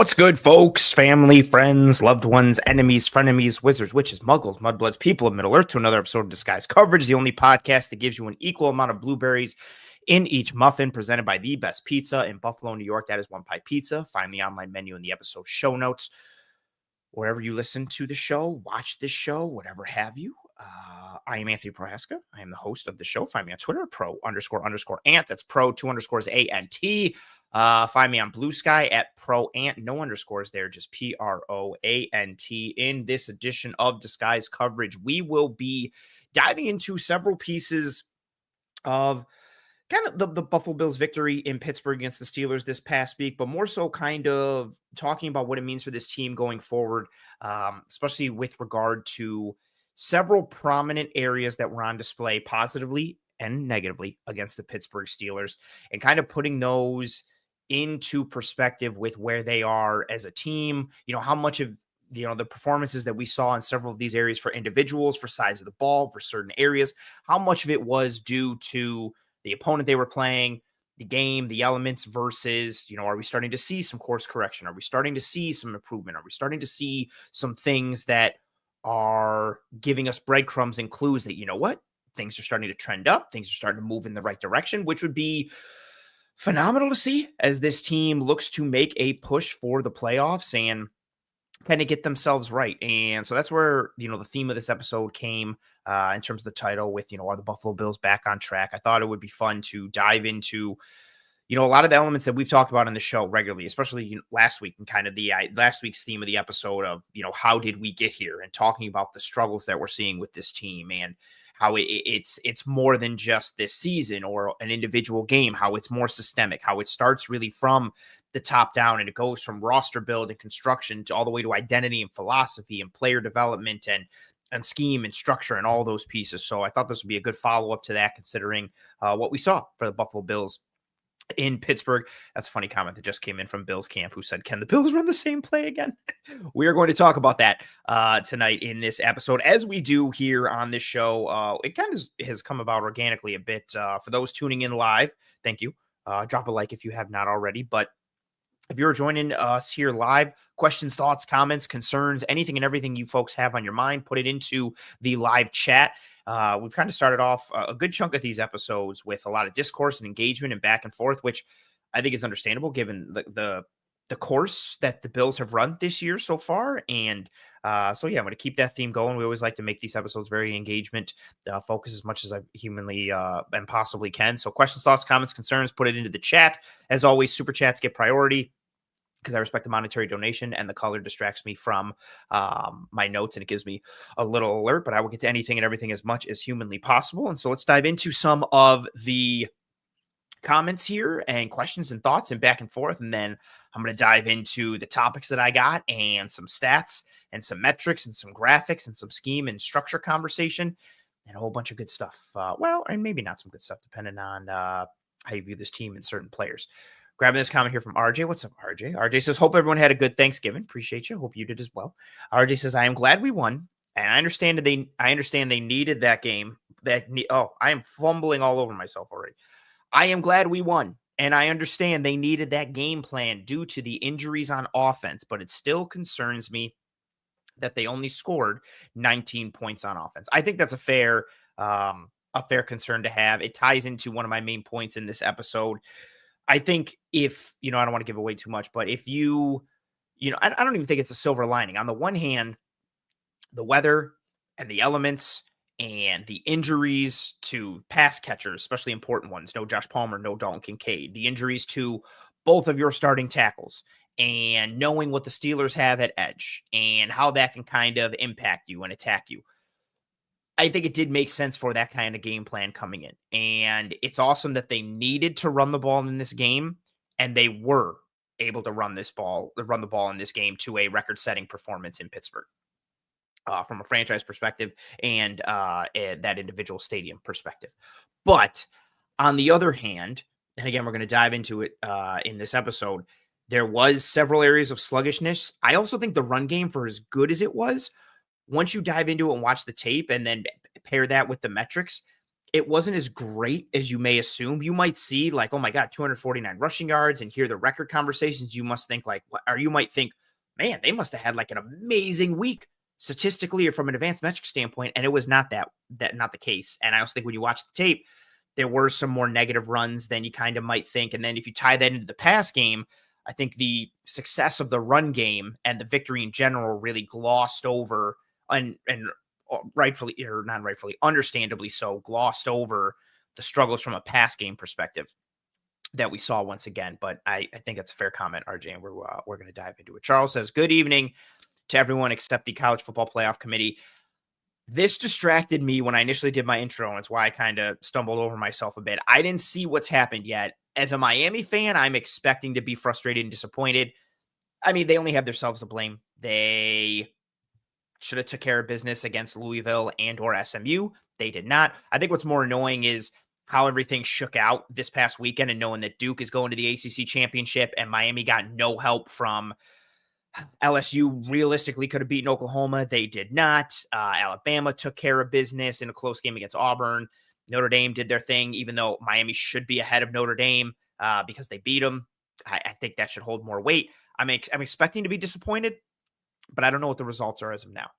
What's good, folks, family, friends, loved ones, enemies, frenemies, wizards, witches, muggles, mudbloods, people of Middle Earth to another episode of Disguised Coverage, the only podcast that gives you an equal amount of blueberries in each muffin, presented by the best pizza in Buffalo, New York. That is One Pie Pizza. Find the online menu in the episode show notes. Wherever you listen to the show, watch this show, whatever have you. I am Anthony Prohaska. I am the host of the show. Find me on Twitter, pro__ant. That's pro2_ANT. Find me on Blue Sky at ProAnt. No underscores there, just PROANT. In this edition of Disguised Coverage, we will be diving into several pieces of kind of the Buffalo Bills victory in Pittsburgh against the Steelers this past week, but more so kind of talking about what it means for this team going forward, especially with regard to several prominent areas that were on display positively and negatively against the Pittsburgh Steelers, and kind of putting those into perspective with where they are as a team. You know, how much of the performances that we saw in several of these areas for individuals, for size of the ball, for certain areas, how much of it was due to the opponent they were playing, the game, the elements versus, are we starting to see some course correction? Are we starting to see some improvement? Are we starting to see some things that are giving us breadcrumbs and clues that, things are starting to trend up, things are starting to move in the right direction, which would be phenomenal to see as this team looks to make a push for the playoffs and kind of get themselves right. And so that's where, the theme of this episode came in terms of the title with, are the Buffalo Bills back on track? I thought it would be fun to dive into, a lot of the elements that we've talked about on the show regularly, especially last week, and kind of the last week's theme of the episode of, how did we get here, and talking about the struggles that we're seeing with this team and how it's more than just this season or an individual game, how it's more systemic, how it starts really from the top down and it goes from roster build and construction to all the way to identity and philosophy and player development and scheme and structure and all those pieces. So I thought this would be a good follow-up to that, considering what we saw for the Buffalo Bills in Pittsburgh. That's a funny comment that just came in from Bills camp, who said, can the Bills run the same play again? We are going to talk about that tonight in this episode, as we do here on this show. It kind of has come about organically a bit. For those tuning in live, thank you. Drop a like if you have not already. But if you're joining us here live, questions, thoughts, comments, concerns, anything and everything you folks have on your mind, put it into the live chat. We've kind of started off a good chunk of these episodes with a lot of discourse and engagement and back and forth, which I think is understandable given the course that the Bills have run this year so far. And so, yeah, I'm going to keep that theme going. We always like to make these episodes very engagement, focus as much as I humanly and possibly can. So questions, thoughts, comments, concerns, put it into the chat. As always, super chats get priority, because I respect the monetary donation, and the color distracts me from my notes and it gives me a little alert, but I will get to anything and everything as much as humanly possible. And so let's dive into some of the comments here and questions and thoughts and back and forth. And then I'm going to dive into the topics that I got and some stats and some metrics and some graphics and some scheme and structure conversation and a whole bunch of good stuff. And maybe not some good stuff, depending on how you view this team and certain players. Grabbing this comment here from RJ. What's up, RJ? RJ says, hope everyone had a good Thanksgiving. Appreciate you. Hope you did as well. RJ says, I am glad we won. And I understand they needed that game. I am fumbling all over myself already. I am glad we won. And I understand they needed that game plan due to the injuries on offense, but it still concerns me that they only scored 19 points on offense. I think that's a fair concern to have. It ties into one of my main points in this episode. I think if, I don't want to give away too much, but if I don't even think it's a silver lining. On the one hand, the weather and the elements and the injuries to pass catchers, especially important ones, no Josh Palmer, no Dalton Kincaid, the injuries to both of your starting tackles, and knowing what the Steelers have at edge and how that can kind of impact you and attack you. I think it did make sense for that kind of game plan coming in. And it's awesome that they needed to run the ball in this game, and they were able to run the ball in this game to a record-setting performance in Pittsburgh from a franchise perspective and that individual stadium perspective. But on the other hand, and again, we're going to dive into it in this episode, there was several areas of sluggishness. I also think the run game, for as good as it was, once you dive into it and watch the tape and then pair that with the metrics, it wasn't as great as you may assume. You might see like, oh my God, 249 rushing yards and hear the record conversations. You must think like, or you might think, man, they must have had like an amazing week statistically or from an advanced metric standpoint. And it was not not the case. And I also think when you watch the tape, there were some more negative runs than you kind of might think. And then if you tie that into the pass game, I think the success of the run game and the victory in general really glossed over and rightfully or not rightfully, understandably so, glossed over the struggles from a pass game perspective that we saw once again. But I think that's a fair comment, RJ, and we're going to dive into it. Charles says, good evening to everyone except the College Football Playoff Committee. This distracted me when I initially did my intro, and it's why I kind of stumbled over myself a bit. I didn't see what's happened yet. As a Miami fan, I'm expecting to be frustrated and disappointed. I mean, they only have themselves to blame. They should have took care of business against Louisville and or SMU. They did not. I think what's more annoying is how everything shook out this past weekend and knowing that Duke is going to the ACC championship and Miami got no help from LSU. Realistically could have beaten Oklahoma. They did not. Alabama took care of business in a close game against Auburn. Notre Dame did their thing, even though Miami should be ahead of Notre Dame because they beat them. I think that should hold more weight. I'm expecting to be disappointed, but I don't know what the results are as of now.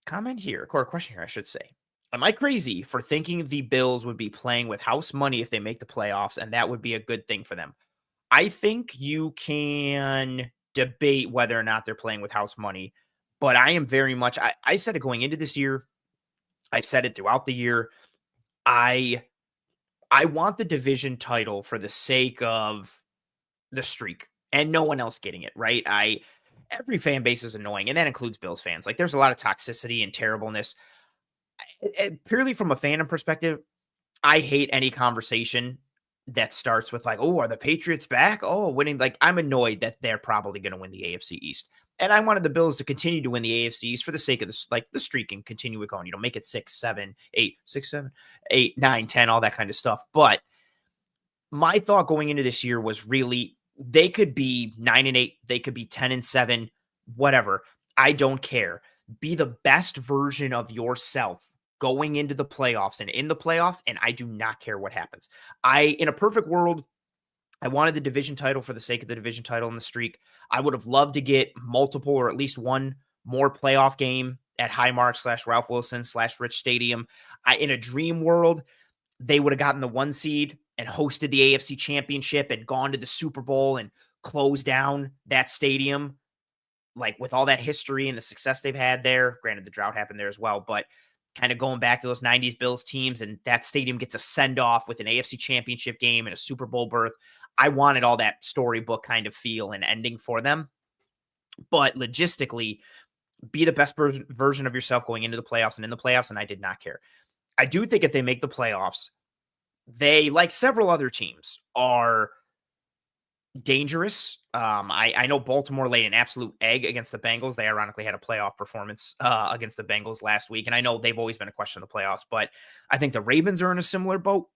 Comment here, or question here, I should say. Am I crazy for thinking the Bills would be playing with house money if they make the playoffs, and that would be a good thing for them? I think you can debate whether or not they're playing with house money, but I am very much, I said it going into this year. I've said it throughout the year. I want the division title for the sake of the streak and no one else getting it, right? Every fan base is annoying, and that includes Bills fans. Like, there's a lot of toxicity and terribleness. Purely from a fandom perspective, I hate any conversation that starts with like, oh, are the Patriots back? Oh, winning. Like, I'm annoyed that they're probably going to win the AFC East. And I wanted the Bills to continue to win the AFC East for the sake of this, like the streak and continue it going, make it 6, 7, 8, 6, 7, 8, 9, 10, all that kind of stuff. But my thought going into this year was really, they could be 9-8, they could be 10-7, whatever. I don't care. Be the best version of yourself going into the playoffs and in the playoffs, and I do not care what happens. In a perfect world, I wanted the division title for the sake of the division title and the streak. I would have loved to get multiple or at least one more playoff game at Highmark / Ralph Wilson / Rich Stadium. In a dream world, they would have gotten the 1 seed and hosted the AFC Championship and gone to the Super Bowl and closed down that stadium, like with all that history and the success they've had there. Granted, the drought happened there as well, but kind of going back to those 90s Bills teams, and that stadium gets a send-off with an AFC Championship game and a Super Bowl berth. I wanted all that storybook kind of feel and ending for them. But logistically, be the best version of yourself going into the playoffs and in the playoffs, and I did not care. I do think if they make the playoffs, they, like several other teams, are dangerous. I know Baltimore laid an absolute egg against the Bengals. They ironically had a playoff performance against the Bengals last week. And I know they've always been a question in the playoffs, but I think the Ravens are in a similar boat.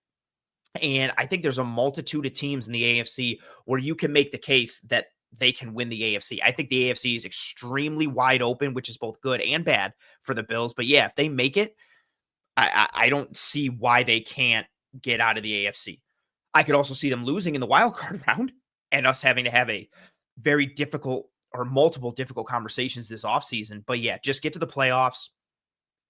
And I think there's a multitude of teams in the AFC where you can make the case that they can win the AFC. I think the AFC is extremely wide open, which is both good and bad for the Bills. But yeah, if they make it, I don't see why they can't get out of the AFC. I could also see them losing in the wild card round and us having to have a very difficult or multiple difficult conversations this offseason. But yeah, just get to the playoffs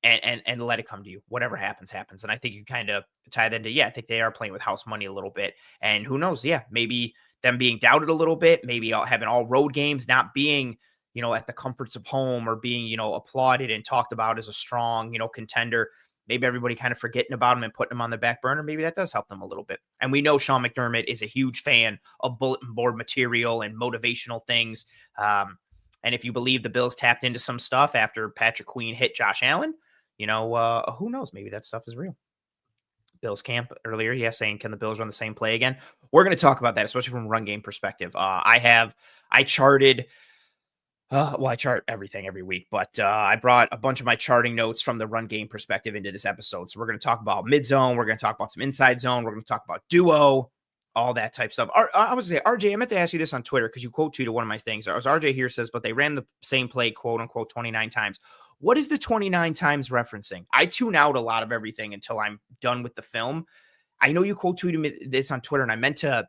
and let it come to you. Whatever happens, happens. And I think you kind of tie that into, I think they are playing with house money a little bit. And who knows? Yeah, maybe them being doubted a little bit, maybe having all road games, not being, at the comforts of home or being, applauded and talked about as a strong, contender. Maybe everybody kind of forgetting about him and putting him on the back burner. Maybe that does help them a little bit. And we know Sean McDermott is a huge fan of bulletin board material and motivational things. And if you believe the Bills tapped into some stuff after Patrick Queen hit Josh Allen, who knows? Maybe that stuff is real. Bills camp earlier, saying, can the Bills run the same play again? We're going to talk about that, especially from a run game perspective. I charted... I chart everything every week, but I brought a bunch of my charting notes from the run game perspective into this episode. So we're going to talk about mid zone. We're going to talk about some inside zone. We're going to talk about duo, all that type stuff. I was going to say, RJ, I meant to ask you this on Twitter because you quote tweeted one of my things. RJ here says, but they ran the same play, quote unquote, 29 times. What is the 29 times referencing? I tune out a lot of everything until I'm done with the film. I know you quote tweeted me this on Twitter, and I meant to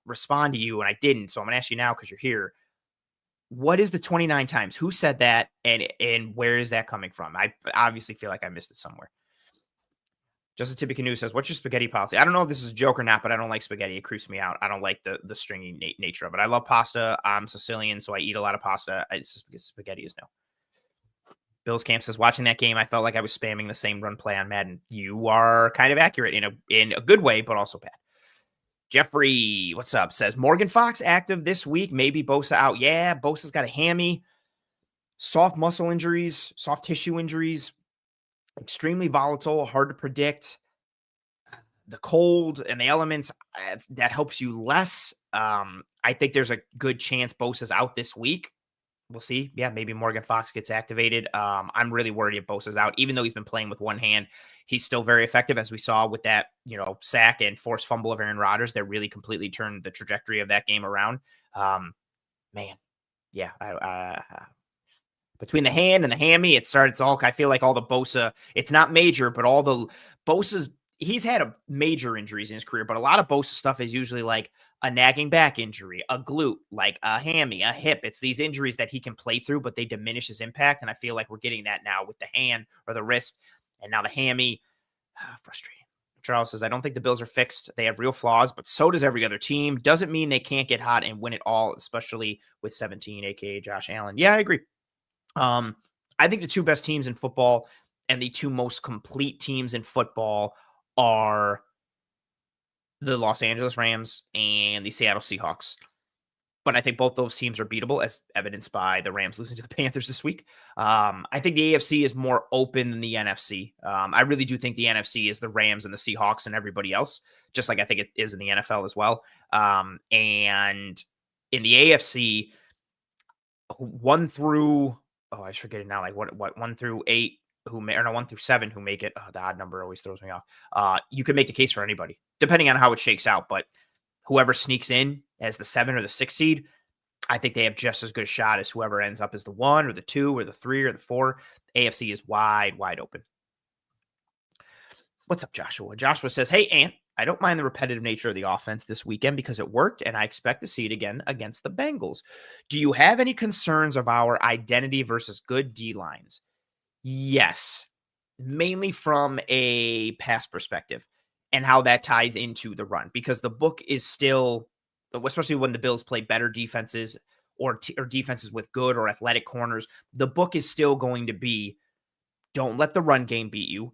respond to you, and I didn't. So I'm going to ask you now because you're here. What is the 29 times? Who said that, and where is that coming from? I obviously feel like I missed it somewhere. Justin Tippy Canoe says, "What's your spaghetti policy?" I don't know if this is a joke or not, but I don't like spaghetti. It creeps me out. I don't like the stringy nature of it. I love pasta. I'm Sicilian, so I eat a lot of pasta. Spaghetti is no. Bills Camp says, watching that game, I felt like I was spamming the same run play on Madden. You are kind of accurate in a good way, but also bad. Jeffrey, what's up? Says, Morgan Fox active this week. Maybe Bosa out. Yeah, Bosa's got a hammy. Soft muscle injuries, soft tissue injuries. Extremely volatile, hard to predict. The cold and the elements, that helps you less. I think there's a good chance Bosa's out this week. We'll see. Yeah, maybe Morgan Fox gets activated. I'm really worried if Bosa's out. Even though he's been playing with one hand, he's still very effective, as we saw with that, sack and forced fumble of Aaron Rodgers that really completely turned the trajectory of that game around. Man, yeah. Between the hand and the hammy, I feel like all the Bosa, it's not major, but all the Bosa's, he's had major injuries in his career, but a lot of Bosa stuff is usually like a nagging back injury, a glute, like a hammy, a hip. It's these injuries that he can play through, but they diminish his impact. And I feel like we're getting that now with the hand or the wrist, and now the hammy. Frustrating. Charles says, I don't think the Bills are fixed. They have real flaws, but so does every other team. Doesn't mean they can't get hot and win it all, especially with 17, aka Josh Allen. Yeah, I agree. I think the two best teams in football and the two most complete teams in football are the Los Angeles Rams and the Seattle Seahawks. But I think both those teams are beatable, as evidenced by the Rams losing to the Panthers this week. I think the AFC is more open than the NFC. I really do think the NFC is the Rams and the Seahawks and everybody else, just like I think it is in the NFL as well. And in the AFC, 1 through, I forget it now, like what 1 through 8 1 through 7 who make it. The odd number always throws me off. You could make the case for anybody, depending on how it shakes out. But whoever sneaks in as the 7 or the 6 seed, I think they have just as good a shot as whoever ends up as the 1 or the 2 or the 3 or the 4. AFC is wide open. What's up, Joshua? Joshua says, hey, Ant, I don't mind the repetitive nature of the offense this weekend because it worked, and I expect to see it again against the Bengals. Do you have any concerns of our identity versus good D-lines? Yes, mainly from a pass perspective and how that ties into the run, because the book is still, especially when the Bills play better defenses or defenses with good or athletic corners, the book is still going to be, don't let the run game beat you.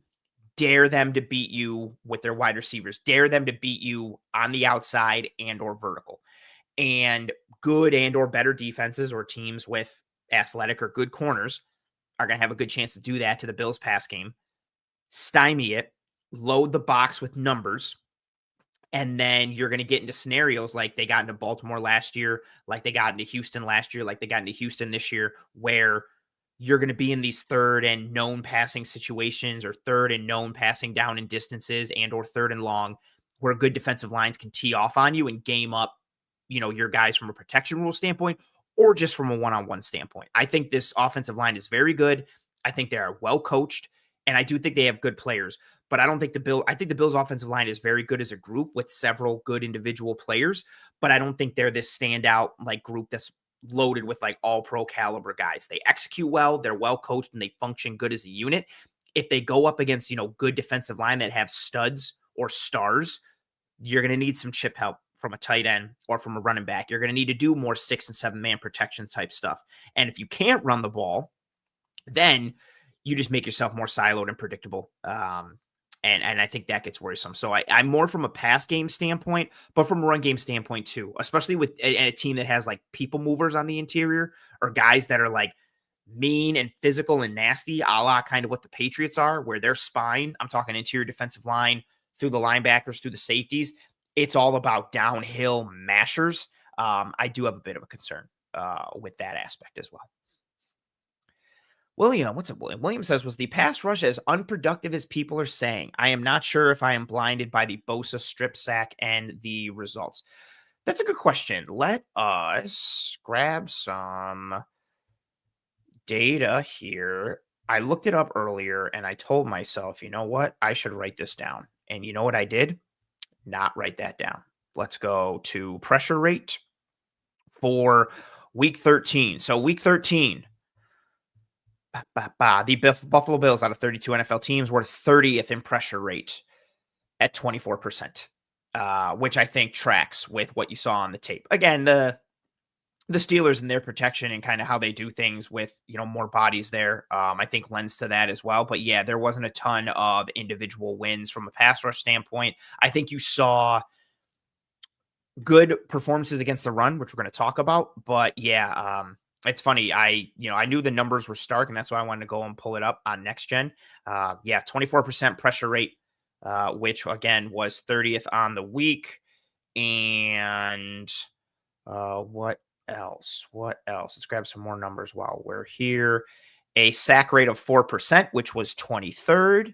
Dare them to beat you with their wide receivers. Dare them to beat you on the outside and or vertical. And good and or better defenses or teams with athletic or good corners are going to have a good chance to do that to the Bills pass game, stymie it, load the box with numbers, and then you're going to get into scenarios like they got into Baltimore last year, like they got into Houston last year, like they got into Houston this year, where you're going to be in these third and known passing situations or third and known passing down in distances and or third and long, where good defensive lines can tee off on you and game up, your guys from a protection rule standpoint or just from a one-on-one standpoint. I think this offensive line is very good. I think they are well coached, and I do think they have good players. But I think the Bills offensive line is very good as a group with several good individual players, but I don't think they're this standout like group that's loaded with like all pro caliber guys. They execute well, they're well coached, and they function good as a unit. If they go up against, good defensive line that have studs or stars, you're going to need some chip help from a tight end or from a running back. You're going to need to do more 6 and 7 man protection type stuff. And if you can't run the ball, then you just make yourself more siloed and predictable. And I think that gets worrisome. So I'm more from a pass game standpoint, but from a run game standpoint too, especially with a team that has like people movers on the interior or guys that are like mean and physical and nasty, a la kind of what the Patriots are, where their spine, I'm talking interior defensive line, through the linebackers, through the safeties, it's all about downhill mashers. I do have a bit of a concern with that aspect as well. William, what's up, William? William says, was the pass rush as unproductive as people are saying? I am not sure if I am blinded by the Bosa strip sack and the results. That's a good question. Let us grab some data here. I looked it up earlier and I told myself, you know what? I should write this down. And you know what I did? Not write that down. Let's go to pressure rate for week 13. So week 13, the Buffalo Bills out of 32 NFL teams were 30th in pressure rate at 24%, which I think tracks with what you saw on the tape. Again, the Steelers and their protection and kind of how they do things with, more bodies there, I think lends to that as well. But yeah, there wasn't a ton of individual wins from a pass rush standpoint. I think you saw good performances against the run, which we're going to talk about. But yeah, it's funny. I knew the numbers were stark, and that's why I wanted to go and pull it up on Next Gen. 24% pressure rate, which again was 30th on the week. And what else? Let's grab some more numbers while we're here. A sack rate of 4%, which was 23rd.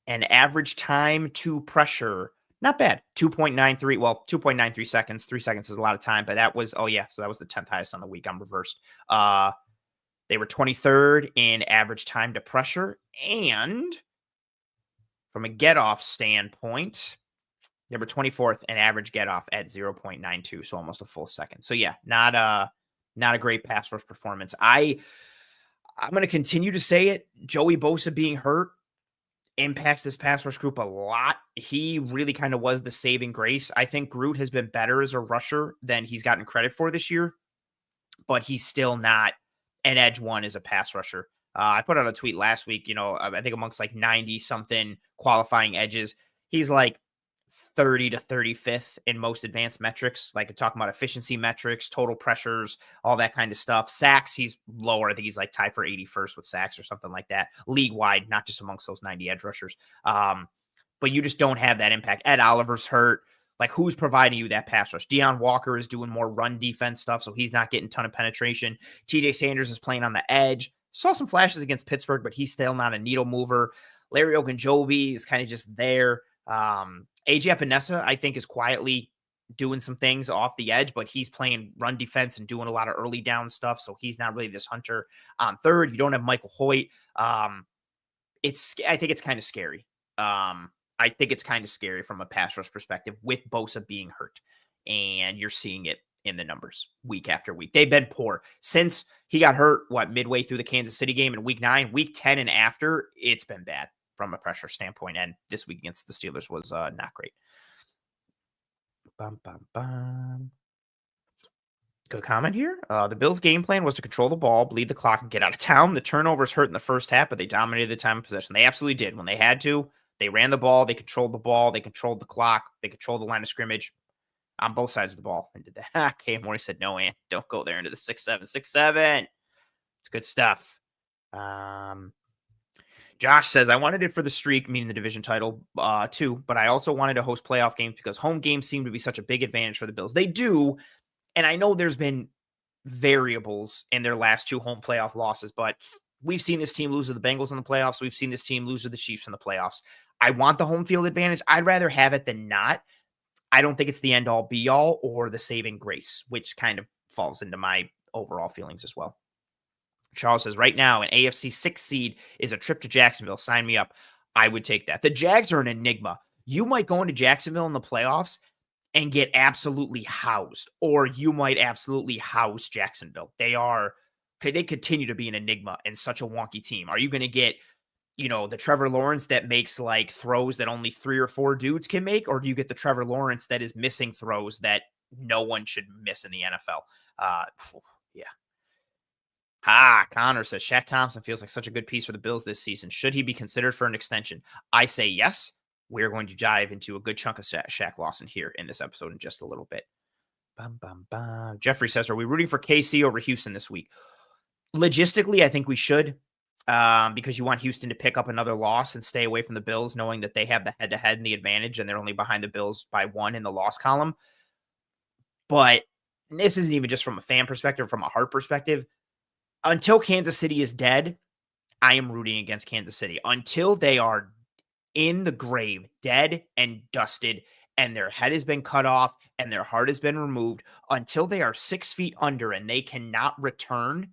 An average time to pressure, not bad. 2.93. Well, 2.93 seconds. 3 seconds is a lot of time, but that was, so that was the 10th highest on the week. I'm reversed. They were 23rd in average time to pressure. And from a get off standpoint, they were 24th in average get off at 0.92. So almost a full second. So yeah, not a great pass rush performance. I'm going to continue to say it. Joey Bosa being hurt impacts this pass rush group a lot. He really kind of was the saving grace. I think Groot has been better as a rusher than he's gotten credit for this year, but he's still not an edge one as a pass rusher. I put out a tweet last week, I think amongst like 90 something qualifying edges, he's like 30 to 35th in most advanced metrics, like talking about efficiency metrics, total pressures, all that kind of stuff. Sacks, he's lower. I think he's like tied for 81st with sacks or something like that, league wide, not just amongst those 90 edge rushers. But you just don't have that impact. Ed Oliver's hurt. Like, who's providing you that pass rush? Deion Walker is doing more run defense stuff, so he's not getting a ton of penetration. TJ Sanders is playing on the edge. Saw some flashes against Pittsburgh, but he's still not a needle mover. Larry Ogunjobi is kind of just there. AJ Epinesa, I think, is quietly doing some things off the edge, but he's playing run defense and doing a lot of early down stuff, so he's not really this hunter on third. You don't have Michael Hoyt. I think it's kind of scary. I think it's kind of scary from a pass rush perspective with Bosa being hurt, and you're seeing it in the numbers week after week. They've been poor since he got hurt, midway through the Kansas City game in week 9, week 10 and after, it's been bad from a pressure standpoint, and this week against the Steelers was not great. Good comment here. The Bills' game plan was to control the ball, bleed the clock, and get out of town. The turnovers hurt in the first half, but they dominated the time of possession. They absolutely did. When they had to, they ran the ball, they controlled the clock, they controlled the line of scrimmage on both sides of the ball, and did that. Cam Morey said, no, Ant, don't go there into the 6-7. 6-7. It's good stuff. Josh says, I wanted it for the streak, meaning the division title, too, but I also wanted to host playoff games because home games seem to be such a big advantage for the Bills. They do, and I know there's been variables in their last 2 home playoff losses, but we've seen this team lose to the Bengals in the playoffs. We've seen this team lose to the Chiefs in the playoffs. I want the home field advantage. I'd rather have it than not. I don't think it's the end-all, be-all, or the saving grace, which kind of falls into my overall feelings as well. Charles says, right now, an AFC 6 seed is a trip to Jacksonville. Sign me up. I would take that. The Jags are an enigma. You might go into Jacksonville in the playoffs and get absolutely housed, or you might absolutely house Jacksonville. They continue to be an enigma and such a wonky team. Are you going to get, the Trevor Lawrence that makes like throws that only 3 or 4 dudes can make, or do you get the Trevor Lawrence that is missing throws that no one should miss in the NFL? Yeah. Connor says, Shaq Thompson feels like such a good piece for the Bills this season. Should he be considered for an extension? I say yes. We're going to dive into a good chunk of Shaq Lawson here in this episode in just a little bit. Jeffrey says, are we rooting for KC over Houston this week? Logistically, I think we should, because you want Houston to pick up another loss and stay away from the Bills, knowing that they have the head-to-head and the advantage, and they're only behind the Bills by 1 in the loss column. But this isn't even just from a fan perspective, from a heart perspective. Until Kansas City is dead, I am rooting against Kansas City. Until they are in the grave, dead and dusted, and their head has been cut off and their heart has been removed, until they are 6 feet under and they cannot return,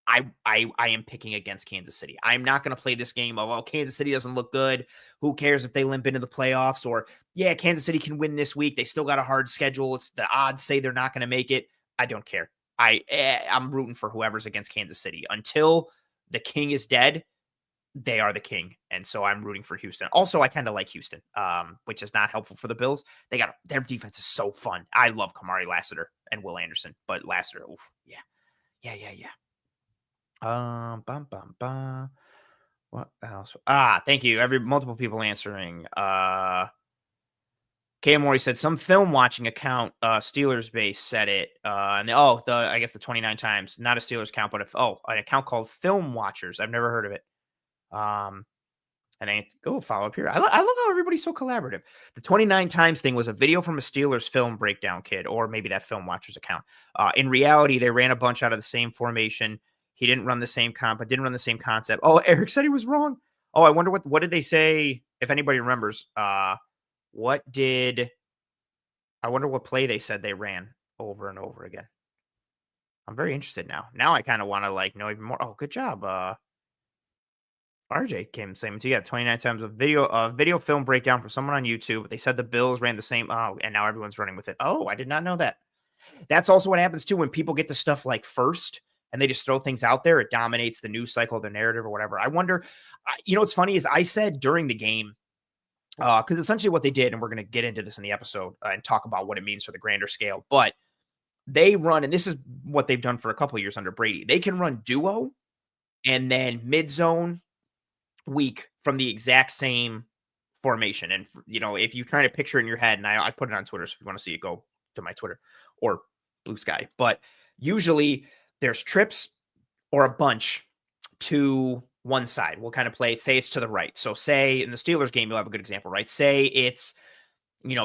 I am picking against Kansas City. I'm not going to play this game of, oh, Kansas City doesn't look good. Who cares if they limp into the playoffs? Or, yeah, Kansas City can win this week. They still got a hard schedule. It's the odds say they're not going to make it. I don't care. I'm rooting for whoever's against Kansas City. Until the king is dead, they are the king. And so I'm rooting for Houston. Also, I kind of like Houston, which is not helpful for the Bills. Their defense is so fun. I love Kamari Lassiter and Will Anderson, but Lassiter, oof, yeah. Bum, bum, bum. What else? Thank you. Multiple people answering. K. Mori said some film watching account, Steelers base said it. I guess the 29 times, not a Steelers count, but an account called Film Watchers. I've never heard of it. And I go follow up here. I love how everybody's so collaborative. The 29 times thing was a video from a Steelers film breakdown kid, or maybe that Film Watchers account. In reality, they ran a bunch out of the same formation. He didn't run the same comp, but didn't run the same concept. Oh, Eric said he was wrong. Oh, I wonder what did they say? If anybody remembers, I wonder what play they said they ran over and over again. I'm very interested now. Now I kind of want to know even more. Oh, good job. RJ came saying to you, 29 times of video film breakdown from someone on YouTube. They said the Bills ran the same. Oh, and now everyone's running with it. Oh, I did not know that. That's also what happens too when people get the stuff first and they just throw things out there. It dominates the news cycle, the narrative, or whatever. I wonder. What's funny is I said during the game, because essentially what they did, and we're going to get into this in the episode and talk about what it means for the grander scale, but they run, and this is what they've done for a couple of years under Brady. They can run duo and then mid zone week from the exact same formation. And if you're trying to picture it in your head, and I put it on Twitter, so if you want to see it, go to my Twitter or Blue Sky. But usually there's trips or a bunch to one side. We'll kind of play it. Say it's to the right. So say in the Steelers game, you'll have a good example, right? Say it's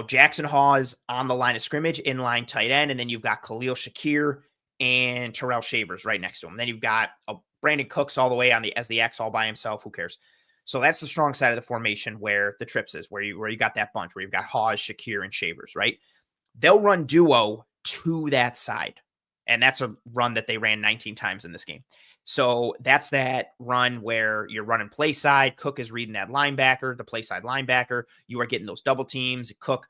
Jackson Hawes on the line of scrimmage, inline tight end, and then you've got Khalil Shakir and Terrell Shavers right next to him. Then you've got Brandon Cooks all the way as the X all by himself. Who cares? So that's the strong side of the formation where the trips is, where you got that bunch, where you've got Hawes, Shakir, and Shavers, right? They'll run duo to that side. And that's a run that they ran 19 times in this game. So that's that run where you're running play side. Cook is reading that linebacker, the play side linebacker. You are getting those double teams. Cook,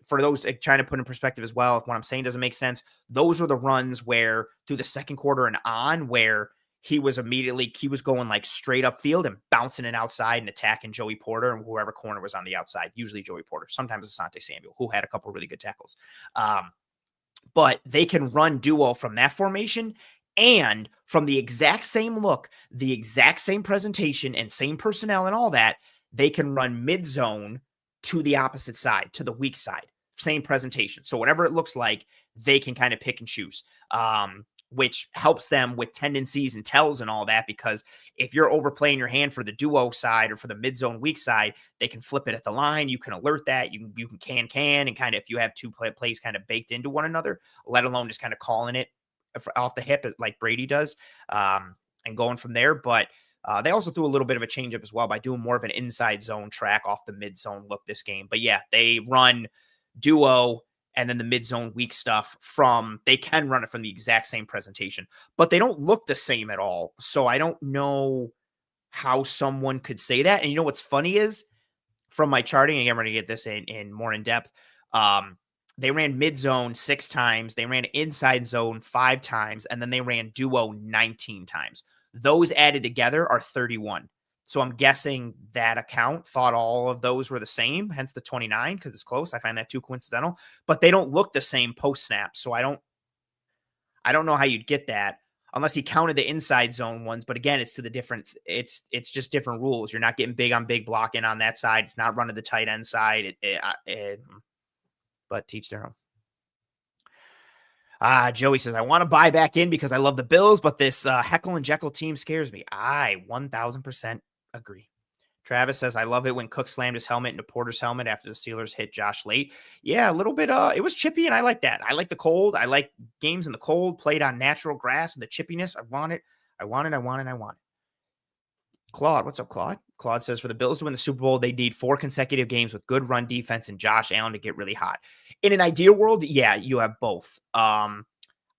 for those trying to put in perspective as well, if what I'm saying doesn't make sense, those were the runs where through the second quarter and on where he was going straight up field and bouncing it outside and attacking Joey Porter and whoever corner was on the outside, usually Joey Porter, sometimes Asante Samuel, who had a couple really good tackles. But they can run duo from that formation and from the exact same look, the exact same presentation and same personnel and all that, they can run mid-zone to the opposite side, to the weak side, same presentation. So whatever it looks like, they can kind of pick and choose, which helps them with tendencies and tells and all that, because if you're overplaying your hand for the duo side or for the mid-zone weak side, they can flip it at the line. You can alert that. You can and kind of, if you have two plays kind of baked into one another, let alone just kind of calling it off the hip like Brady does, and going from there. But they also threw a little bit of a changeup as well by doing more of an inside zone track off the mid-zone look this game. But yeah, they run duo and then the mid-zone weak stuff they can run it from the exact same presentation, but they don't look the same at all. So I don't know how someone could say that. And what's funny is, from my charting, again, we're going to get this in more in depth. They ran mid-zone 6 times. They ran inside zone 5 times, and then they ran duo 19 times. Those added together are 31. So I'm guessing that account thought all of those were the same, hence the 29, because it's close. I find that too coincidental, but they don't look the same post snap. So I don't know how you'd get that unless he counted the inside zone ones. But again, it's to the difference. It's just different rules. You're not getting big on big blocking on that side. It's not running the tight end side. But teach their own. Joey says, I want to buy back in because I love the Bills, but this Heckle and Jekyll team scares me. I 1000% agree. Travis says, I love it when Cook slammed his helmet into Porter's helmet after the Steelers hit Josh late. Yeah, a little bit. It was chippy, and I like that. I like the cold. I like games in the cold, played on natural grass, and the chippiness. I want it. Claude, what's up, Claude? Claude says, for the Bills to win the Super Bowl, they need 4 consecutive games with good run defense and Josh Allen to get really hot. In an ideal world, yeah, you have both.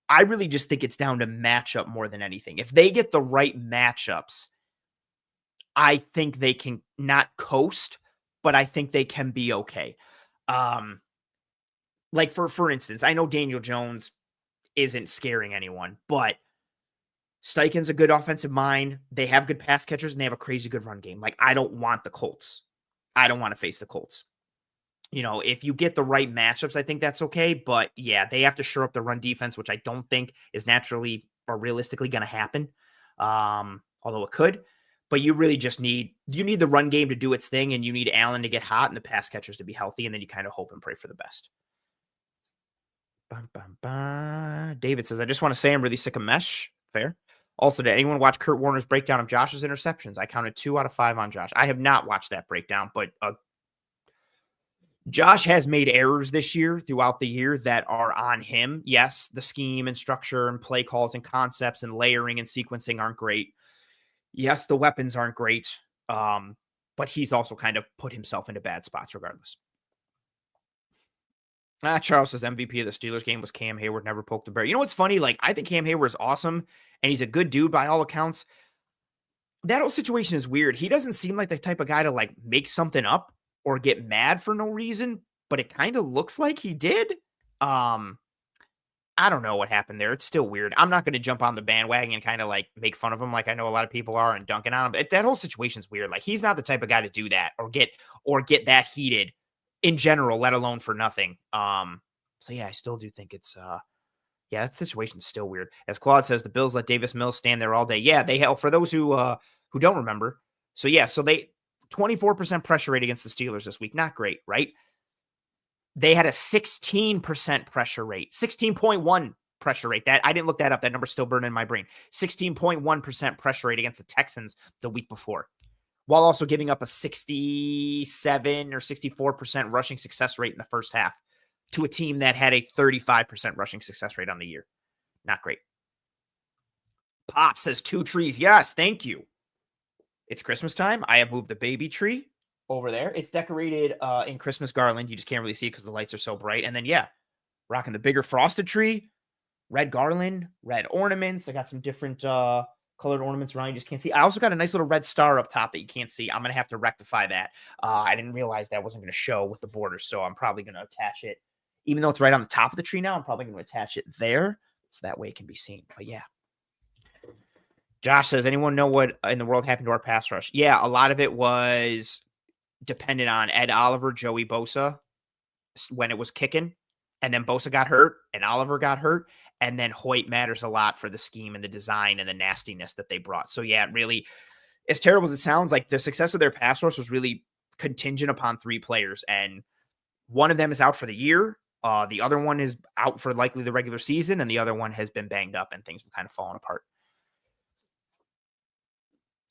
I really just think it's down to matchup more than anything. If they get the right matchups, I think they can not coast, but I think they can be okay. Um, like for instance, I know Daniel Jones isn't scaring anyone, but Steichen's a good offensive mind. They have good pass catchers and they have a crazy good run game. Like, I don't want the Colts. I don't want to face the Colts. You know, if you get the right matchups, I think that's okay. But yeah, they have to shore up the run defense, which I don't think is naturally or realistically going to happen. Although it could. But you really just need the run game to do its thing, and you need Allen to get hot and the pass catchers to be healthy, and then you kind of hope and pray for the best. David says, I just want to say I'm really sick of mesh. Fair. Also, did anyone watch Kurt Warner's breakdown of Josh's interceptions? I counted 2 out of 5 on Josh. I have not watched that breakdown, but Josh has made errors this year throughout the year that are on him. Yes, the scheme and structure and play calls and concepts and layering and sequencing aren't great. Yes, the weapons aren't great, but he's also kind of put himself into bad spots regardless. Charles says MVP of the Steelers game was Cam Hayward, never poked the bear. You know what's funny? Like, I think Cam Hayward is awesome, and he's a good dude by all accounts. That whole situation is weird. He doesn't seem like the type of guy to, like, make something up or get mad for no reason, but it kind of looks like he did. I don't know what happened there. It's still weird. I'm not going to jump on the bandwagon and kind of, like, make fun of him like I know a lot of people are and dunking on him. That whole situation's weird. Like, he's not the type of guy to do that or get that heated in general, let alone for nothing. So yeah, I still do think it's that situation's still weird. As Claude says, the Bills let Davis Mills stand there all day. Yeah, they help for those who don't remember. So yeah, so they 24% pressure rate against the Steelers this week. Not great, right? They had a 16% pressure rate, 16.1 pressure rate. That I didn't look that up. That number's still burning in my brain. 16.1% pressure rate against the Texans the week before, while also giving up a 67 or 64% rushing success rate in the first half to a team that had a 35% rushing success rate on the year. Not great. Pop says 2 trees. Yes, thank you. It's Christmas time. I have moved the baby tree over there. It's decorated in Christmas garland. You just can't really see it because the lights are so bright. And then, yeah, rocking the bigger frosted tree, red garland, red ornaments. I got some different colored ornaments around. You just can't see. I also got a nice little red star up top that you can't see. I'm going to have to rectify that. I didn't realize that wasn't going to show with the borders, so I'm probably going to attach it. Even though it's right on the top of the tree now, I'm probably going to attach it there so that way it can be seen. But yeah. Josh says, anyone know what in the world happened to our pass rush? Yeah, a lot of it was dependent on Ed Oliver, Joey Bosa when it was kicking. And then Bosa got hurt and Oliver got hurt. And then Hoyt matters a lot for the scheme and the design and the nastiness that they brought. So yeah, really, as terrible as it sounds, like the success of their pass rush was really contingent upon 3 players. And one of them is out for the year. The other one is out for likely the regular season. And the other one has been banged up and things have kind of fallen apart.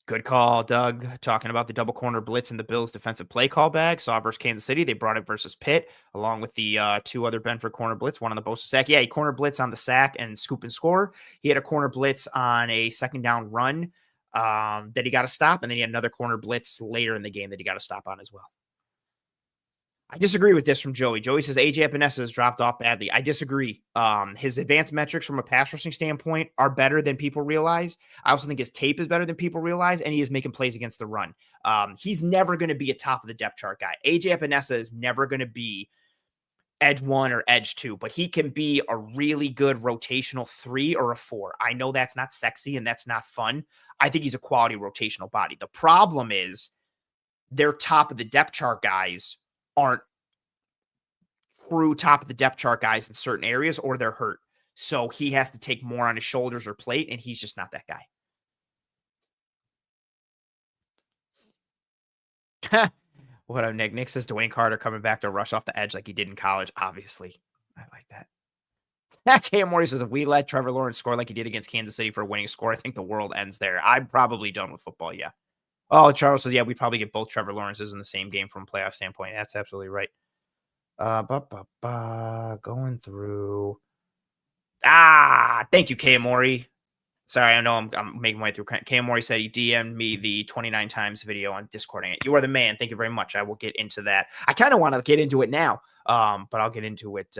Good call, Doug. Talking about the double corner blitz and the Bills defensive play call bag. Saw versus Kansas City. They brought it versus Pitt, along with the 2 other Benford corner blitz, one on the Bosa sack. Yeah, he corner blitz on the sack and scoop and score. He had a corner blitz on a second down run that he got to stop. And then he had another corner blitz later in the game that he got to stop on as well. I disagree with this from Joey. Joey says AJ Epinesa has dropped off badly. I disagree. His advanced metrics from a pass rushing standpoint are better than people realize. I also think his tape is better than people realize, and he is making plays against the run. He's never going to be a top of the depth chart guy. AJ Epinesa is never going to be edge 1 or edge 2, but he can be a really good rotational 3 or a 4. I know that's not sexy and that's not fun. I think he's a quality rotational body. The problem is their top of the depth chart guys aren't true top of the depth chart guys in certain areas, or they're hurt. So he has to take more on his shoulders or plate, and he's just not that guy. What up, Nick? Nick says Dwayne Carter coming back to rush off the edge like he did in college. Obviously. I like that. Cam Morey says, if we let Trevor Lawrence score like he did against Kansas City for a winning score, I think the world ends there. I'm probably done with football, yeah. Oh, Charles says, yeah, we probably get both Trevor Lawrences in the same game from a playoff standpoint. That's absolutely right. Going through. Thank you, K. Mori. Sorry, I know I'm making my way through. K. Mori said he DM'd me the 29 times video on Discording it. You are the man. Thank you very much. I will get into that. I kind of want to get into it now, but I'll get into it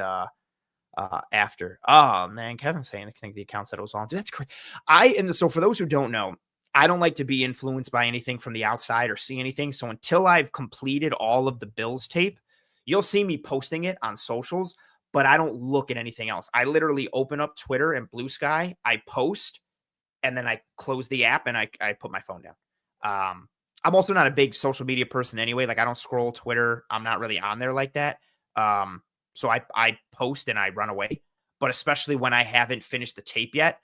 after. Oh man, Kevin's saying I think the account said it was on. Dude, that's crazy. So for those who don't know, I don't like to be influenced by anything from the outside or see anything. So until I've completed all of the Bills tape, you'll see me posting it on socials, but I don't look at anything else. I literally open up Twitter and Blue Sky, I post, and then I close the app and I put my phone down. I'm also not a big social media person anyway. Like I don't scroll Twitter. I'm not really on there like that. So I post and I run away, but especially when I haven't finished the tape yet.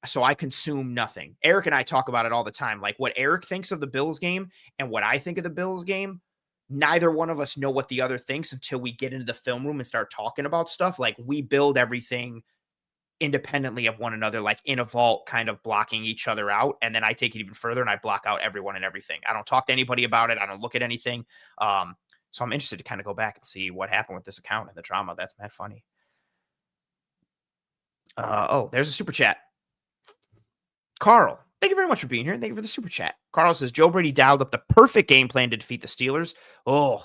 So I consume nothing. Eric and I talk about it all the time. Like what Eric thinks of the Bills game and what I think of the Bills game, neither one of us know what the other thinks until we get into the film room and start talking about stuff. Like we build everything independently of one another, like in a vault, kind of blocking each other out. And then I take it even further and I block out everyone and everything. I don't talk to anybody about it. I don't look at anything. So I'm interested to kind of go back and see what happened with this account and the drama. That's mad funny. There's a super chat. Carl, thank you very much for being here. Thank you for the super chat. Carl says, Joe Brady dialed up the perfect game plan to defeat the Steelers. Oh,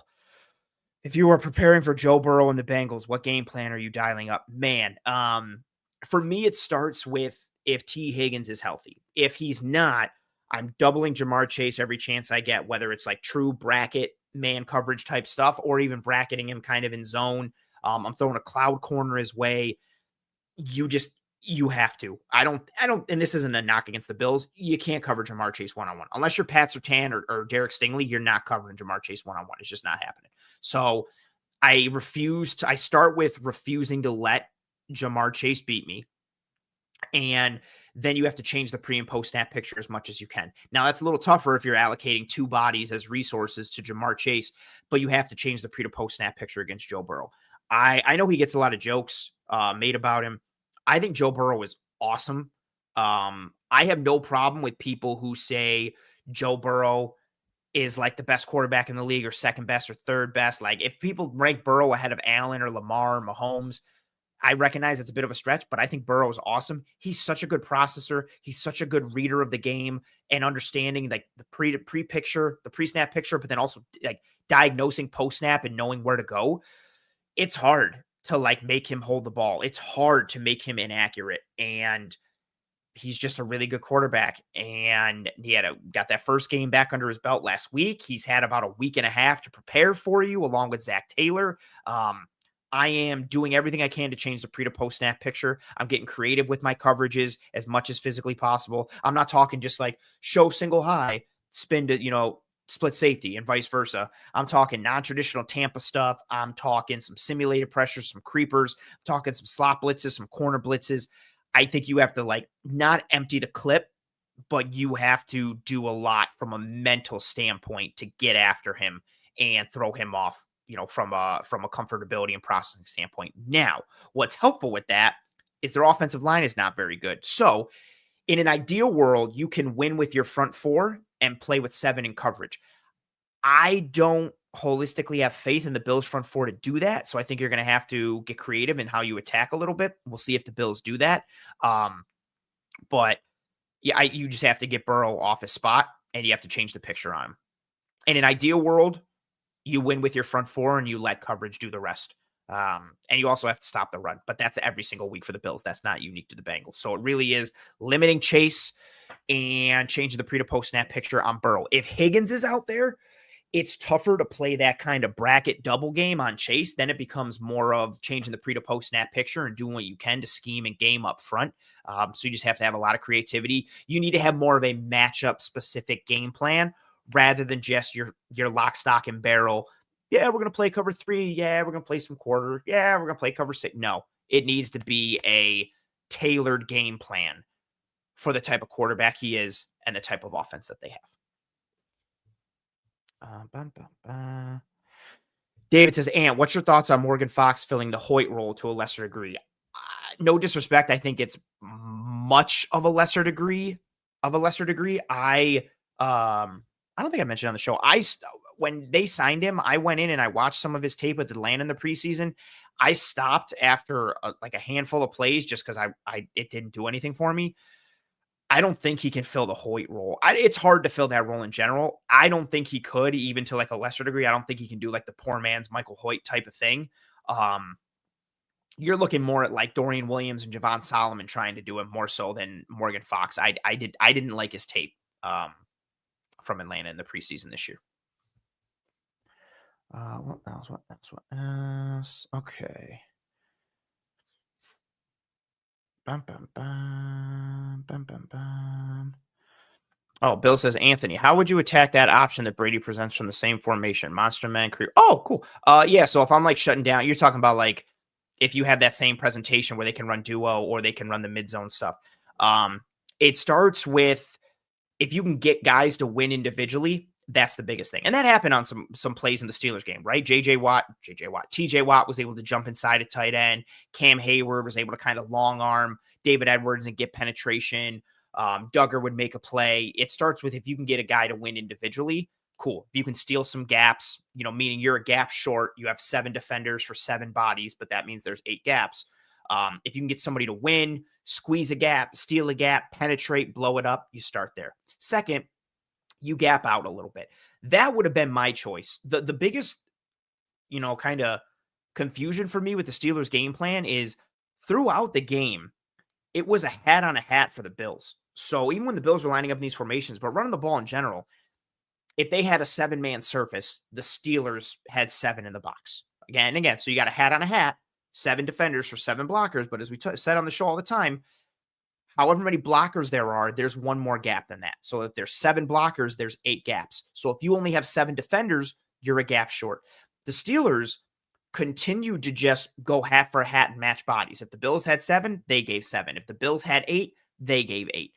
if you are preparing for Joe Burrow and the Bengals, what game plan are you dialing up? Man, for me, it starts with if T. Higgins is healthy. If he's not, I'm doubling Jamar Chase every chance I get, whether it's like true bracket man coverage type stuff or even bracketing him kind of in zone. I'm throwing a cloud corner his way. You have to. I don't, and this isn't a knock against the Bills. You can't cover Jamar Chase one-on-one. Unless you're Pat Surtain or Derek Stingley, you're not covering Jamar Chase one-on-one. It's just not happening. So I start with refusing to let Jamar Chase beat me. And then you have to change the pre and post snap picture as much as you can. Now that's a little tougher if you're allocating two bodies as resources to Jamar Chase, but you have to change the pre to post snap picture against Joe Burrow. I know he gets a lot of jokes made about him. I think Joe Burrow is awesome. I have no problem with people who say Joe Burrow is like the best quarterback in the league or second best or third best. Like if people rank Burrow ahead of Allen or Lamar or Mahomes, I recognize it's a bit of a stretch, but I think Burrow is awesome. He's such a good processor. He's such a good reader of the game and understanding like the pre-picture, the pre-snap picture, but then also like diagnosing post-snap and knowing where to go. It's hard to like make him hold the ball. It's hard to make him inaccurate. And he's just a really good quarterback. And he got that first game back under his belt last week. He's had about a week and a half to prepare for you along with Zach Taylor. I am doing everything I can to change the pre to post snap picture. I'm getting creative with my coverages as much as physically possible. I'm not talking just like show single high, spin to, split safety and vice versa. I'm talking non-traditional Tampa stuff. I'm talking some simulated pressures, some creepers, I'm talking some slot blitzes, some corner blitzes. I think you have to like not empty the clip, but you have to do a lot from a mental standpoint to get after him and throw him off, from a comfortability and processing standpoint. Now, what's helpful with that is their offensive line is not very good. So in an ideal world, you can win with your front four and play with 7 in coverage. I don't holistically have faith in the Bills front four to do that. So I think you're going to have to get creative in how you attack a little bit. We'll see if the Bills do that. But yeah, you just have to get Burrow off his spot and you have to change the picture on him. In an ideal world, you win with your front four and you let coverage do the rest. And you also have to stop the run, but that's every single week for the Bills. That's not unique to the Bengals. So it really is limiting Chase and changing the pre to post snap picture on Burrow. If Higgins is out there, it's tougher to play that kind of bracket double game on Chase. Then it becomes more of changing the pre to post snap picture and doing what you can to scheme and game up front. So you just have to have a lot of creativity. You need to have more of a matchup specific game plan rather than just your lock, stock, and barrel. Yeah, we're going to play cover 3. Yeah, we're going to play some quarter. Yeah, we're going to play cover 6. No, it needs to be a tailored game plan for the type of quarterback he is and the type of offense that they have. David says, Ant, what's your thoughts on Morgan Fox filling the Hoyt role to a lesser degree? No disrespect. I think it's much of a lesser degree. I don't think I mentioned on the show. When they signed him, I went in and I watched some of his tape with Atlanta in the preseason. I stopped after a handful of plays just because it didn't do anything for me. I don't think he can fill the Hoyt role. It's hard to fill that role in general. I don't think he could, even to like a lesser degree. I don't think he can do like the poor man's Michael Hoyt type of thing. you're looking more at like Dorian Williams and Javon Solomon trying to do it more so than Morgan Fox. I didn't like his tape from Atlanta in the preseason this year. What else? Okay. Bum, bum, bum, bum, bum, bum. Oh, Bill says, Anthony, how would you attack that option that Brady presents from the same formation? Monster Man Crew. Oh, cool. Yeah. So if I'm like shutting down, you're talking about like if you have that same presentation where they can run duo or they can run the mid zone stuff. It starts with if you can get guys to win individually, that's the biggest thing. And that happened on some plays in the Steelers game, right? TJ Watt was able to jump inside a tight end. Cam Hayward was able to kind of long arm David Edwards and get penetration. Duggar would make a play. It starts with if you can get a guy to win individually, cool. If you can steal some gaps, meaning you're a gap short, you have 7 defenders for 7 bodies, but that means there's 8 gaps. If you can get somebody to win, squeeze a gap, steal a gap, penetrate, blow it up, you start there. Second, you gap out a little bit. That would have been my choice. The biggest, kind of confusion for me with the Steelers game plan is throughout the game, it was a hat on a hat for the Bills. So even when the Bills were lining up in these formations, but running the ball in general, if they had a 7-man surface, the Steelers had 7 in the box. Again. So you got a hat on a hat, 7 defenders for 7 blockers. But as we said on the show all the time, however many blockers there are, there's 1 more gap than that. So if there's 7 blockers, there's 8 gaps. So if you only have 7 defenders, you're a gap short. The Steelers continued to just go hat for hat and match bodies. If the Bills had 7, they gave 7. If the Bills had 8, they gave 8.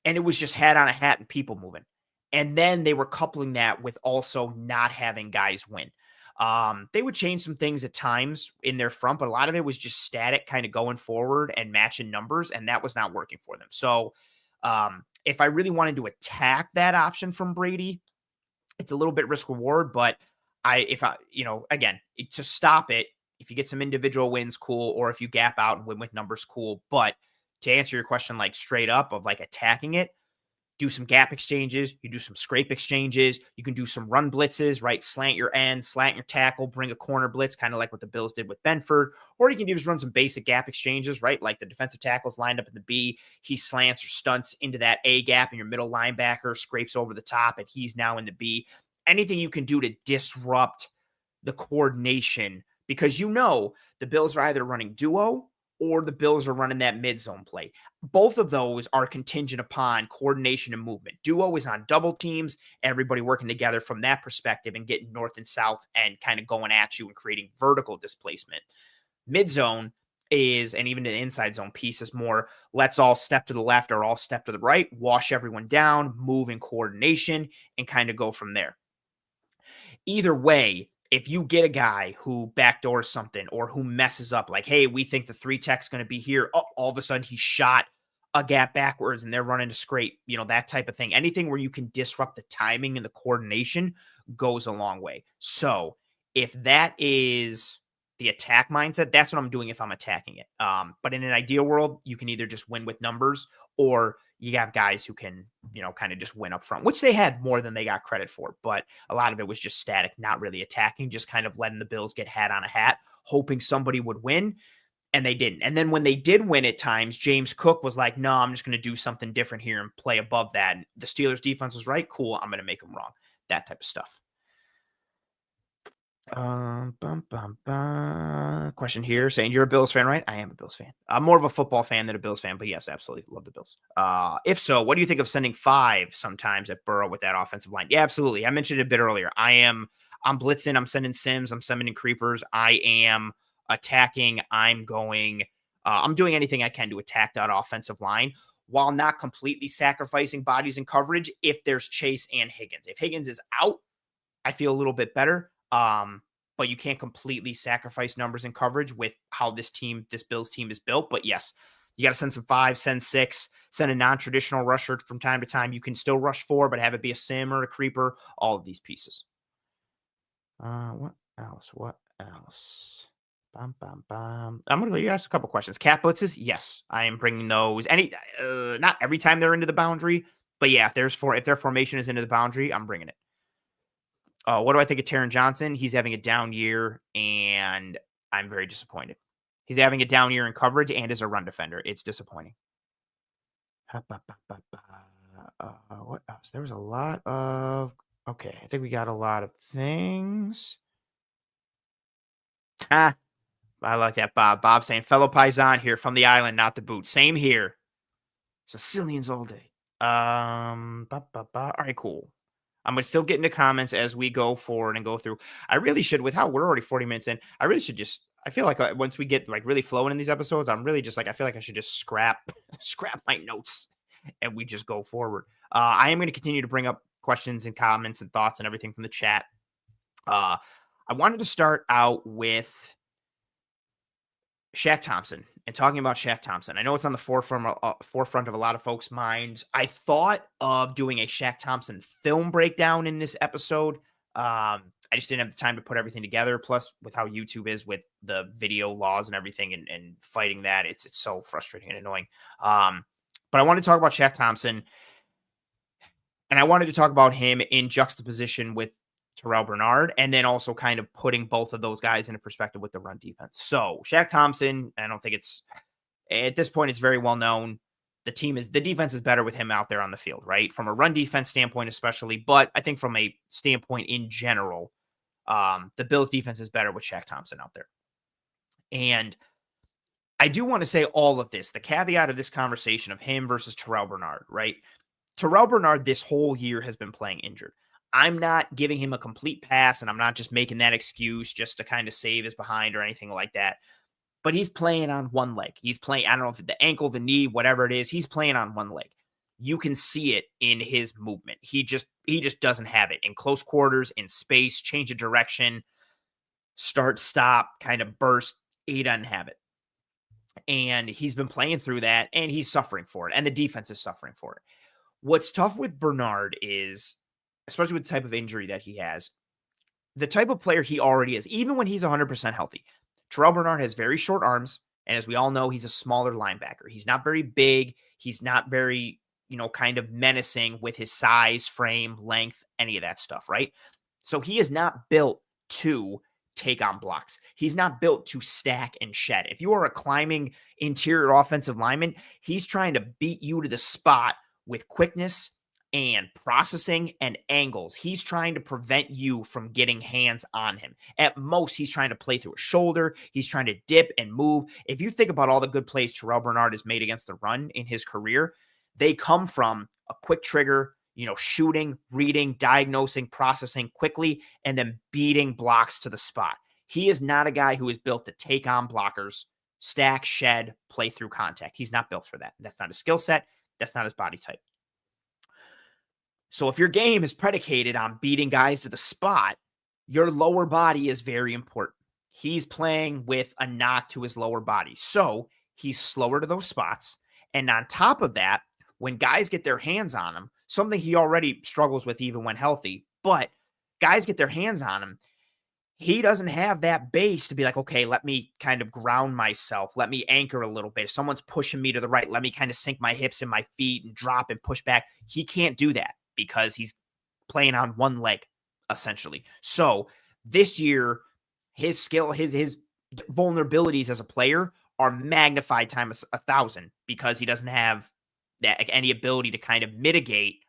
And it was just hat on a hat and people moving. And then they were coupling that with also not having guys win. They would change some things at times in their front, but a lot of it was just static kind of going forward and matching numbers, and that was not working for them. So if I really wanted to attack that option from Brady, it's a little bit risk reward, but again, to stop it, if you get some individual wins, cool. Or if you gap out and win with numbers, cool. But to answer your question, like straight up of like attacking it, do some gap exchanges, you do some scrape exchanges, you can do some run blitzes, right? Slant your end, slant your tackle, bring a corner blitz, kind of like what the Bills did with Benford, or you can just run some basic gap exchanges, right? Like the defensive tackle's lined up in the B, he slants or stunts into that A gap and your middle linebacker scrapes over the top and he's now in the B. Anything you can do to disrupt the coordination because the Bills are either running duo or the Bills are running that mid-zone play. Both of those are contingent upon coordination and movement. Duo is on double teams, everybody working together from that perspective and getting north and south and kind of going at you and creating vertical displacement. Mid-zone is, and even the inside zone piece is more, let's all step to the left or all step to the right, wash everyone down, move in coordination, and kind of go from there. Either way, if you get a guy who backdoors something or who messes up, like, hey, we think the 3 tech's going to be here. Oh, all of a sudden he shot a gap backwards and they're running a scrape, that type of thing. Anything where you can disrupt the timing and the coordination goes a long way. So if that is the attack mindset, that's what I'm doing if I'm attacking it. But in an ideal world, you can either just win with numbers or you have guys who can, kind of just win up front, which they had more than they got credit for. But a lot of it was just static, not really attacking, just kind of letting the Bills get hat on a hat, hoping somebody would win. And they didn't. And then when they did win at times, James Cook was like, no, I'm just going to do something different here and play above that. And the Steelers defense was right. Cool. I'm going to make them wrong. That type of stuff. Question here saying you're a Bills fan, right? I am a Bills fan. I'm more of a football fan than a Bills fan, but yes, absolutely love the Bills. If so, what do you think of sending 5 sometimes at Burrow with that offensive line? Yeah, absolutely. I mentioned it a bit earlier. I'm blitzing. I'm sending Sims. I'm sending creepers. I am attacking. I'm doing anything I can to attack that offensive line while not completely sacrificing bodies and coverage. If there's Chase and Higgins, if Higgins is out, I feel a little bit better. But you can't completely sacrifice numbers and coverage with how this Bills team is built. But yes, you got to send some 5, send 6, send a non-traditional rusher from time to time. You can still rush 4, but have it be a sim or a creeper, all of these pieces. What else? I'm going to ask a couple questions. Cat blitzes. Yes, I am bringing those. Not every time they're into the boundary, but yeah, if their formation is into the boundary, I'm bringing it. What do I think of Taron Johnson? He's having a down year, and I'm very disappointed. He's having a down year in coverage and as a run defender. It's disappointing. What else? There was a lot of... Okay, I think we got a lot of things. I like that, Bob. Bob saying, fellow Paisan here from the island, not the boot. Same here. Sicilians all day. All right, cool. I'm going to still get into comments as we go forward and go through. I really should, with how we're already 40 minutes in, I really should just, I feel like once we get like really flowing in these episodes, I'm really just like, I feel like I should just scrap my notes and we just go forward. I am going to continue to bring up questions and comments and thoughts and everything from the chat. I wanted to start out with Shaq Thompson and talking about Shaq Thompson. I know it's on the forefront of a lot of folks' minds. I thought of doing a Shaq Thompson film breakdown in this episode. I just didn't have the time to put everything together. Plus, with how YouTube is with the video laws and everything and fighting that, it's so frustrating and annoying. But I wanted to talk about Shaq Thompson, and I wanted to talk about him in juxtaposition with Terrel Bernard, and then also kind of putting both of those guys into perspective with the run defense. So Shaq Thompson, I don't think it's at this point, it's very well known. The defense is better with him out there on the field, right? From a run defense standpoint, especially, but I think from a standpoint in general, the Bills defense is better with Shaq Thompson out there. And I do want to say all of this, the caveat of this conversation of him versus Terrel Bernard, right? Terrel Bernard this whole year has been playing injured. I'm not giving him a complete pass, and I'm not just making that excuse just to kind of save his behind or anything like that. But he's playing on one leg. He's playing, I don't know if the ankle, the knee, whatever it is, he's playing on one leg. You can see it in his movement. He just doesn't have it in close quarters, in space, change of direction, start, stop, kind of burst. He doesn't have it. And he's been playing through that, and he's suffering for it, and the defense is suffering for it. What's tough with Bernard is, especially with the type of injury that he has, the type of player he already is, even when he's 100% healthy. Terrel Bernard has very short arms, and as we all know, he's a smaller linebacker. He's not very big. He's not very, kind of menacing with his size, frame, length, any of that stuff, right? So he is not built to take on blocks. He's not built to stack and shed. If you are a climbing interior offensive lineman, he's trying to beat you to the spot with quickness and processing and angles. He's trying to prevent you from getting hands on him. At most, he's trying to play through a shoulder. He's trying to dip and move. If you think about all the good plays Terrel Bernard has made against the run in his career, they come from a quick trigger, shooting, reading, diagnosing, processing quickly, and then beating blocks to the spot. He is not a guy who is built to take on blockers, stack, shed, play through contact. He's not built for that. That's not his skill set. That's not his body type. So if your game is predicated on beating guys to the spot, your lower body is very important. He's playing with a knock to his lower body. So he's slower to those spots. And on top of that, when guys get their hands on him, something he already struggles with even when healthy, but guys get their hands on him, he doesn't have that base to be like, okay, let me kind of ground myself. Let me anchor a little bit. If someone's pushing me to the right, let me kind of sink my hips and my feet and drop and push back. He can't do that because he's playing on one leg, essentially. So this year, his skill, his vulnerabilities as a player are magnified times 1,000 because he doesn't have that any ability to kind of mitigate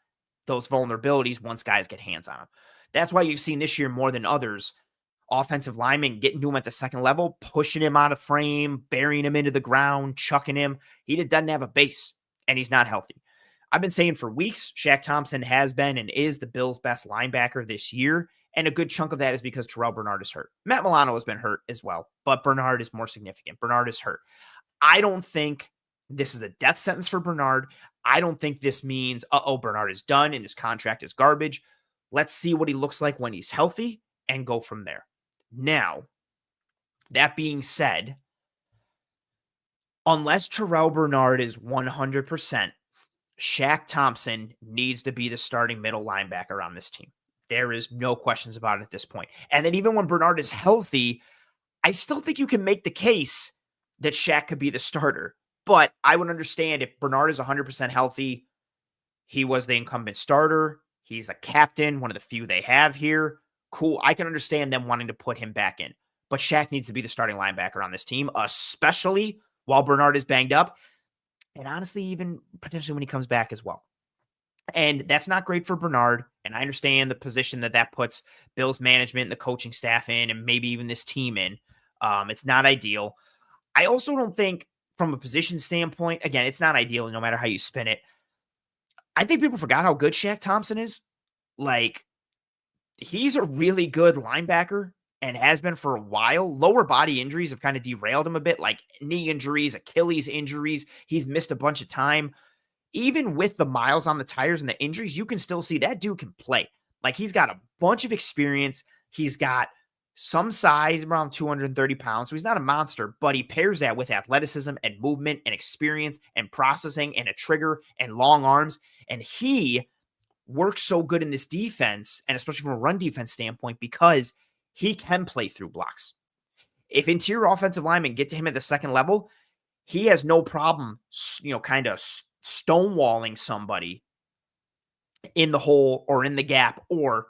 those vulnerabilities once guys get hands on him. That's why you've seen this year more than others, offensive linemen getting to him at the second level, pushing him out of frame, burying him into the ground, chucking him. He doesn't have a base, and he's not healthy. I've been saying for weeks, Shaq Thompson has been and is the Bills' best linebacker this year, and a good chunk of that is because Terrel Bernard is hurt. Matt Milano has been hurt as well, but Bernard is more significant. Bernard is hurt. I don't think this is a death sentence for Bernard. I don't think this means, Bernard is done and this contract is garbage. Let's see what he looks like when he's healthy and go from there. Now, that being said, unless Terrel Bernard is 100%, Shaq Thompson needs to be the starting middle linebacker on this team. There is no questions about it at this point. And then even when Bernard is healthy, I still think you can make the case that Shaq could be the starter. But I would understand if Bernard is 100% healthy, he was the incumbent starter, he's a captain, one of the few they have here. Cool. I can understand them wanting to put him back in. but Shaq needs to be the starting linebacker on this team, especially while Bernard is banged up, and honestly, even potentially when he comes back as well. And that's not great for Bernard, and I understand the position that puts Bills management and the coaching staff in, and maybe even this team in. It's not ideal. I also don't think, from a position standpoint, again, it's not ideal no matter how you spin it. I think people forgot how good Shaq Thompson is. Like, he's a really good linebacker and has been for a while. Lower body injuries have kind of derailed him a bit, like knee injuries, Achilles injuries. He's missed a bunch of time. Even with the miles on the tires and the injuries, you can still see that dude can play. Like, he's got a bunch of experience. He's got some size, around 230 pounds. So he's not a monster, but he pairs that with athleticism and movement and experience and processing and a trigger and long arms. And he works so good in this defense, and especially from a run defense standpoint, because he can play through blocks. If interior offensive linemen get to him at the second level, he has no problem, kind of stonewalling somebody in the hole or in the gap, or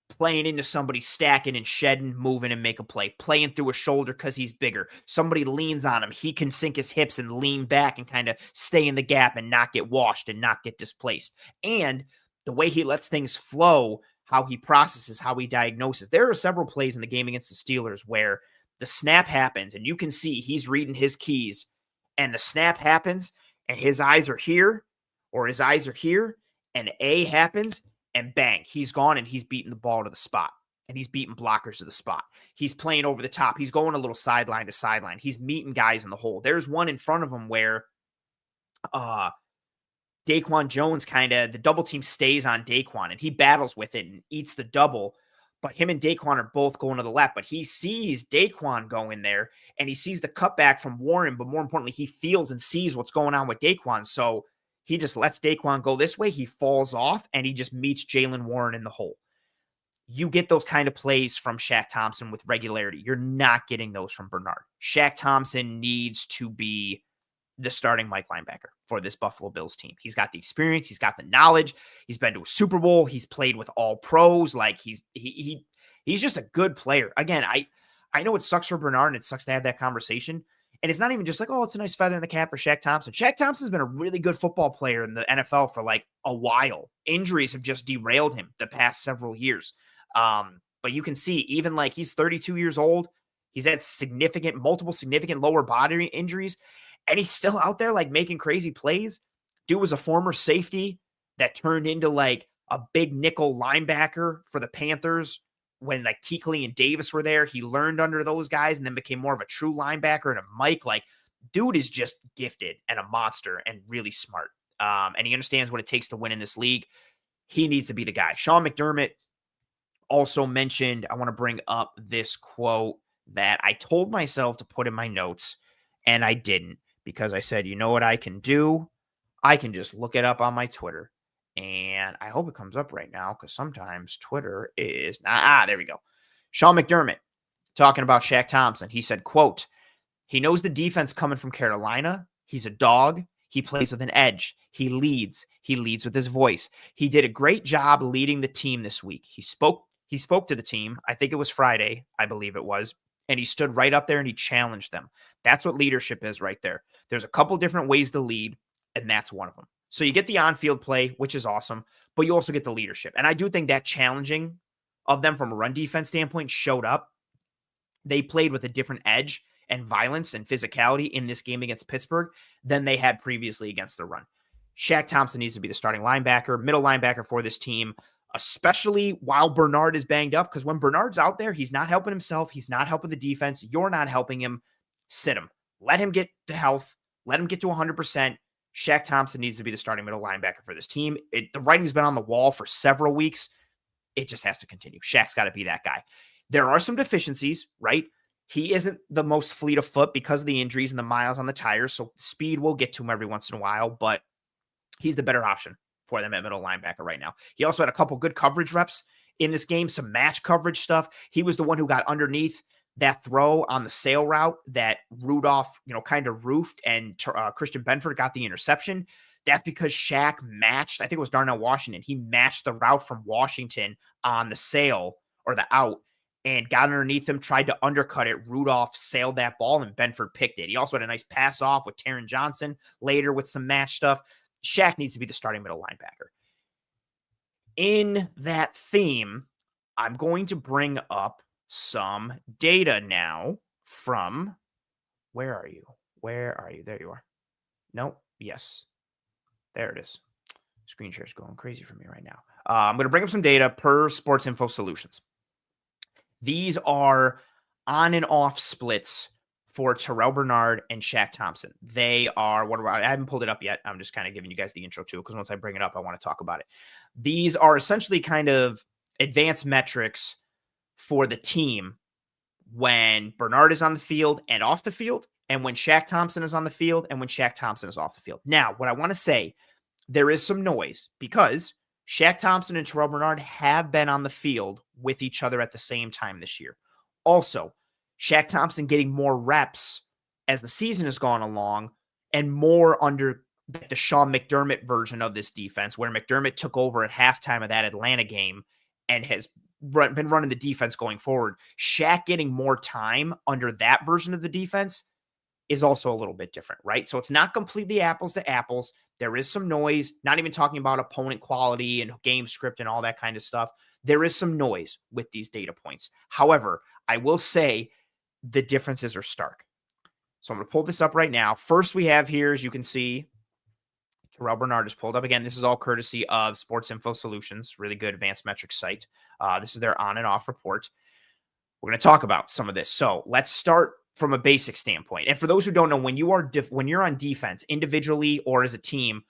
playing into somebody, stacking and shedding, moving and make a play, playing through a shoulder because he's bigger. Somebody leans on him. He can sink his hips and lean back and kind of stay in the gap and not get washed and not get displaced. And the way he lets things flow, how he processes, how he diagnoses. There are several plays in the game against the Steelers where the snap happens and you can see he's reading his keys, and the snap happens and his eyes are here or his eyes are here, and A happens and bang, he's gone and he's beating the ball to the spot, and he's beating blockers to the spot. He's playing over the top. He's going a little sideline to sideline. He's meeting guys in the hole. There's one in front of him where Daquan Jones the double team stays on Daquan and he battles with it and eats the double. But him and Daquan are both going to the left, but he sees Daquan go in there and he sees the cutback from Warren. But more importantly, he feels and sees what's going on with Daquan. So he just lets Daquan go this way. He falls off and he just meets Jalen Warren in the hole. You get those kind of plays from Shaq Thompson with regularity. You're not getting those from Bernard. Shaq Thompson needs to be the starting Mike linebacker for this Buffalo Bills team. He's got the experience. He's got the knowledge. He's been to a Super Bowl. He's played with all pros. Like, he's just a good player. Again, I know it sucks for Bernard and it sucks to have that conversation. And it's not even just like, oh, it's a nice feather in the cap for Shaq Thompson. Shaq Thompson's been a really good football player in the NFL for like a while. Injuries have just derailed him the past several years. But you can see, even like, he's 32 years old. He's had multiple significant lower body injuries, and he's still out there like making crazy plays. Dude was a former safety that turned into like a big nickel linebacker for the Panthers when like Kuechly and Davis were there. He learned under those guys and then became more of a true linebacker and a Mike. Like, dude is just gifted and a monster and really smart. And he understands what it takes to win in this league. He needs to be the guy. Sean McDermott also mentioned, I want to bring up this quote that I told myself to put in my notes, and I didn't, because I said, you know what I can do? I can just look it up on my Twitter. And I hope it comes up right now, because sometimes Twitter is not. There we go. Sean McDermott talking about Shaq Thompson. He said, quote, he knows the defense coming from Carolina. He's a dog. He plays with an edge. He leads. He leads with his voice. He did a great job leading the team this week. He spoke to the team. I think it was Friday, I believe it was. And he stood right up there and he challenged them. That's what leadership is right there. There's a couple different ways to lead, and that's one of them. So you get the on-field play, which is awesome, but you also get the leadership. And I do think that challenging of them from a run defense standpoint showed up. They played with a different edge and violence and physicality in this game against Pittsburgh than they had previously against the run. Shaq Thompson needs to be the starting linebacker, middle linebacker for this team, especially while Bernard is banged up, because when Bernard's out there, he's not helping himself. He's not helping the defense. You're not helping him. Sit him. Let him get to health. Let him get to 100%. Shaq Thompson needs to be the starting middle linebacker for this team. The writing's been on the wall for several weeks. It just has to continue. Shaq's got to be that guy. There are some deficiencies, right? He isn't the most fleet of foot because of the injuries and the miles on the tires, so speed will get to him every once in a while, but he's the better option for them at middle linebacker right now. He also had a couple good coverage reps in this game, some match coverage stuff. He was the one who got underneath that throw on the sail route that Rudolph, kind of roofed, and Christian Benford got the interception. That's because Shaq matched, I think it was Darnell Washington. He matched the route from Washington on the sail or the out, and got underneath him, tried to undercut it. Rudolph sailed that ball, and Benford picked it. He also had a nice pass off with Terrel Johnson later with some match stuff. Shaq needs to be the starting middle linebacker. In that theme, I'm going to bring up some data now from, where are you? Where are you? There you are. Nope. Yes. There it is. Screen share is going crazy for me right now. I'm going to bring up some data per Sports Info Solutions. These are on and off splits for Terrel Bernard and Shaq Thompson. They are, I haven't pulled it up yet. I'm just kind of giving you guys the intro too, because once I bring it up, I want to talk about it. These are essentially kind of advanced metrics for the team when Bernard is on the field and off the field, and when Shaq Thompson is on the field and when Shaq Thompson is off the field. Now, what I want to say, there is some noise because Shaq Thompson and Terrel Bernard have been on the field with each other at the same time this year. Also, Shaq Thompson getting more reps as the season has gone along and more under the Sean McDermott version of this defense, where McDermott took over at halftime of that Atlanta game and has been running the defense going forward. Shaq getting more time under that version of the defense is also a little bit different, right? So it's not completely apples to apples. There is some noise, not even talking about opponent quality and game script and all that kind of stuff. There is some noise with these data points. However, I will say the differences are stark. So I'm going to pull this up right now. First we have here, as you can see, Terrel Bernard is pulled up. Again, this is all courtesy of Sports Info Solutions, really good advanced metrics site. This is their on and off report. We're going to talk about some of this. So let's start from a basic standpoint. And for those who don't know, when you're on defense individually or as a team,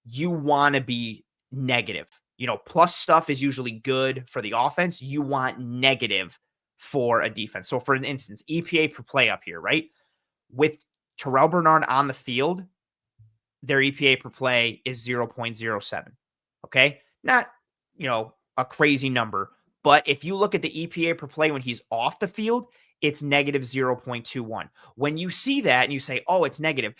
you want to be negative. Plus stuff is usually good for the offense. You want negative for a defense. So for instance, EPA per play up here, right? With Terrel Bernard on the field, their EPA per play is 0.07. Okay. Not, a crazy number, but if you look at the EPA per play when he's off the field, it's negative 0.21. When you see that and you say, oh, it's negative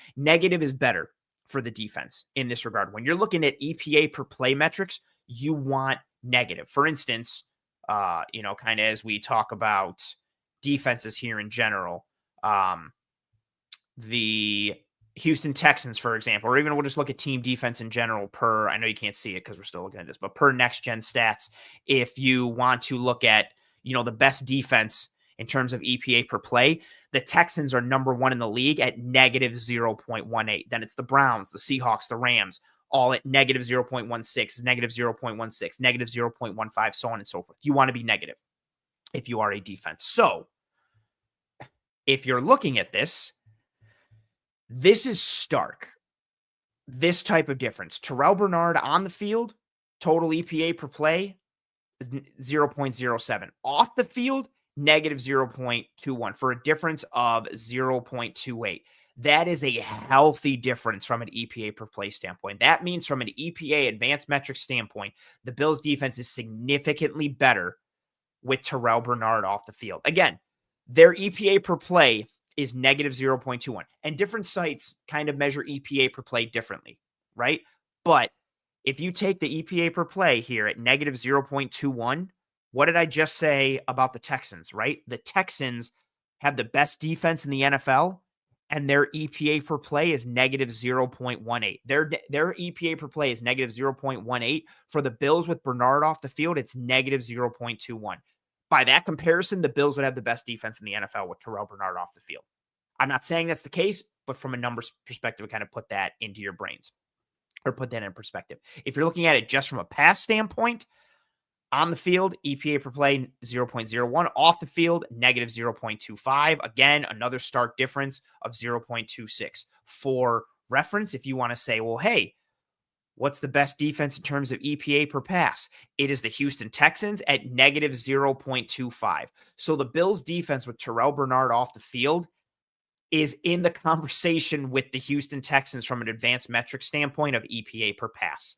is better for the defense in this regard. When you're looking at EPA per play metrics, you want negative. For instance, kind of as we talk about defenses here in general, the Houston Texans, for example, or even we'll just look at team defense in general per, I know you can't see it because we're still looking at this, but per next gen stats, if you want to look at, the best defense in terms of EPA per play, the Texans are number one in the league at negative 0.18. Then it's the Browns, the Seahawks, the Rams, all at negative 0.16, negative 0.16, negative 0.15, so on and so forth. You want to be negative if you are a defense. So if you're looking at this is stark. This type of difference. Terrel Bernard on the field, total EPA per play is 0.07. Off the field, negative 0.21 for a difference of 0.28. That is a healthy difference from an EPA per play standpoint. That means from an EPA advanced metric standpoint, the Bills defense is significantly better with Terrel Bernard off the field. Again, their EPA per play is negative 0.21. And different sites kind of measure EPA per play differently, right? But if you take the EPA per play here at negative 0.21, what did I just say about the Texans, right? The Texans have the best defense in the NFL, and their EPA per play is negative 0.18. Their EPA per play is negative 0.18. For the Bills with Bernard off the field, it's negative 0.21. By that comparison, the Bills would have the best defense in the NFL with Terrel Bernard off the field. I'm not saying that's the case, but from a numbers perspective, kind of put that into your brains or put that in perspective. If you're looking at it just from a pass standpoint, on the field, EPA per play 0.01. Off the field, negative 0.25. Again, another stark difference of 0.26. For reference, if you want to say, well, hey, what's the best defense in terms of EPA per pass? It is the Houston Texans at negative 0.25. So the Bills defense with Terrel Bernard off the field is in the conversation with the Houston Texans from an advanced metric standpoint of EPA per pass.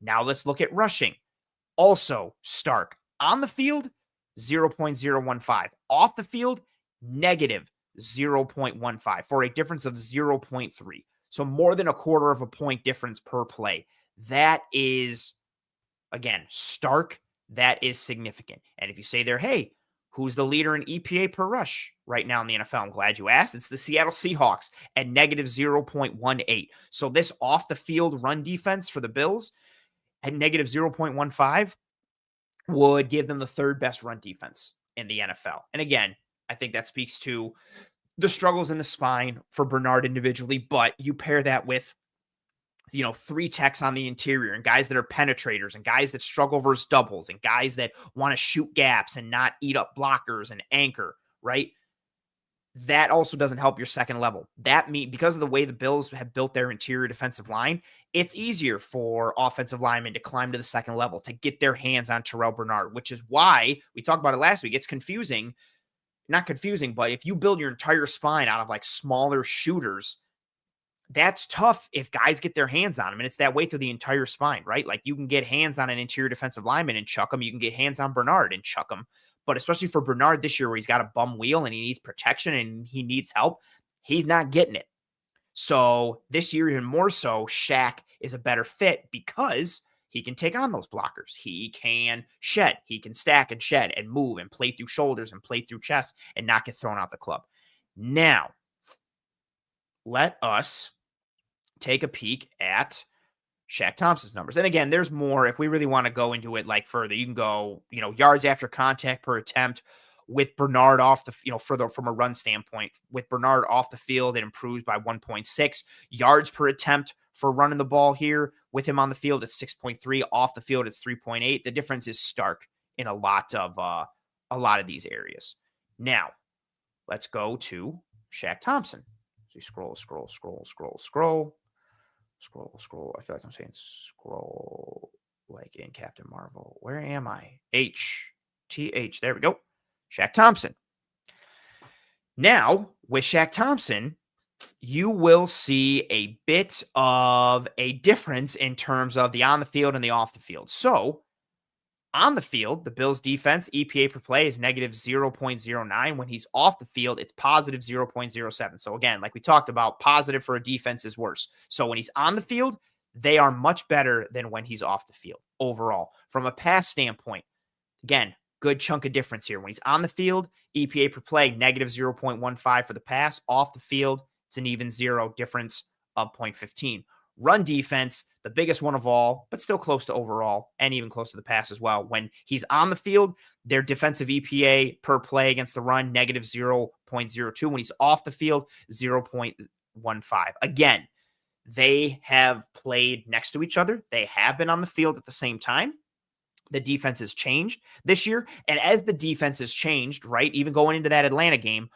Now let's look at rushing. Also stark. On the field, 0.015. Off the field, negative 0.15 for a difference of 0.3. So more than a quarter of a point difference per play. That is, again, stark. That is significant. And if you say there, hey, Who's the leader in EPA per rush right now in the NFL? I'm glad you asked. It's the Seattle Seahawks at negative 0.18. So this off-the-field run defense for the Bills at negative 0.15 would give them the third best run defense in the NFL. And again, I think that speaks to the struggles in the spine for Bernard individually, but you pair that with 3 techs on the interior and guys that are penetrators and guys that struggle versus doubles and guys that want to shoot gaps and not eat up blockers and anchor, right? That also doesn't help your second level. That means because of the way the Bills have built their interior defensive line, it's easier for offensive linemen to climb to the second level, to get their hands on Terrel Bernard, which is why we talked about it last week. It's confusing, not confusing, but if you build your entire spine out of like smaller shooters, that's tough if guys get their hands on him. And it's that way through the entire spine, right? Like you can get hands on an interior defensive lineman and chuck him. You can get hands on Bernard and chuck him. But especially for Bernard this year where he's got a bum wheel and he needs protection and he needs help, he's not getting it. So this year, even more so, Shaq is a better fit because he can take on those blockers. He can shed. He can stack and shed and move and play through shoulders and play through chest and not get thrown out the club. Now, let us take a peek at Shaq Thompson's numbers. And again, there's more. If we really want to go into it like further, you can go, yards after contact per attempt with Bernard off the, further from a run standpoint. With Bernard off the field, it improves by 1.6 yards per attempt for running the ball here. With him on the field, it's 6.3. Off the field, it's 3.8. The difference is stark in a lot of these areas. Now, let's go to Shaq Thompson. So you scroll. I feel like I'm saying scroll like in Captain Marvel. Where am I? HTH. There we go. Shaq Thompson. Now, with Shaq Thompson, you will see a bit of a difference in terms of the on the field and the off the field. So, on the field, the Bills defense EPA per play is negative 0.09. When he's off the field, it's positive 0.07. So again, like we talked about, positive for a defense is worse. So when he's on the field, they are much better than when he's off the field overall. From a pass standpoint, again, good chunk of difference here. When he's on the field, EPA per play, negative 0.15 for the pass. Off the field, it's an even 0 difference of 0.15. Run defense, the biggest one of all, but still close to overall and even close to the pass as well. When he's on the field, their defensive EPA per play against the run, negative 0.02. When he's off the field, 0.15. Again, they have played next to each other. They have been on the field at the same time. The defense has changed this year. And as the defense has changed, right, even going into that Atlanta game,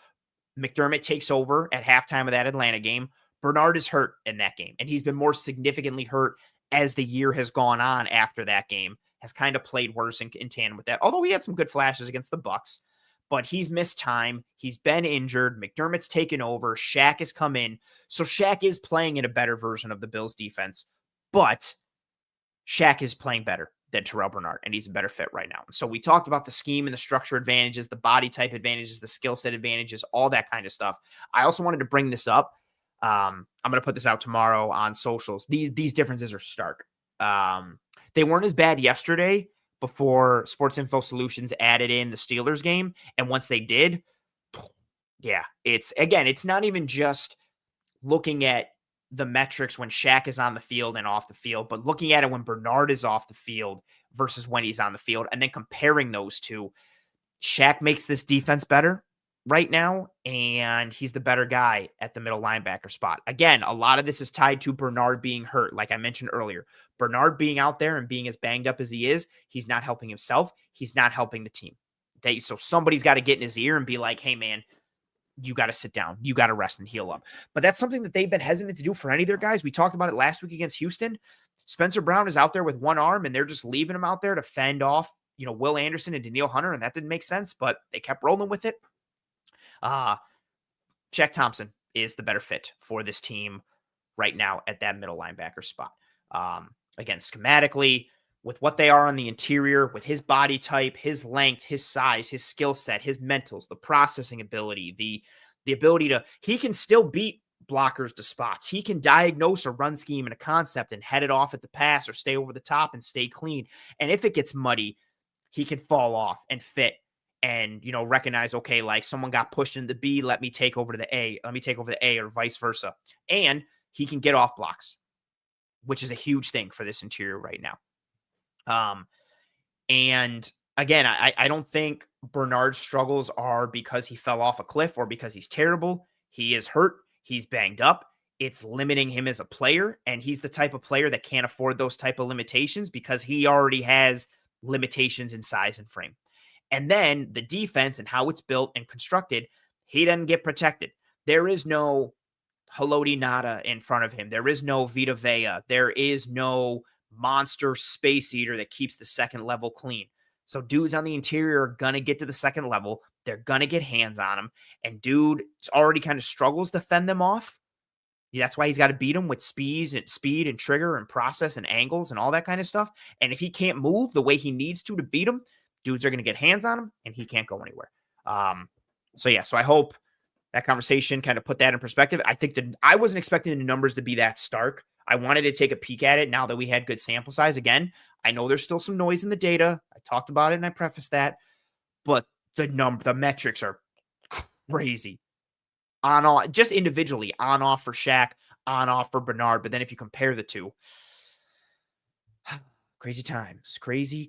McDermott takes over at halftime of that Atlanta game. Bernard is hurt in that game, and he's been more significantly hurt as the year has gone on after that game, has kind of played worse in tandem with that. Although he had some good flashes against the Bucs, but he's missed time. He's been injured. McDermott's taken over. Shaq has come in. So Shaq is playing in a better version of the Bills defense, but Shaq is playing better than Terrel Bernard, and he's a better fit right now. So we talked about the scheme and the structure advantages, the body type advantages, the skill set advantages, all that kind of stuff. I also wanted to bring this up. I'm going to put this out tomorrow on socials. These differences are stark. They weren't as bad yesterday before Sports Info Solutions added in the Steelers game. And once they did, yeah, it's not even just looking at the metrics when Shaq is on the field and off the field, but looking at it when Bernard is off the field versus when he's on the field, and then comparing those two. Shaq makes this defense better right now, and he's the better guy at the middle linebacker spot. Again, a lot of this is tied to Bernard being hurt. Like I mentioned earlier, Bernard being out there and being as banged up as he is, he's not helping himself. He's not helping the team. So somebody's got to get in his ear and be like, hey, man, you got to sit down. You got to rest and heal up. But that's something that they've been hesitant to do for any of their guys. We talked about it last week against Houston. Spencer Brown is out there with one arm, and they're just leaving him out there to fend off, Will Anderson and Danielle Hunter, and that didn't make sense, but they kept rolling with it. Shaq Thompson is the better fit for this team right now at that middle linebacker spot. Again, schematically, with what they are on the interior, with his body type, his length, his size, his skill set, his mentals, the processing ability, the ability to, he can still beat blockers to spots. He can diagnose a run scheme and a concept and head it off at the pass or stay over the top and stay clean. And if it gets muddy, he can fall off and fit and, recognize, okay, like someone got pushed into the B, let me take over to the A. Let me take over the A, or vice versa. And he can get off blocks, which is a huge thing for this interior right now. And again, I don't think Bernard's struggles are because he fell off a cliff or because he's terrible. He is hurt. He's banged up. It's limiting him as a player. And he's the type of player that can't afford those type of limitations because he already has limitations in size and frame. And then the defense and how it's built and constructed, he doesn't get protected. There is no Haloti Nada in front of him. There is no Vita Vea. There is no monster space eater that keeps the second level clean. So dudes on the interior are going to get to the second level. They're going to get hands on him. And dude already kind of struggles to fend them off. That's why he's got to beat them with speed and trigger and process and angles and all that kind of stuff. And if he can't move the way he needs to beat him, dudes are going to get hands on him and he can't go anywhere. So I hope that conversation kind of put that in perspective. I think that I wasn't expecting the numbers to be that stark. I wanted to take a peek at it now that we had good sample size. Again, I know there's still some noise in the data. I talked about it and I prefaced that, but the metrics are crazy. On off, just individually, on off for Shaq, on off for Bernard. But then if you compare the two, crazy times, crazy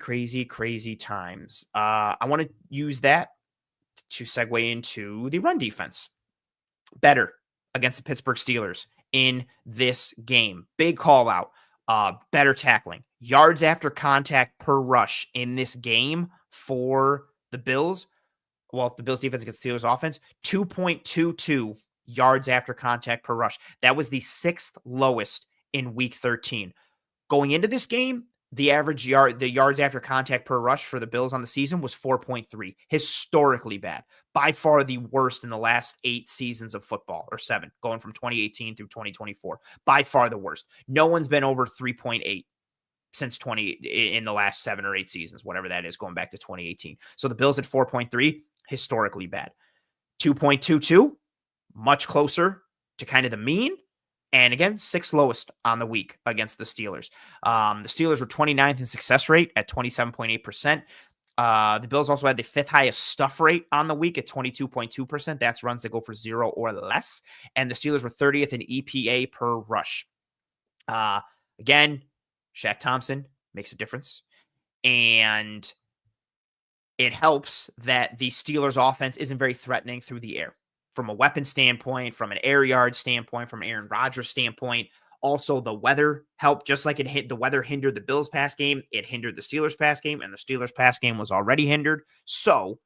times. I want to use that to segue into the run defense. Better against the Pittsburgh Steelers in this game. Big call out. Better tackling. Yards after contact per rush in this game for the Bills. Well, the Bills defense against Steelers offense, 2.22 yards after contact per rush. That was the 6th lowest in week 13. Going into this game, the yards after contact per rush for the Bills on the season was 4.3. Historically bad. By far the worst in the last 8 seasons of football, or 7, going from 2018 through 2024. By far the worst. No one's been over 3.8 since in the last 7 or 8 seasons, whatever that is, going back to 2018. So the Bills at 4.3, historically bad. 2.22, much closer to kind of the mean. And again, 6th lowest on the week against the Steelers. The Steelers were 29th in success rate at 27.8%. The Bills also had the 5th highest stuff rate on the week at 22.2%. That's runs that go for 0 or less. And the Steelers were 30th in EPA per rush. Again, Shaq Thompson makes a difference. And it helps that the Steelers offense isn't very threatening through the air. From a weapon standpoint, from an air yard standpoint, from Aaron Rodgers standpoint. Also, the weather helped, just like the weather hindered the Bills pass game, it hindered the Steelers pass game, and the Steelers pass game was already hindered. So,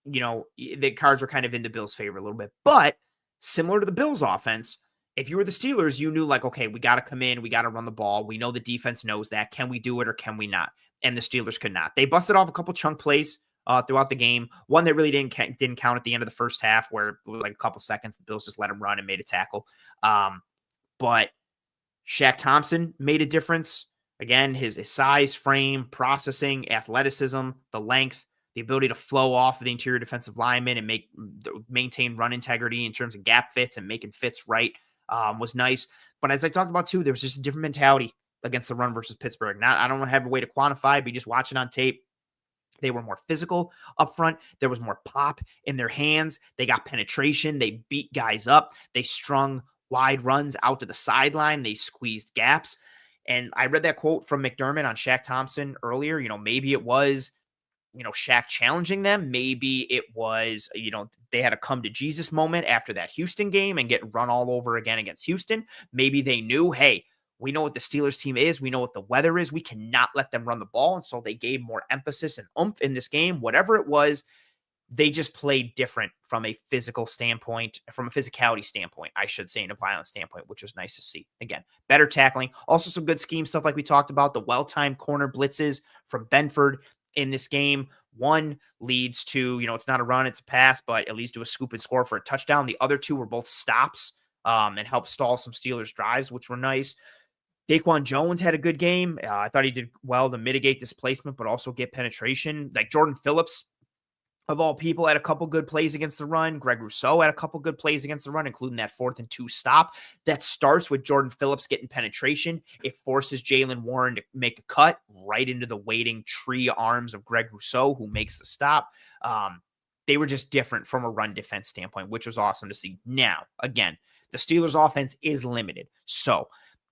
the cards were kind of in the Bills' favor a little bit. But similar to the Bills offense, if you were the Steelers, you knew like, okay, we got to come in, we got to run the ball. We know the defense knows that. Can we do it or can we not? And the Steelers could not. They busted off a couple chunk plays throughout the game. One that really didn't count at the end of the first half, where it was like a couple seconds. The Bills just let him run and made a tackle. But Shaq Thompson made a difference. Again, his size, frame, processing, athleticism, the length, the ability to flow off of the interior defensive lineman and maintain run integrity in terms of gap fits and making fits right was nice. But as I talked about too, there was just a different mentality against the run versus Pittsburgh. Now, I don't have a way to quantify, but just watching on tape, they were more physical up front. There was more pop in their hands. They got penetration. They beat guys up. They strung wide runs out to the sideline. They squeezed gaps. And I read that quote from McDermott on Shaq Thompson earlier. Maybe it was, Shaq challenging them. Maybe it was, they had a come to Jesus moment after that Houston game and get run all over again against Houston. Maybe they knew, hey, we know what the Steelers team is. We know what the weather is. We cannot let them run the ball. And so they gave more emphasis and oomph in this game. Whatever it was, they just played different from a physical standpoint, from a physicality standpoint, I should say, and a violent standpoint, which was nice to see. Again, better tackling. Also some good scheme stuff like we talked about, the well-timed corner blitzes from Benford in this game. One leads to, it's not a run, it's a pass, but it leads to a scoop and score for a touchdown. The other two were both stops and helped stall some Steelers drives, which were nice. Daquan Jones had a good game. I thought he did well to mitigate displacement, but also get penetration. Like Jordan Phillips of all people, had a couple good plays against the run. Greg Rousseau had a couple good plays against the run, including that 4th and 2 stop. That starts with Jordan Phillips getting penetration. It forces Jaylen Warren to make a cut right into the waiting tree arms of Greg Rousseau, who makes the stop. They were just different from a run defense standpoint, which was awesome to see. Now, again, the Steelers' offense is limited. So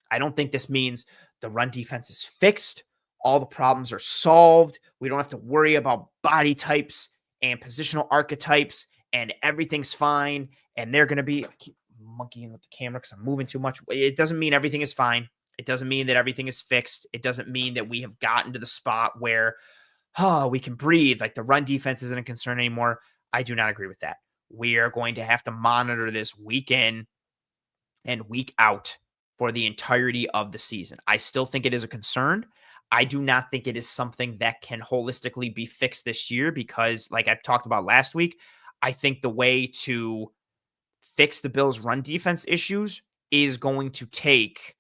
I don't think this means the run defense is fixed. All the problems are solved. We don't have to worry about body types and positional archetypes, and everything's fine. And they're going to be, I keep monkeying with the camera because I'm moving too much. It doesn't mean everything is fine. It doesn't mean that everything is fixed. It doesn't mean that we have gotten to the spot where, we can breathe. Like the run defense isn't a concern anymore. I do not agree with that. We are going to have to monitor this week in and week out for the entirety of the season. I still think it is a concern. I do not think it is something that can holistically be fixed this year because, like I talked about last week, I think the way to fix the Bills' run defense issues is going to take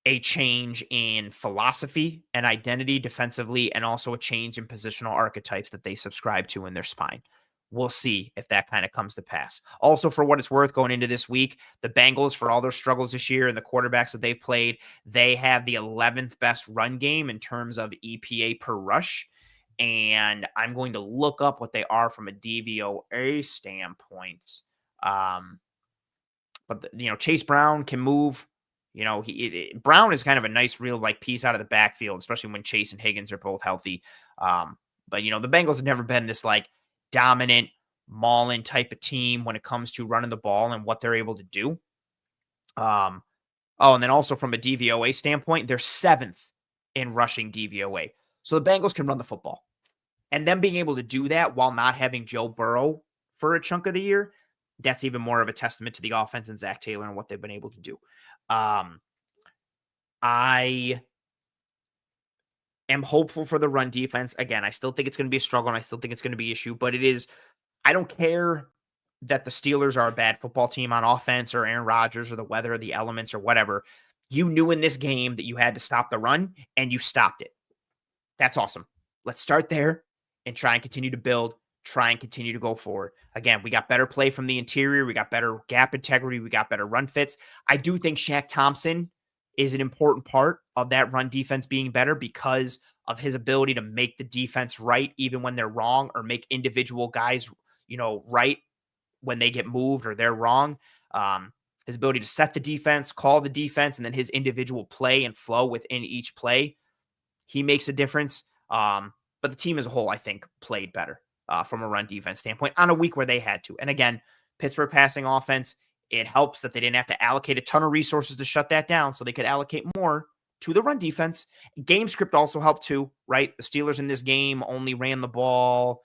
a change in philosophy and identity defensively, and also a change in positional archetypes that they subscribe to in their spine. We'll see if that kind of comes to pass. Also, for what it's worth, going into this week, the Bengals, for all their struggles this year and the quarterbacks that they've played, they have the 11th best run game in terms of EPA per rush. And I'm going to look up what they are from a DVOA standpoint. But Chase Brown can move. Brown is kind of a nice, real piece out of the backfield, especially when Chase and Higgins are both healthy. But the Bengals have never been this dominant mauling type of team when it comes to running the ball and what they're able to do. And then also from a DVOA standpoint, they're 7th in rushing DVOA. So the Bengals can run the football. And them being able to do that while not having Joe Burrow for a chunk of the year, that's even more of a testament to the offense and Zach Taylor and what they've been able to do. I am hopeful for the run defense. Again, I still think it's going to be a struggle, and I still think it's going to be an issue, but I don't care that the Steelers are a bad football team on offense, or Aaron Rodgers, or the weather, or the elements, or whatever. You knew in this game that you had to stop the run, and you stopped it. That's awesome. Let's start there and try and continue to build, try and continue to go forward. Again, we got better play from the interior. We got better gap integrity. We got better run fits. I do think Shaq Thompson is an important part of that run defense being better because of his ability to make the defense right even when they're wrong, or make individual guys, right when they get moved or they're wrong. His ability to set the defense, call the defense, and then his individual play and flow within each play, he makes a difference. But the team as a whole, I think, played better from a run defense standpoint on a week where they had to. And again, Pittsburgh passing offense, it helps that they didn't have to allocate a ton of resources to shut that down, so they could allocate more to the run defense. Game script also helped too, right? The Steelers in this game only ran the ball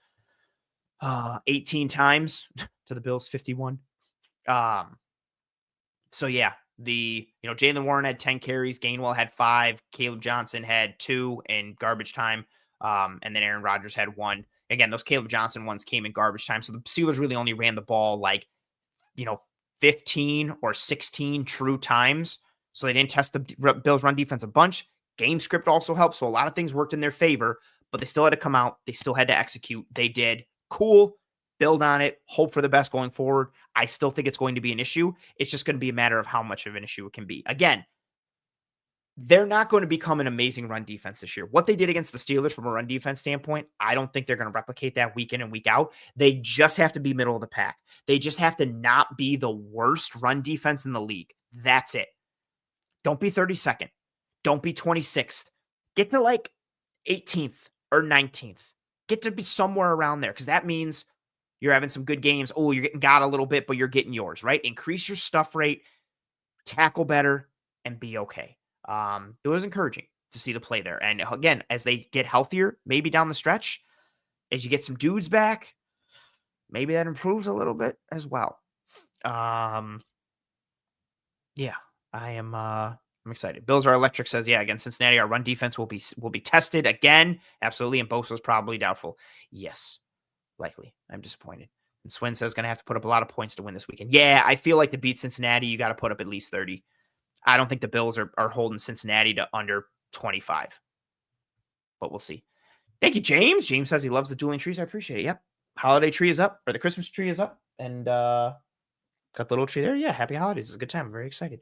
18 times to the Bills 51. So yeah, Jaylen Warren had 10 carries, Gainwell had 5, Caleb Johnson had 2 in garbage time, and then Aaron Rodgers had 1. Again, those Caleb Johnson ones came in garbage time, so the Steelers really only ran the ball 15 or 16 true times. So they didn't test the Bills run defense a bunch. Game script also helped. So a lot of things worked in their favor, but they still had to come out. They still had to execute. They did. Cool. Build on it. Hope for the best going forward. I still think it's going to be an issue. It's just going to be a matter of how much of an issue it can be. Again, they're not going to become an amazing run defense this year. What they did against the Steelers from a run defense standpoint, I don't think they're going to replicate that week in and week out. They just have to be middle of the pack. They just have to not be the worst run defense in the league. That's it. Don't be 32nd. Don't be 26th. Get to 18th or 19th. Get to be somewhere around there, because that means you're having some good games. Oh, you're getting got a little bit, but you're getting yours, right? Increase your stuff rate, tackle better, and be okay. It was encouraging to see the play there. And again, as they get healthier, maybe down the stretch, as you get some dudes back, maybe that improves a little bit as well. Yeah, I'm excited. Bills are electric says, yeah, against Cincinnati, our run defense will be tested again. Absolutely. And Bosa's probably doubtful. Yes, likely. I'm disappointed. And Swin says going to have to put up a lot of points to win this weekend. Yeah, I feel like to beat Cincinnati, you got to put up at least 30. I don't think the Bills are holding Cincinnati to under 25, but we'll see. Thank you, James. James says he loves the dueling trees. I appreciate it. Yep. Holiday tree is up, or the Christmas tree is up, and got the little tree there. Yeah, happy holidays. It's a good time. I'm very excited.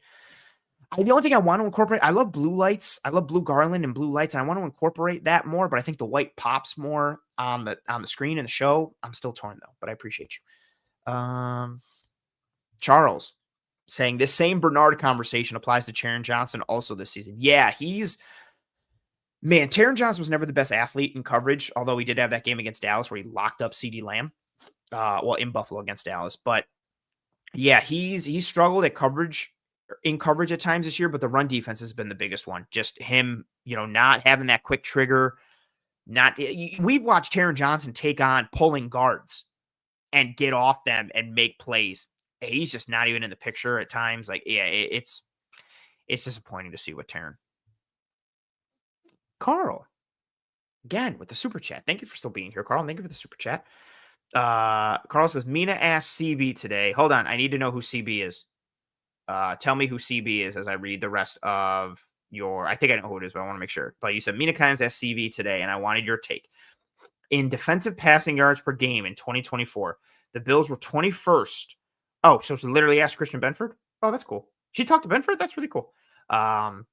The only thing I want to incorporate, I love blue lights. I love blue garland and blue lights, and I want to incorporate that more, but I think the white pops more on the screen in the show. I'm still torn though, but I appreciate you. Charles saying this same Bernard conversation applies to Taron Johnson also this season. Yeah, Taron Johnson was never the best athlete in coverage, although he did have that game against Dallas where he locked up CeeDee Lamb, in Buffalo against Dallas. But yeah, he's struggled at coverage at times this year, but the run defense has been the biggest one. Just him, not having that quick trigger. We've watched Taron Johnson take on pulling guards and get off them and make plays. He's just not even in the picture at times. Like, yeah, it's disappointing to see what Taron. Carl, again, with the super chat. Thank you for still being here, Carl. Thank you for the super chat. Carl says, Mina asked CB today. Hold on. I need to know who CB is. Tell me who CB is as I read the rest of I think I know who it is, but I want to make sure. But you said Mina Kimes asked CB today, and I wanted your take. In defensive passing yards per game in 2024, the Bills were 21st. Oh, so she literally asked Christian Benford? Oh, that's cool. She talked to Benford? That's really cool.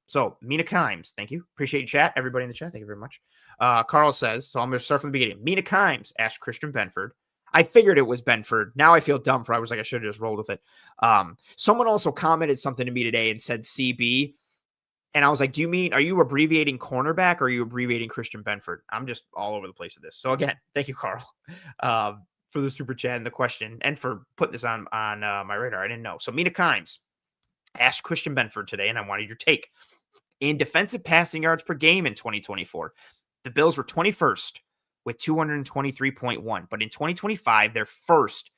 So Mina Kimes, thank you. Appreciate your chat. Everybody in the chat, thank you very much. Carl says, so I'm going to start from the beginning. Mina Kimes asked Christian Benford. I figured it was Benford. Now I feel dumb I was like, I should have just rolled with it. Someone also commented something to me today and said CB. And I was like, are you abbreviating cornerback or are you abbreviating Christian Benford? I'm just all over the place with this. So again, thank you, Carl, for the super chat and the question and for putting this on my radar. I didn't know. So Mina Kimes asked Christian Benford today, and I wanted your take. In defensive passing yards per game in 2024, the Bills were 21st with 223.1. But in 2025, they're first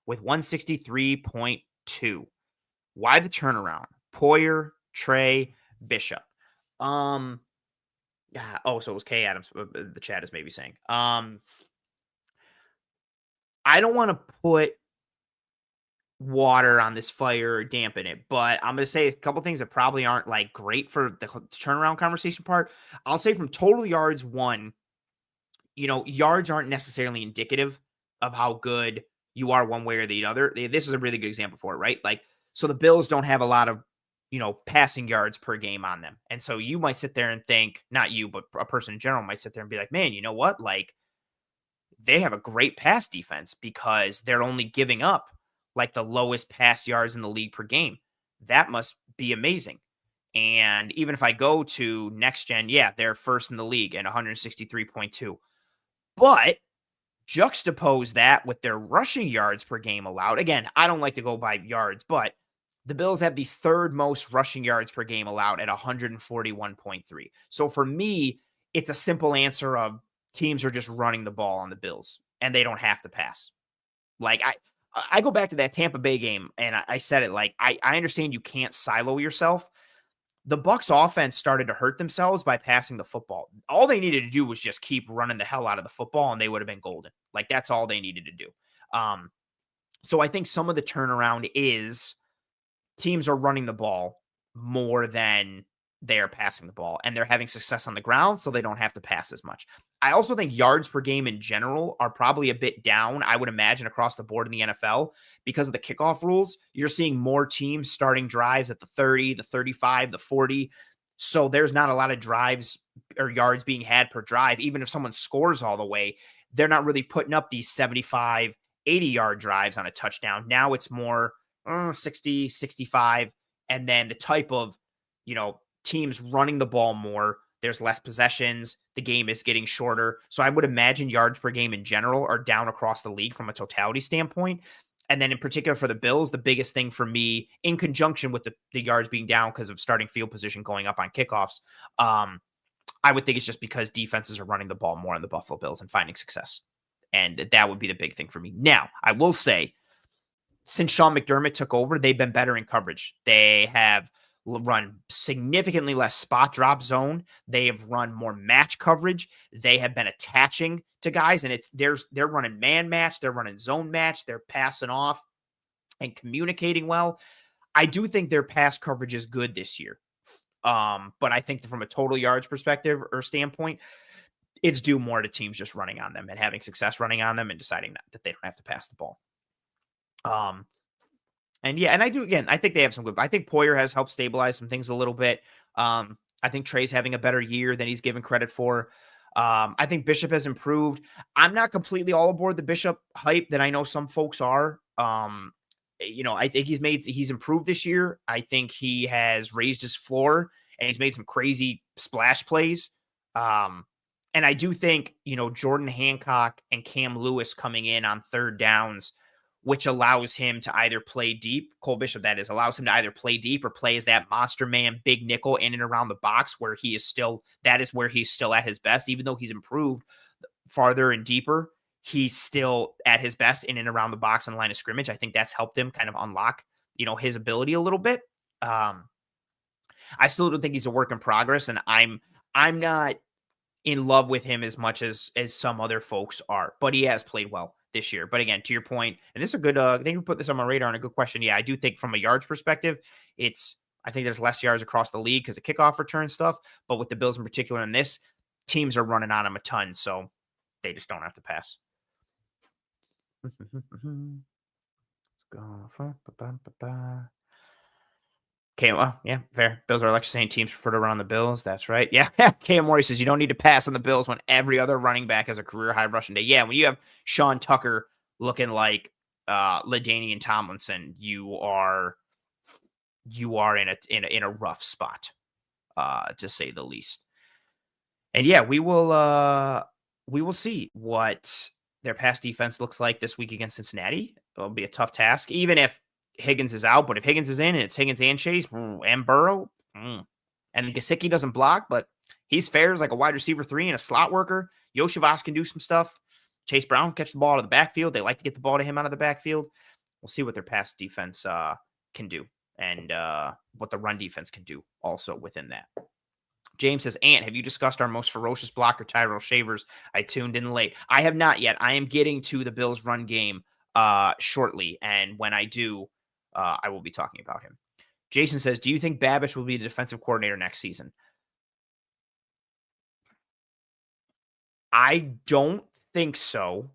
with 163.2. Why the turnaround? Poyer, Trey, Bishop. So it was K Adams. The chat is maybe saying. I don't want to put water on this fire or dampen it, but I'm going to say a couple things that probably aren't like great for the turnaround conversation part. I'll say from total yards, yards aren't necessarily indicative of how good you are one way or the other. This is a really good example for it, right? Like, so the Bills don't have a lot of, passing yards per game on them. And so you might sit there and think, not you, but a person in general might sit there and be like, man, you know what? Like, they have a great pass defense because they're only giving up like the lowest pass yards in the league per game. That must be amazing. And even if I go to next gen, yeah, they're first in the league at 163.2. But juxtapose that with their rushing yards per game allowed. Again, I don't like to go by yards, but the Bills have the third most rushing yards per game allowed at 141.3. So for me, it's a simple answer of teams are just running the ball on the Bills and they don't have to pass. Like I go back to that Tampa Bay game and I said it, like, I understand you can't silo yourself. The Bucs offense started to hurt themselves by passing the football. All they needed to do was just keep running the hell out of the football and they would have been golden. Like, that's all they needed to do. So I think some of the turnaround is teams are running the ball more than they are passing the ball, and they're having success on the ground, so they don't have to pass as much. I also think yards per game in general are probably a bit down, I would imagine, across the board in the NFL because of the kickoff rules. You're seeing more teams starting drives at the 30, the 35, the 40. So there's not a lot of drives or yards being had per drive. Even if someone scores all the way, they're not really putting up these 75, 80-yard drives on a touchdown. Now it's more 60, 65, and then the type of, teams running the ball more. There's less possessions. The game is getting shorter. So I would imagine yards per game in general are down across the league from a totality standpoint. And then in particular for the Bills, the biggest thing for me, in conjunction with the yards being down because of starting field position going up on kickoffs, I would think it's just because defenses are running the ball more on the Buffalo Bills and finding success. And that would be the big thing for me. Now, I will say, since Sean McDermott took over, they've been better in coverage. They have run significantly less spot drop zone. They have run more match coverage. They have been attaching to guys, and they're running man match. They're running zone match. They're passing off and communicating well. I do think their pass coverage is good this year. But I think that from a total yards perspective or standpoint, it's due more to teams just running on them and having success running on them and deciding that they don't have to pass the ball. And yeah, and I think they have some good. I think Poyer has helped stabilize some things a little bit. I think Trey's having a better year than he's given credit for. I think Bishop has improved. I'm not completely all aboard the Bishop hype that I know some folks are. I think he's improved this year. I think he has raised his floor and he's made some crazy splash plays. And I do think, Jordan Hancock and Cam Lewis coming in on third downs, which allows him to either play deep, Cole Bishop, that is, allows him to either play deep or play as that monster man, big nickel in and around the box where he's still at his best. Even though he's improved farther and deeper, he's still at his best in and around the box and line of scrimmage. I think that's helped him kind of unlock, his ability a little bit. I still don't think he's a work in progress, and I'm not in love with him as much as some other folks are, but he has played well this year. But again, to your point, and this is a good, I think we put this on my radar and a good question. Yeah, I do think from a yards perspective, I think there's less yards across the league because of kickoff return stuff, but with the Bills in particular in this, teams are running on him a ton, so they just don't have to pass. Let's go. Yeah, fair. Bills are actually saying teams prefer to run on the Bills. That's right. Yeah. Cam Morey says you don't need to pass on the Bills when every other running back has a career high rushing day. Yeah, when you have Sean Tucker looking like LaDainian Tomlinson, you are in a rough spot, to say the least. And yeah, we will see what their pass defense looks like this week against Cincinnati. It'll be a tough task, even if Higgins is out, but if Higgins is in and it's Higgins and Chase and Burrow, and Gesicki doesn't block, but he's fair as like a wide receiver 3 and a slot worker. Yoshivas can do some stuff. Chase Brown catch the ball out of the backfield. They like to get the ball to him out of the backfield. We'll see what their pass defense can do and what the run defense can do also within that. James says, Ant, have you discussed our most ferocious blocker, Tyrell Shavers? I tuned in late. I have not yet. I am getting to the Bills run game shortly, and when I do, I will be talking about him. Jason says, do you think Babish will be the defensive coordinator next season? I don't think so.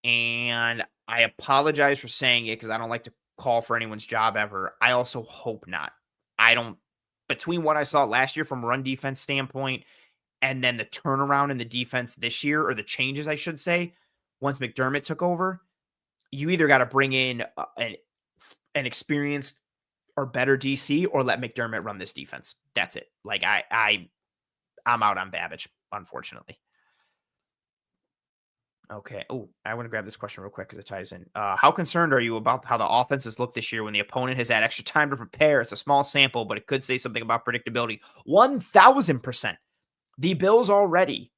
And I apologize for saying it because I don't like to call for anyone's job ever. I also hope not. Between what I saw last year from a run defense standpoint and then the turnaround in the defense this year, or the changes, I should say, once McDermott took over, you either got to bring in an experienced or better DC or let McDermott run this defense. That's it. Like I'm out on Babbage, unfortunately. Okay. Oh, I want to grab this question real quick because it ties in. How concerned are you about how the offenses look this year when the opponent has had extra time to prepare? It's a small sample, but it could say something about predictability. 1,000%. The Bills already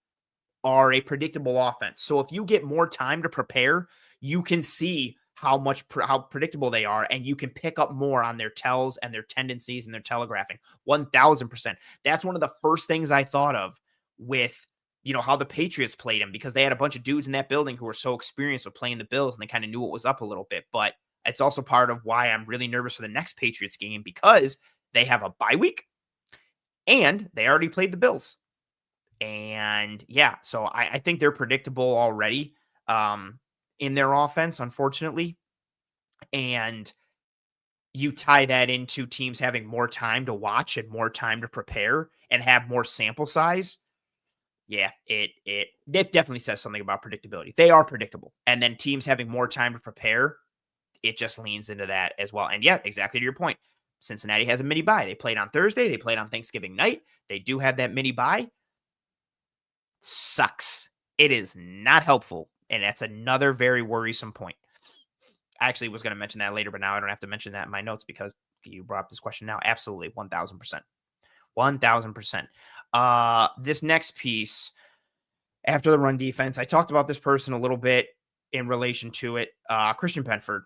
are a predictable offense. So if you get more time to prepare, you can see how predictable they are, and you can pick up more on their tells and their tendencies and their telegraphing. 1,000%. That's one of the first things I thought of with, how the Patriots played him, because they had a bunch of dudes in that building who were so experienced with playing the Bills, and they kind of knew what was up a little bit. But it's also part of why I'm really nervous for the next Patriots game, because they have a bye week and they already played the Bills. And yeah, so I think they're predictable already in their offense, unfortunately. And you tie that into teams having more time to watch and more time to prepare and have more sample size. Yeah, it definitely says something about predictability. They are predictable. And then teams having more time to prepare, it just leans into that as well. And yeah, exactly to your point. Cincinnati has a mini bye. They played on Thursday. They played on Thanksgiving night. They do have that mini bye. Sucks. It is not helpful. And that's another very worrisome point. I actually was going to mention that later, but now I don't have to mention that in my notes because you brought up this question now. Absolutely. 1,000%. 1,000%. This next piece, after the run defense, I talked about this person a little bit in relation to it. Christian Benford,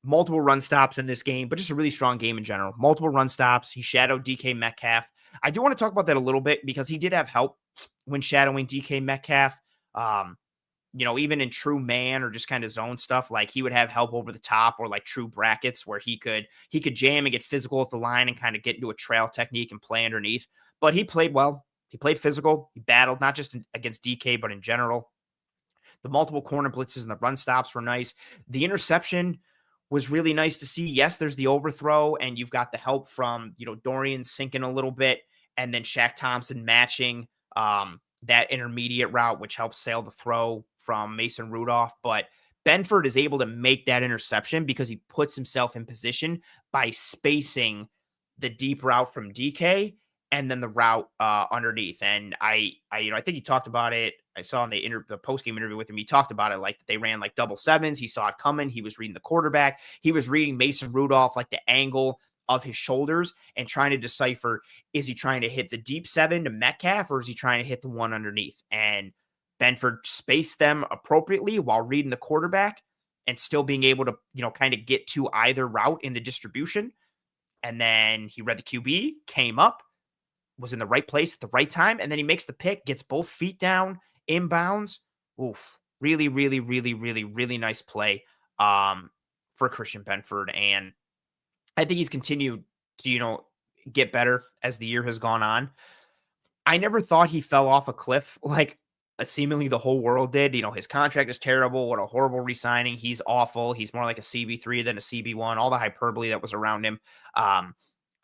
multiple run stops in this game, but just a really strong game in general. Multiple run stops. He shadowed DK Metcalf. I do want to talk about that a little bit because he did have help when shadowing DK Metcalf. Even in true man or just kind of zone stuff, like he would have help over the top, or like true brackets where he could jam and get physical at the line and kind of get into a trail technique and play underneath. But he played well. He played physical. He battled, not just against DK, but in general. The multiple corner blitzes and the run stops were nice. The interception was really nice to see. Yes, there's the overthrow, and you've got the help from, Dorian sinking a little bit, and then Shaq Thompson matching that intermediate route, which helps sail the throw from Mason Rudolph. But Benford is able to make that interception because he puts himself in position by spacing the deep route from DK and then the route underneath. And I think he talked about it. I saw in the post-game interview with him, he talked about it like they ran like double sevens. He saw it coming. He was reading the quarterback. He was reading Mason Rudolph, like the angle of his shoulders, and trying to decipher, is he trying to hit the deep seven to Metcalf, or is he trying to hit the one underneath? And Benford spaced them appropriately while reading the quarterback and still being able to, kind of get to either route in the distribution. And then he read the QB, came up, was in the right place at the right time, and then he makes the pick, gets both feet down, inbounds. Oof. Really, really, really, really, really nice play for Christian Benford. And I think he's continued to, get better as the year has gone on. I never thought he fell off a cliff like seemingly the whole world did. His contract is terrible. What a horrible re-signing. He's awful. He's more like a CB3 than a CB1, all the hyperbole that was around him. I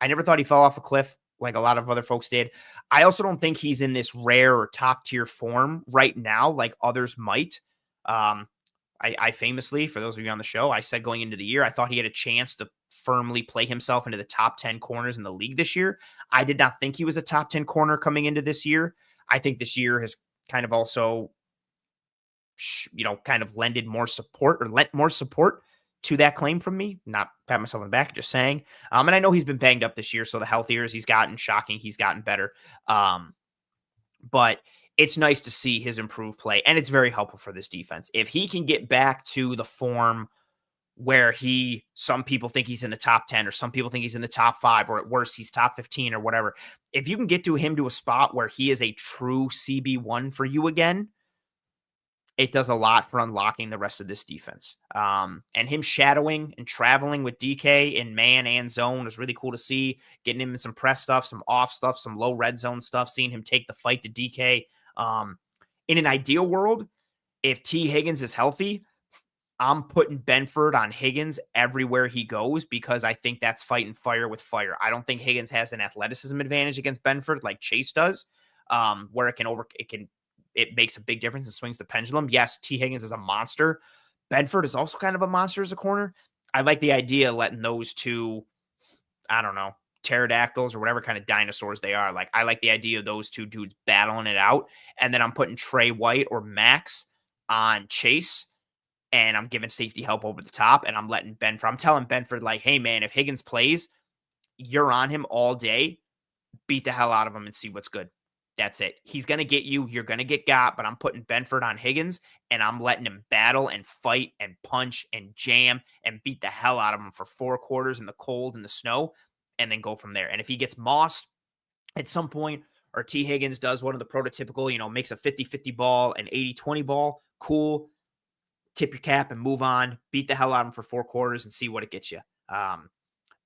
never thought he fell off a cliff like a lot of other folks did. I also don't think he's in this rare or top tier form right now, like others might. I famously, for those of you on the show, I said going into the year, I thought he had a chance to firmly play himself into the top 10 corners in the league this year. I did not think he was a top 10 corner coming into this year. I think this year has kind of also, kind of lent more support to that claim from me. Not pat myself on the back, just saying. And I know he's been banged up this year, so the healthier as he's gotten, shocking, he's gotten better. But it's nice to see his improved play, and it's very helpful for this defense. If he can get back to the form where some people think he's in the top 10, or some people think he's in the top 5, or at worst, he's top 15 or whatever. If you can get him to a spot where he is a true CB1 for you again, it does a lot for unlocking the rest of this defense. And him shadowing and traveling with DK in man and zone was really cool to see. Getting him in some press stuff, some off stuff, some low red zone stuff, seeing him take the fight to DK. In an ideal world, if T. Higgins is healthy, I'm putting Benford on Higgins everywhere he goes, because I think that's fighting fire with fire. I don't think Higgins has an athleticism advantage against Benford like Chase does, where it makes a big difference and swings the pendulum. Yes, T. Higgins is a monster. Benford is also kind of a monster as a corner. I like the idea of letting those two, I don't know, pterodactyls or whatever kind of dinosaurs they are. Like, I like the idea of those two dudes battling it out. And then I'm putting Trey White or Max on Chase, and I'm giving safety help over the top, and I'm letting Benford. I'm telling Benford, like, hey, man, if Higgins plays, you're on him all day. Beat the hell out of him and see what's good. That's it. He's going to get you. You're going to get got, but I'm putting Benford on Higgins, and I'm letting him battle and fight and punch and jam and beat the hell out of him for 4 quarters in the cold and the snow, and then go from there. And if he gets mossed at some point, or T. Higgins does one of the prototypical, makes a 50-50 ball, an 80-20 ball, cool. Tip your cap and move on. Beat the hell out of him for 4 quarters and see what it gets you.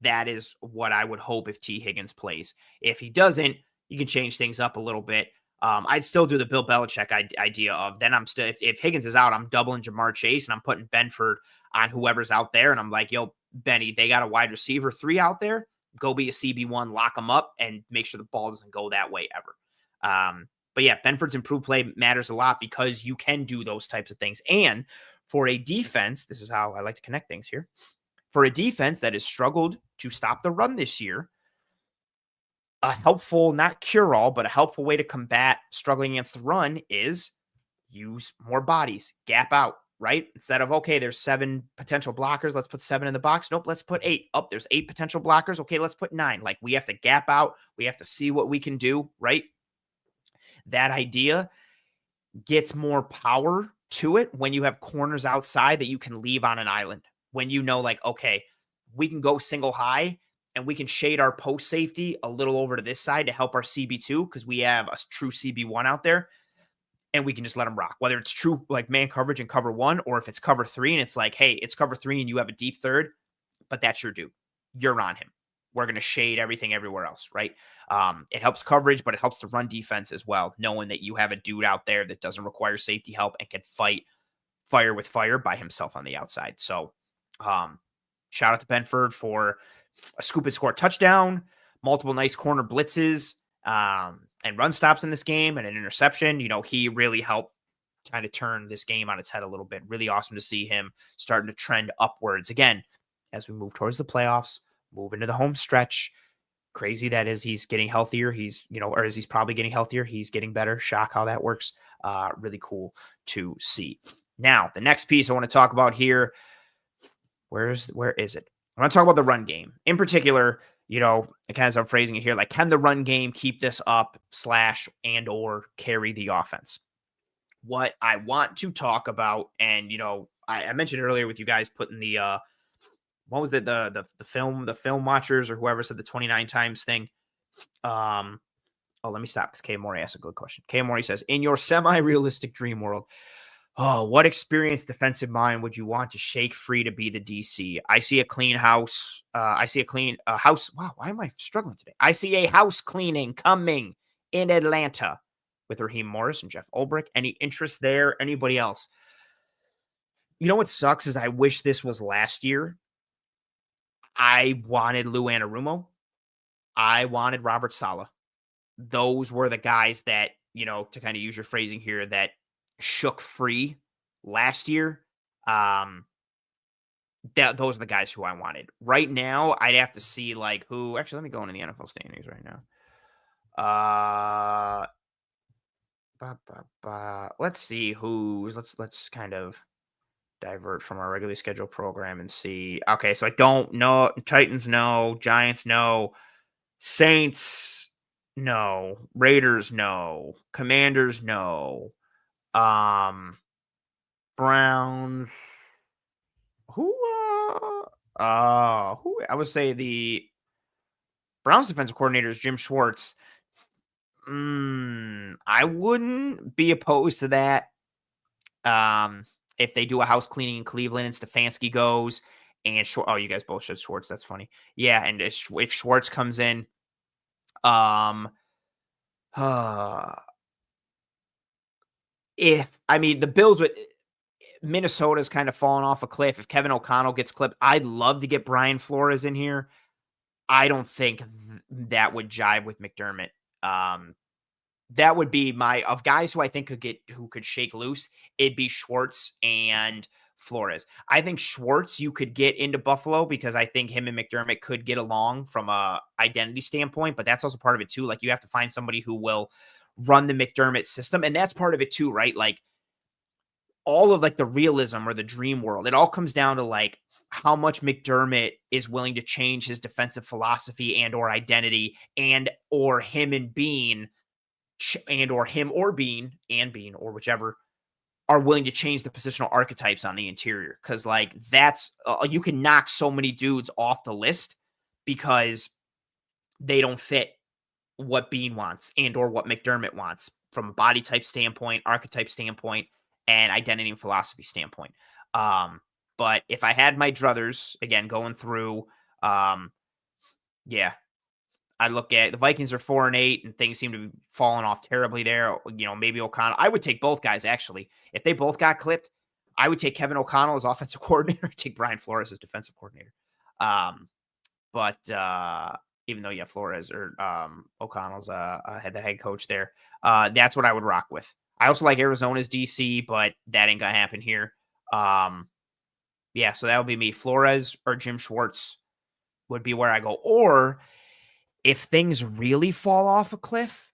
That is what I would hope if T. Higgins plays. If he doesn't, you can change things up a little bit. I'd still do the Bill Belichick idea of, then I'm still, if Higgins is out, I'm doubling Jamar Chase and I'm putting Benford on whoever's out there. And I'm like, yo, Benny, they got a wide receiver 3 out there. Go be a CB1, lock them up, and make sure the ball doesn't go that way ever. But yeah, Benford's improved play matters a lot because you can do those types of things. And for a defense, this is how I like to connect things here. For a defense that has struggled to stop the run this year, a helpful, not cure-all, but a helpful way to combat struggling against the run is use more bodies, gap out, right? Instead of, okay, there's 7 potential blockers, let's put 7 in the box. Nope, let's put 8. Oh, there's 8 potential blockers. Okay, let's put 9. Like, we have to gap out. We have to see what we can do, right? That idea gets more power to it when you have corners outside that you can leave on an island. When you know, like, okay, we can go single high and we can shade our post safety a little over to this side to help our CB2 because we have a true CB1 out there, and we can just let them rock. Whether it's true like man coverage and cover 1, or if it's cover 3 and it's like, hey, it's cover 3 and you have a deep third, but that's your dude. You're on him. we're going to shade everything everywhere else, right? It helps coverage, but it helps the run defense as well, knowing that you have a dude out there that doesn't require safety help and can fight fire with fire by himself on the outside. So shout out to Benford for a scoop and score touchdown, multiple nice corner blitzes, and run stops in this game, and an interception. He really helped kind of turn this game on its head a little bit. Really awesome to see him starting to trend upwards again as we move towards the playoffs, move into the home stretch. Crazy that is he's getting healthier. He's probably getting healthier. He's getting better. Shock how that works. Really cool to see. Now, the next piece I want to talk about here, where is it? I want to talk about the run game. In particular, as I'm phrasing it here, like, can the run game keep this up / and or carry the offense? What I want to talk about, and, I mentioned earlier with you guys putting the, what was it? The film watchers or whoever said the 29 times thing. Let me stop because Kay Morey asked a good question. Kay Morey says, in your semi-realistic dream world, what experienced defensive mind would you want to shake free to be the DC? I see a clean house. I see a clean house. Wow, why am I struggling today? I see a house cleaning coming in Atlanta with Raheem Morris and Jeff Ulbrich. Any interest there? Anybody else? What sucks is I wish this was last year. I wanted Lou Anarumo. I wanted Robert Saleh. Those were the guys that, to kind of use your phrasing here, that shook free last year. Those are the guys who I wanted. Right now, I'd have to see like who. Actually, let me go into the NFL standings right now. Let's see who's. Let's kind of divert from our regularly scheduled program and see. Okay, so I don't know. Titans, no. Giants, no. Saints, no. Raiders, no. Commanders, no. Browns. Who I would say the Browns defensive coordinator is Jim Schwartz. I wouldn't be opposed to that. If they do a house cleaning in Cleveland and Stefanski goes and you guys both said Schwartz. That's funny. Yeah. And if Schwartz comes in, the Bills would, Minnesota's kind of fallen off a cliff. If Kevin O'Connell gets clipped, I'd love to get Brian Flores in here. I don't think that would jive with McDermott. That would be of guys who I think who could shake loose. It'd be Schwartz and Flores. I think Schwartz you could get into Buffalo because I think him and McDermott could get along from a identity standpoint, but that's also part of it too. Like, you have to find somebody who will run the McDermott system, and that's part of it too, right? Like, all of like the realism or the dream world, it all comes down to like how much McDermott is willing to change his defensive philosophy and or identity and or him and Bean and or him or Bean and Bean or whichever are willing to change the positional archetypes on the interior. Cause like that's you can knock so many dudes off the list because they don't fit what Bean wants and or what McDermott wants from a body type standpoint, archetype standpoint, and identity and philosophy standpoint. But if I had my druthers, again, going through, I look at the Vikings are 4-8 and things seem to be falling off terribly there. Maybe O'Connell. I would take both guys, actually. If they both got clipped, I would take Kevin O'Connell as offensive coordinator, take Brian Flores as defensive coordinator. But even though, Flores or O'Connell's the head coach there, that's what I would rock with. I also like Arizona's DC, but that ain't going to happen here. So that would be me. Flores or Jim Schwartz would be where I go. Or if things really fall off a cliff,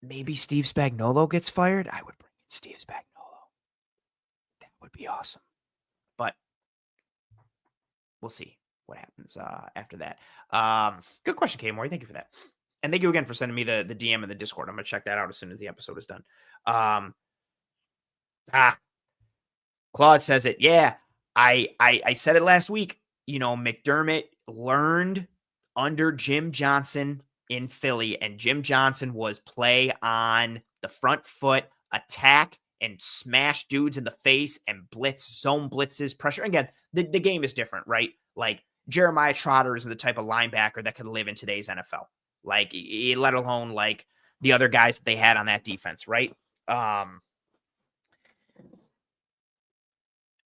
maybe Steve Spagnuolo gets fired. I would bring in Steve Spagnuolo. That would be awesome. But we'll see what happens after that. Good question, Kay Morey. Thank you for that. And thank you again for sending me the DM in the Discord. I'm going to check that out as soon as the episode is done. Claude says it. Yeah, I said it last week. McDermott learned under Jim Johnson in Philly, and Jim Johnson was play on the front foot, attack, and smash dudes in the face and blitz, zone blitzes, pressure. Again, the game is different, right? Like, Jeremiah Trotter isn't the type of linebacker that could live in today's NFL. Like, let alone like the other guys that they had on that defense, right?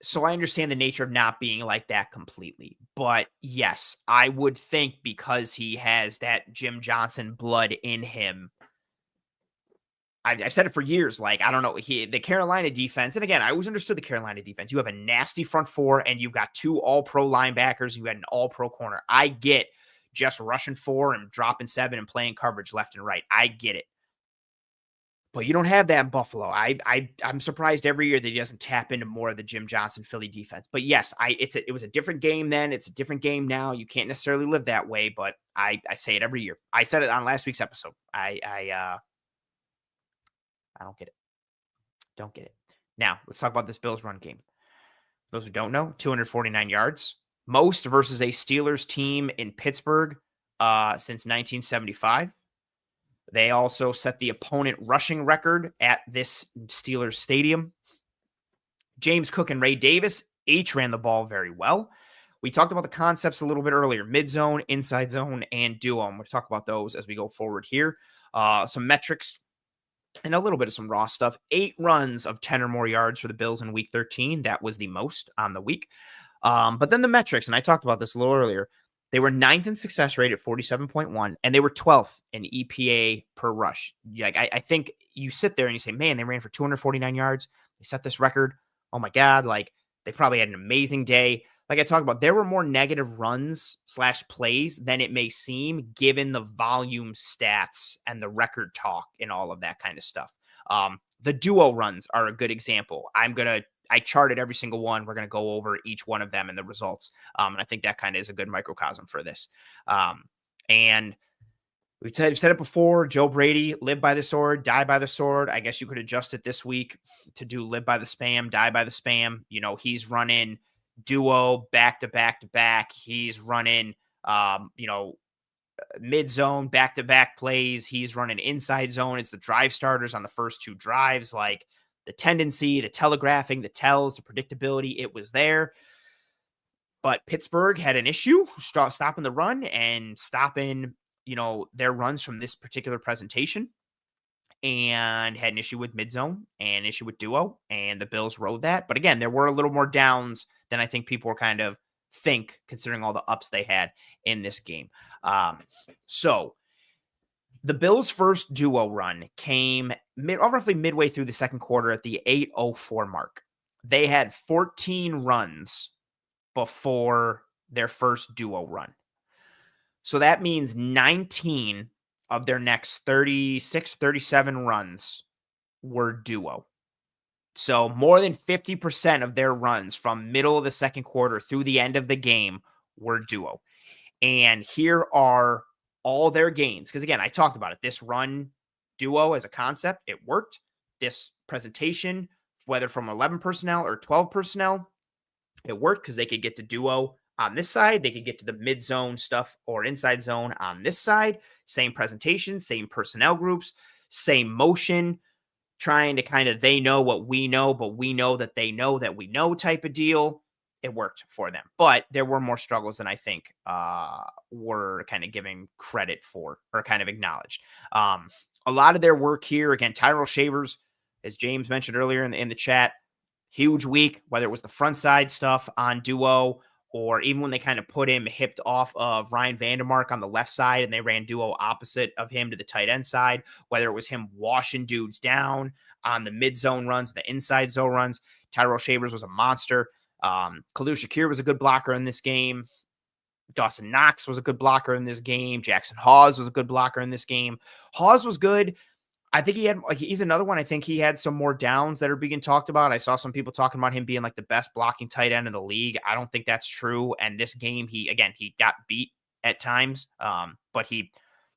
So I understand the nature of not being like that completely. But yes, I would think because he has that Jim Johnson blood in him. I've said it for years. Like, I don't know, the Carolina defense, and again, I always understood the Carolina defense. You have a nasty front four, and you've got 2 all-pro linebackers. You had an all-pro corner. I get just rushing 4 and dropping 7 and playing coverage left and right. I get it. But you don't have that in Buffalo. I'm surprised every year that he doesn't tap into more of the Jim Johnson Philly defense. But yes, it was a different game then. It's a different game now. You can't necessarily live that way, but I say it every year. I said it on last week's episode. I don't get it. Don't get it. Now, let's talk about this Bills run game. For those who don't know, 249 yards. Most versus a Steelers team in Pittsburgh since 1975. They also set the opponent rushing record at this Steelers stadium. James Cook and Ray Davis each ran the ball very well. We talked about the concepts a little bit earlier, mid-zone, inside zone, and duo. I'm going to talk about those as we go forward here. Some metrics and a little bit of some raw stuff. 8 runs of 10 or more yards for the Bills in week 13. That was the most on the week. But then the metrics, and I talked about this a little earlier. They were 9th in success rate at 47.1, and they were 12th in EPA per rush. Like, I think you sit there and you say, man, they ran for 249 yards. They set this record. Oh my God. Like, they probably had an amazing day. Like I talked about, there were more negative runs / plays than it may seem, given the volume stats and the record talk and all of that kind of stuff. The duo runs are a good example. I charted every single one. We're going to go over each one of them and the results. And I think that kind of is a good microcosm for this. And we've said it before, Joe Brady, live by the sword, die by the sword. I guess you could adjust it this week to do live by the spam, die by the spam. You know, he's running duo back to back to back. He's running, mid zone, back to back plays. He's running inside zone. It's the drive starters on the first 2 drives. Like, the tendency, the telegraphing, the tells, the predictability, it was there. But Pittsburgh had an issue stopping the run and stopping, their runs from this particular presentation, and had an issue with mid-zone and an issue with duo, and the Bills rode that. But again, there were a little more downs than I think people were kind of think, considering all the ups they had in this game. So the Bills' first duo run came roughly midway through the second quarter at the 8:04 mark. They had 14 runs before their first duo run. So that means 19 of their next 36, 37 runs were duo. So more than 50% of their runs from middle of the second quarter through the end of the game were duo. And here are all their gains. Because again, I talked about it. This run duo as a concept, it worked. This presentation, whether from 11 personnel or 12 personnel, it worked because they could get to duo on this side. They could get to the mid-zone stuff or inside zone on this side. Same presentation, same personnel groups, same motion, trying to kind of, they know what we know, but we know that they know that we know type of deal. It worked for them. But there were more struggles than I think were kind of giving credit for or kind of acknowledged. A lot of their work here, again, Terrel Shavers, as James mentioned earlier in the chat, huge week, whether it was the front side stuff on duo or even when they kind of put him hipped off of Ryan Vandermark on the left side and they ran duo opposite of him to the tight end side, whether it was him washing dudes down on the mid-zone runs, the inside zone runs. Terrel Shavers was a monster. Khalil Shakir was a good blocker in this game. Dawson Knox was a good blocker in this game. Jackson Hawes was a good blocker in this game. Hawes was good. I think he's another one. I think he had some more downs that are being talked about. I saw some people talking about him being like the best blocking tight end in the league. I don't think that's true. And this game, he got beat at times. But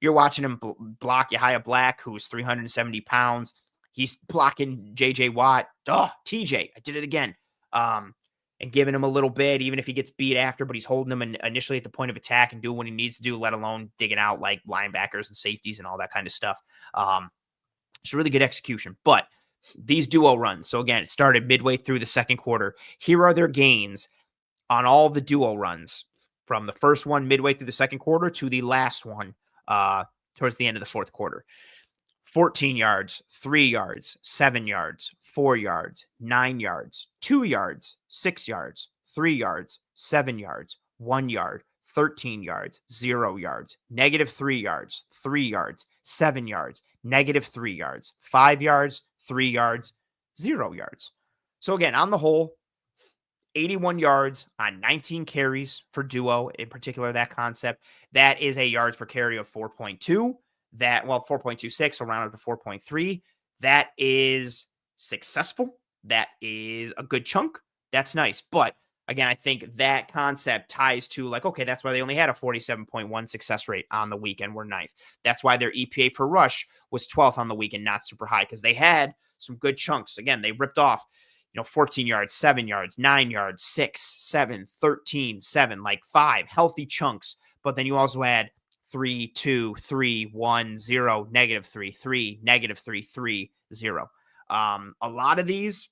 you're watching him block Yahya Black, who's 370 pounds. He's blocking JJ Watt. TJ, I did it again. And giving him a little bit, even if he gets beat after, but he's holding him initially at the point of attack and doing what he needs to do, let alone digging out like linebackers and safeties and all that kind of stuff. It's really good execution. But these duo runs, so again, it started midway through the second quarter. Here are their gains on all the duo runs from the first one midway through the second quarter to the last one towards the end of the fourth quarter. 14 yards, 3 yards, 7 yards, 4 yards, 9 yards, 2 yards, 6 yards, 3 yards, 7 yards, 1 yard, 13 yards, 0 yards, -3 yards, 3 yards, 7 yards, -3 yards, 5 yards, 3 yards, 0 yards. So again, on the whole, 81 yards on 19 carries for duo, in particular, that concept. That is a yards per carry of 4.2. 4.26, around up to 4.3. That is successful. That is a good chunk. That's nice. But again, I think that concept ties to like, okay, that's why they only had a 47.1 success rate on the weekend. We're ninth. That's why their EPA per rush was 12th on the weekend, not super high, because they had some good chunks. Again, they ripped off 14 yards, 7 yards, 9 yards, 6, 7, 13, 7, like 5 healthy chunks. But then you also had 3, 2, 3, 1, 0, -3, 3, -3, 3, 0. A lot of these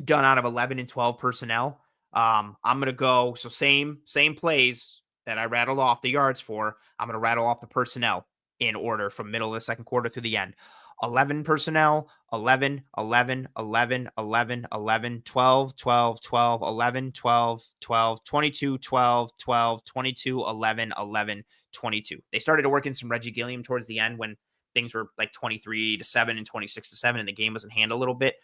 done out of 11 and 12 personnel. I'm going to go, so same plays that I rattled off the yards for. I'm going to rattle off the personnel in order from middle of the second quarter to the end. 11 personnel, 11, 11, 11, 11, 11, 12, 12, 12, 11, 12, 12, 22, 12, 12, 22, 11, 11, 22. They started to work in some Reggie Gilliam towards the end when things were like 23-7 and 26-7 and the game was in hand a little bit.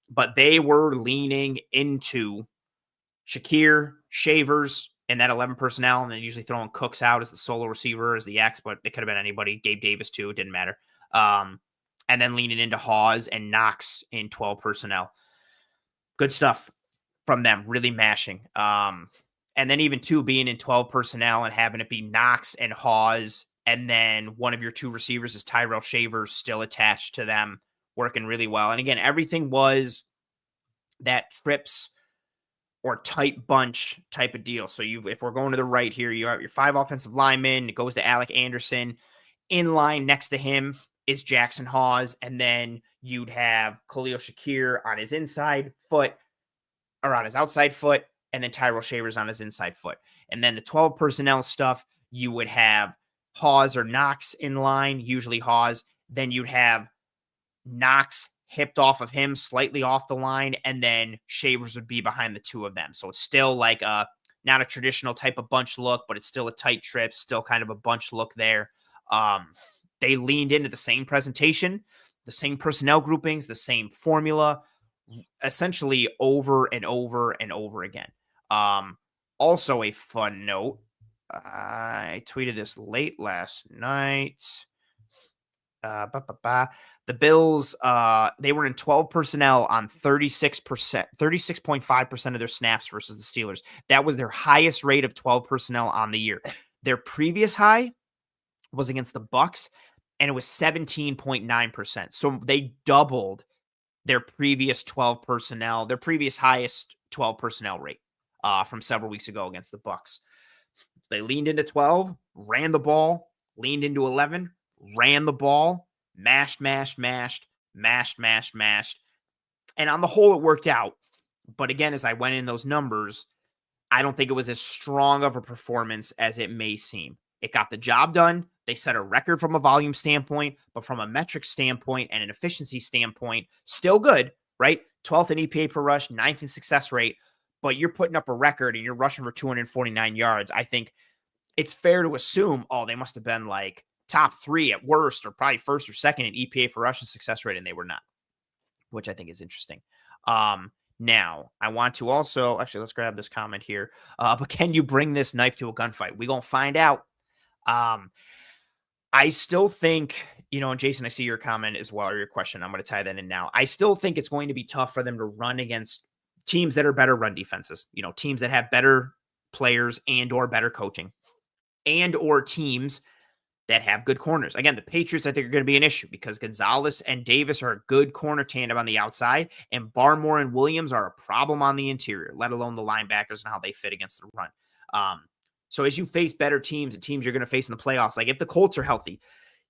But they were leaning into Shakir, Shavers, and that 11 personnel, and then usually throwing Cooks out as the solo receiver, as the X, but it could have been anybody. Gabe Davis, too. It didn't matter. And then leaning into Hawes and Knox in 12 personnel. Good stuff from them, really mashing. And then even two being in 12 personnel and having it be Knox and Hawes, and then one of your two receivers is Terrel Shavers still attached to them, working really well. And again, everything was that trips or tight bunch type of deal. So if we're going to the right here, you have your 5 offensive linemen. It goes to Alec Anderson. In line next to him is Jackson Hawes, and then you'd have Khalil Shakir on his inside foot, or on his outside foot, and then Terrel Shavers on his inside foot. And then the 12 personnel stuff, you would have Hawes or Knox in line, usually Hawes. Then you'd have Knox hipped off of him, slightly off the line, and then Shavers would be behind the two of them. So it's still like not a traditional type of bunch look, but it's still a tight trip, still kind of a bunch look there. They leaned into the same presentation, the same personnel groupings, the same formula, essentially over and over and over again. Also a fun note, I tweeted this late last night. The Bills, they were in 12 personnel on 36.5% of their snaps versus the Steelers. That was their highest rate of 12 personnel on the year. Their previous high was against the Bucks, and it was 17.9%. So they doubled their previous 12 personnel, their previous highest 12 personnel rate from several weeks ago against the Bucks. They leaned into 12, ran the ball, leaned into 11, ran the ball, mashed. And on the whole, it worked out. But again, as I went in those numbers, I don't think it was as strong of a performance as it may seem. It got the job done. They set a record from a volume standpoint, but from a metric standpoint and an efficiency standpoint, still good, right? 12th in EPA per rush, 9th in success rate, but you're putting up a record and you're rushing for 249 yards. I think it's fair to assume, they must have been like top 3 at worst, or probably first or second in EPA per rush and success rate, and they were not, which I think is interesting. Now, I want to also, actually, let's grab this comment here. But can you bring this knife to a gunfight? We're going to find out. I still think, and Jason, I see your comment as well, or your question. I'm going to tie that in now. I still think it's going to be tough for them to run against teams that are better run defenses, teams that have better players and or better coaching, and or teams that have good corners. Again, the Patriots, I think, are going to be an issue because Gonzalez and Davis are a good corner tandem on the outside, and Barmore and Williams are a problem on the interior, let alone the linebackers and how they fit against the run. So as you face better teams and teams you're going to face in the playoffs, like if the Colts are healthy,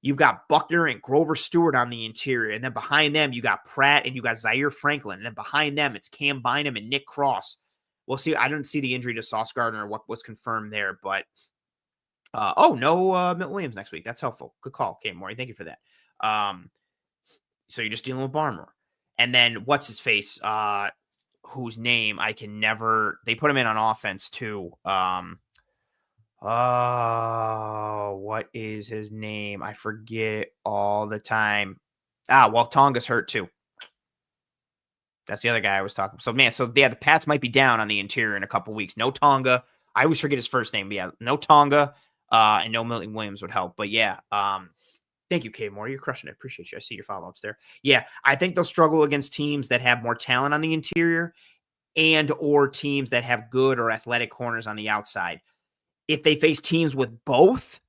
you've got Buckner and Grover Stewart on the interior, and then behind them, you got Pratt and you got Zaire Franklin, and then behind them, it's Cam Bynum and Nick Cross. we'll see. I didn't see the injury to Sauce Gardner or what was confirmed there, but no Milton Williams next week. That's helpful. Good call, Kate Morey. Thank you for that. So you're just dealing with Barmore. And then what's his face? Whose name I can never. They put him in on offense too. What is his name? I forget all the time. Tonga's hurt too. That's the other guy I was talking. So the Pats might be down on the interior in a couple weeks. No Tonga. I always forget his first name. But yeah, no Tonga, and no Milton Williams would help. But yeah, thank you, Kay Moore. You're crushing it. Appreciate you. I see your follow-ups there. Yeah, I think they'll struggle against teams that have more talent on the interior and or teams that have good or athletic corners on the outside. If they face teams with both,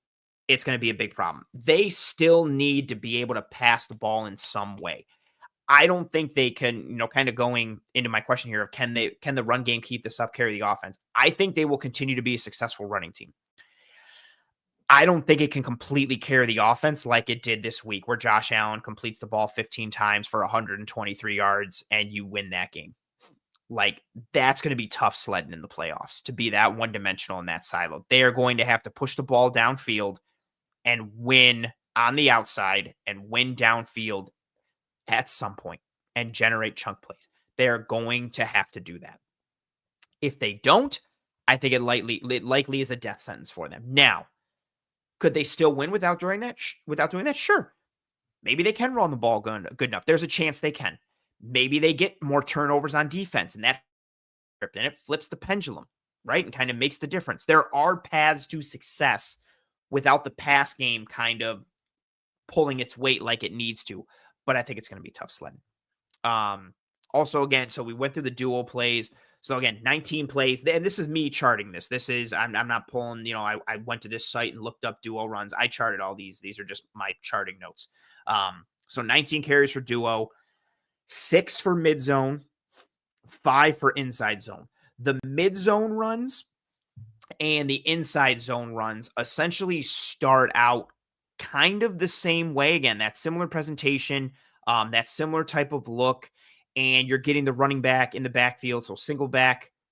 it's going to be a big problem. They still need to be able to pass the ball in some way. I don't think they can, kind of going into my question here of can the run game keep this up, carry the offense? I think they will continue to be a successful running team. I don't think it can completely carry the offense like it did this week, where Josh Allen completes the ball 15 times for 123 yards and you win that game. Like, that's going to be tough sledding in the playoffs to be that one-dimensional in that silo. They are going to have to push the ball downfield and win on the outside and win downfield at some point and generate chunk plays. They are going to have to do that. If they don't, I think it likely is a death sentence for them. Now, could they still win without doing that? Sure. Maybe they can run the ball good enough. There's a chance they can. Maybe they get more turnovers on defense, and it flips the pendulum, right? And kind of makes the difference. There are paths to success without the pass game kind of pulling its weight like it needs to. But I think it's going to be tough sledding. Also, again, so we went through the duo plays. So again, 19 plays, and this is me charting this. This is, I'm not pulling, I went to this site and looked up duo runs. I charted all these. These are just my charting notes. So 19 carries for duo, 6 for mid zone, 5 for inside zone. The mid zone runs and the inside zone runs essentially start out kind of the same way. Again, that similar presentation, that similar type of look, and you're getting the running back in the backfield, so single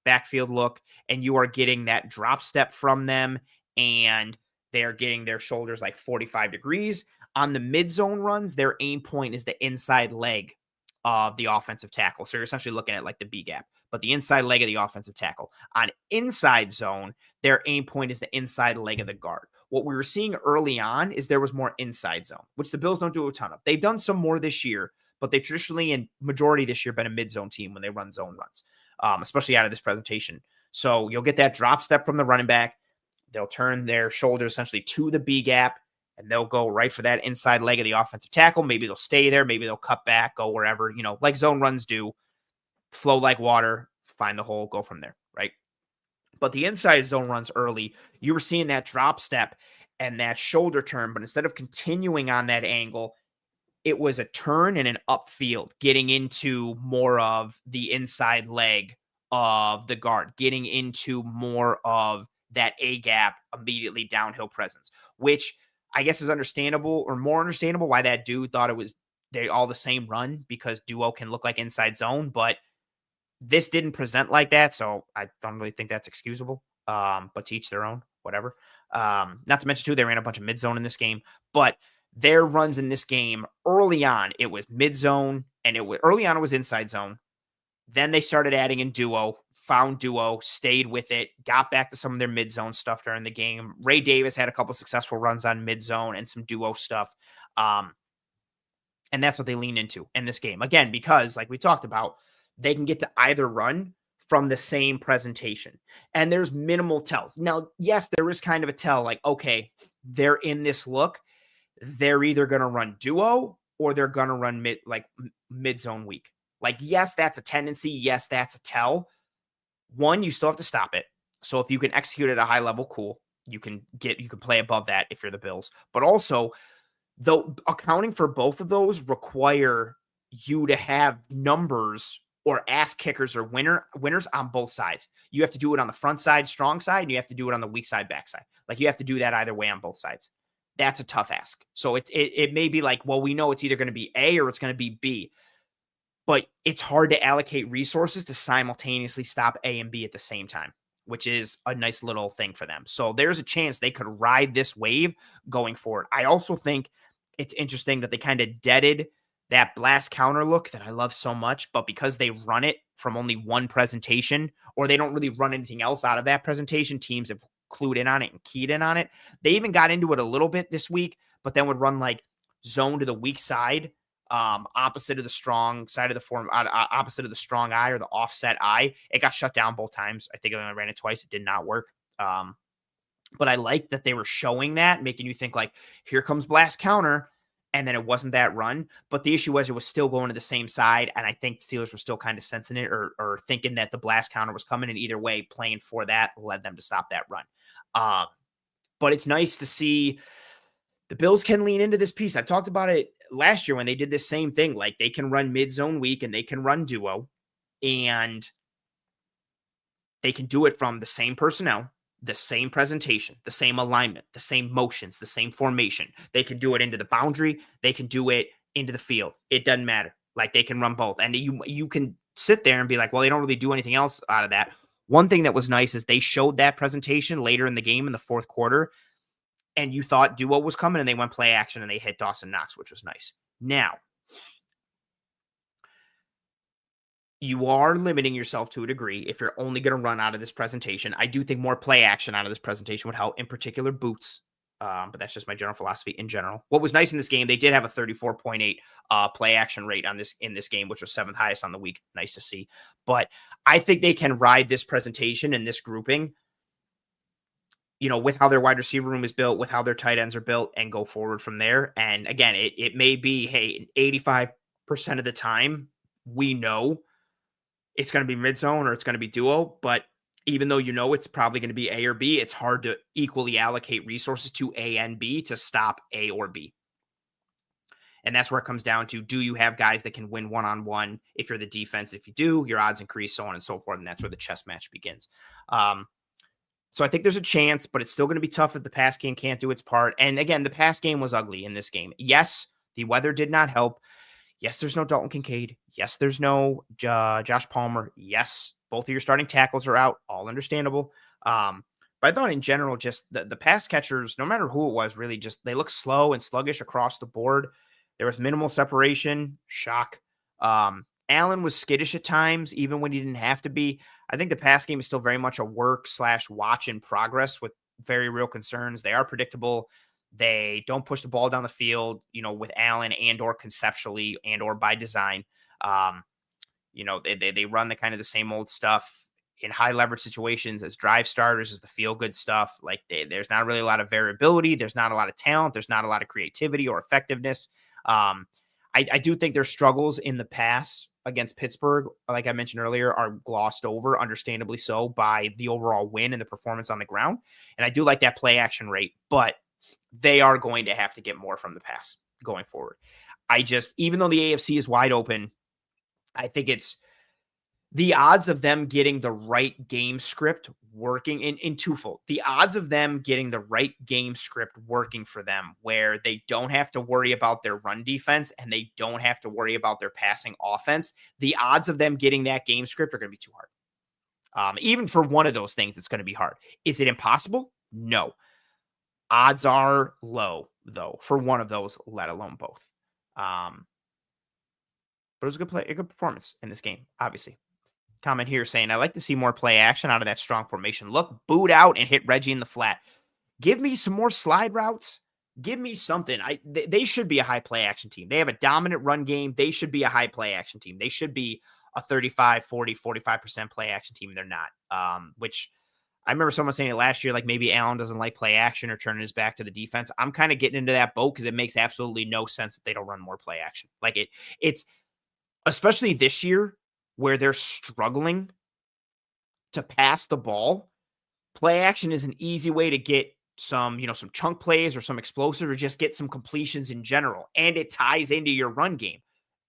backfield look, and you are getting that drop step from them, and they're getting their shoulders like 45 degrees. On the mid-zone runs, their aim point is the inside leg of the offensive tackle. So you're essentially looking at like the B gap, but the inside leg of the offensive tackle. On inside zone, their aim point is the inside leg of the guard. What we were seeing early on is there was more inside zone, which the Bills don't do a ton of. They've done some more this year, but they've traditionally, in majority this year, been a mid-zone team when they run zone runs, especially out of this presentation. So you'll get that drop step from the running back. They'll turn their shoulder essentially to the B gap, and they'll go right for that inside leg of the offensive tackle. Maybe they'll stay there. Maybe they'll cut back, go wherever, like zone runs do, flow like water, find the hole, go from there, right? But the inside zone runs early, you were seeing that drop step and that shoulder turn, but instead of continuing on that angle, it was a turn and an upfield, getting into more of the inside leg of the guard, getting into more of that A gap immediately downhill presence, which I guess is understandable, or more understandable, why that dude thought it was they all the same run, because duo can look like inside zone, but this didn't present like that, so I don't really think that's excusable. But to each their own, whatever. Not to mention too, they ran a bunch of mid zone in this game, but their runs in this game early on, it was mid zone, and early on it was inside zone. Then they started adding in duo, found duo, stayed with it, got back to some of their mid zone stuff during the game. Ray Davis had a couple successful runs on mid zone and some duo stuff. And that's what they leaned into in this game. Again, because like we talked about, they can get to either run from the same presentation. And there's minimal tells. Now, yes, there is kind of a tell, like, okay, they're in this look. They're either going to run duo or they're going to run mid-zone weak. Like, yes, that's a tendency. Yes, that's a tell. One, you still have to stop it. So if you can execute at a high level, cool. You can play above that if you're the Bills. But also, though, accounting for both of those require you to have numbers or ass kickers or winners on both sides. You have to do it on the front side, strong side, and you have to do it on the weak side, back side. Like, you have to do that either way on both sides. That's a tough ask. So it may be like, well, we know it's either going to be A or it's going to be B. but it's hard to allocate resources to simultaneously stop A and B at the same time, which is a nice little thing for them. So there's a chance they could ride this wave going forward. I also think it's interesting that they kind of deaded that blast counter look that I love so much, but because they run it from only one presentation, or they don't really run anything else out of that presentation, teams have clued in on it and keyed in on it. They even got into it a little bit this week, but then would run like zone to the weak side, opposite of the strong side of the form, opposite of the strong eye or the offset eye. It got shut down both times. I think I ran it twice. It did not work. But I like that they were showing that, making you think like, here comes blast counter. And then it wasn't that run. But the issue was it was still going to the same side. And I think Steelers were still kind of sensing it or thinking that the blast counter was coming. And either way, playing for that led them to stop that run. But it's nice to see the Bills can lean into this piece. I've talked about it last year when they did this same thing. Like they can run mid-zone weak and they can run duo. And they can do it from the same personnel, the same presentation, the same alignment, the same motions, the same formation. They can do it into the boundary. They can do it into the field. It doesn't matter. Like they can run both. And you can sit there and be like, well, they don't really do anything else out of that. One thing that was nice is they showed that presentation later in the game in the fourth quarter, and you thought duo was coming, and they went play action and they hit Dawson Knox, which was nice. Now, you are limiting yourself to a degree if you're only going to run out of this presentation. I do think more play action out of this presentation would help, in particular boots. But that's just my general philosophy in general. What was nice in this game, they did have a 34.8 play action rate in this game, which was 7th highest on the week. Nice to see. But I think they can ride this presentation and this grouping, with how their wide receiver room is built, with how their tight ends are built, and go forward from there. And again, it may be, hey, 85% of the time, we know it's going to be mid-zone or it's going to be duo, but even though it's probably going to be A or B, it's hard to equally allocate resources to A and B to stop A or B. And that's where it comes down to, do you have guys that can win one-on-one? If you're the defense, if you do, your odds increase, so on and so forth, and that's where the chess match begins. So I think there's a chance, but it's still going to be tough if the pass game can't do its part. And again, the pass game was ugly in this game. Yes, the weather did not help. Yes, there's no Dalton Kincaid. Yes, there's no Josh Palmer. Yes, both of your starting tackles are out. All understandable. But I thought in general, just the pass catchers, no matter who it was, really just they look slow and sluggish across the board. There was minimal separation. Shock. Allen was skittish at times, even when he didn't have to be. I think the pass game is still very much a work/watch in progress with very real concerns. They are predictable. They don't push the ball down the field, with Allen and or conceptually and or by design. They run the kind of the same old stuff in high leverage situations as drive starters, as the feel good stuff. Like there's not really a lot of variability. There's not a lot of talent. There's not a lot of creativity or effectiveness. I do think their struggles in the pass against Pittsburgh, like I mentioned earlier, are glossed over, understandably so, by the overall win and the performance on the ground. And I do like that play action rate, but they are going to have to get more from the pass going forward. Even though the AFC is wide open, I think it's the odds of them getting the right game script working in twofold. The odds of them getting the right game script working for them, where they don't have to worry about their run defense and they don't have to worry about their passing offense. The odds of them getting that game script are going to be too hard. Even for one of those things, it's going to be hard. Is it impossible? No. Odds are low, though, for one of those, let alone both. But it was a good performance in this game, obviously. Comment here saying, I like to see more play action out of that strong formation. Look, boot out and hit Reggie in the flat. Give me some more slide routes. Give me something. They should be a high play action team. They have a dominant run game. They should be a high play action team. They should be a 35, 40, 45% play action team. They're not, which I remember someone saying it last year, like maybe Allen doesn't like play action or turning his back to the defense. I'm kind of getting into that boat because it makes absolutely no sense that they don't run more play action. Like it's especially this year where they're struggling to pass the ball. Play action is an easy way to get some chunk plays or some explosive or just get some completions in general. And it ties into your run game.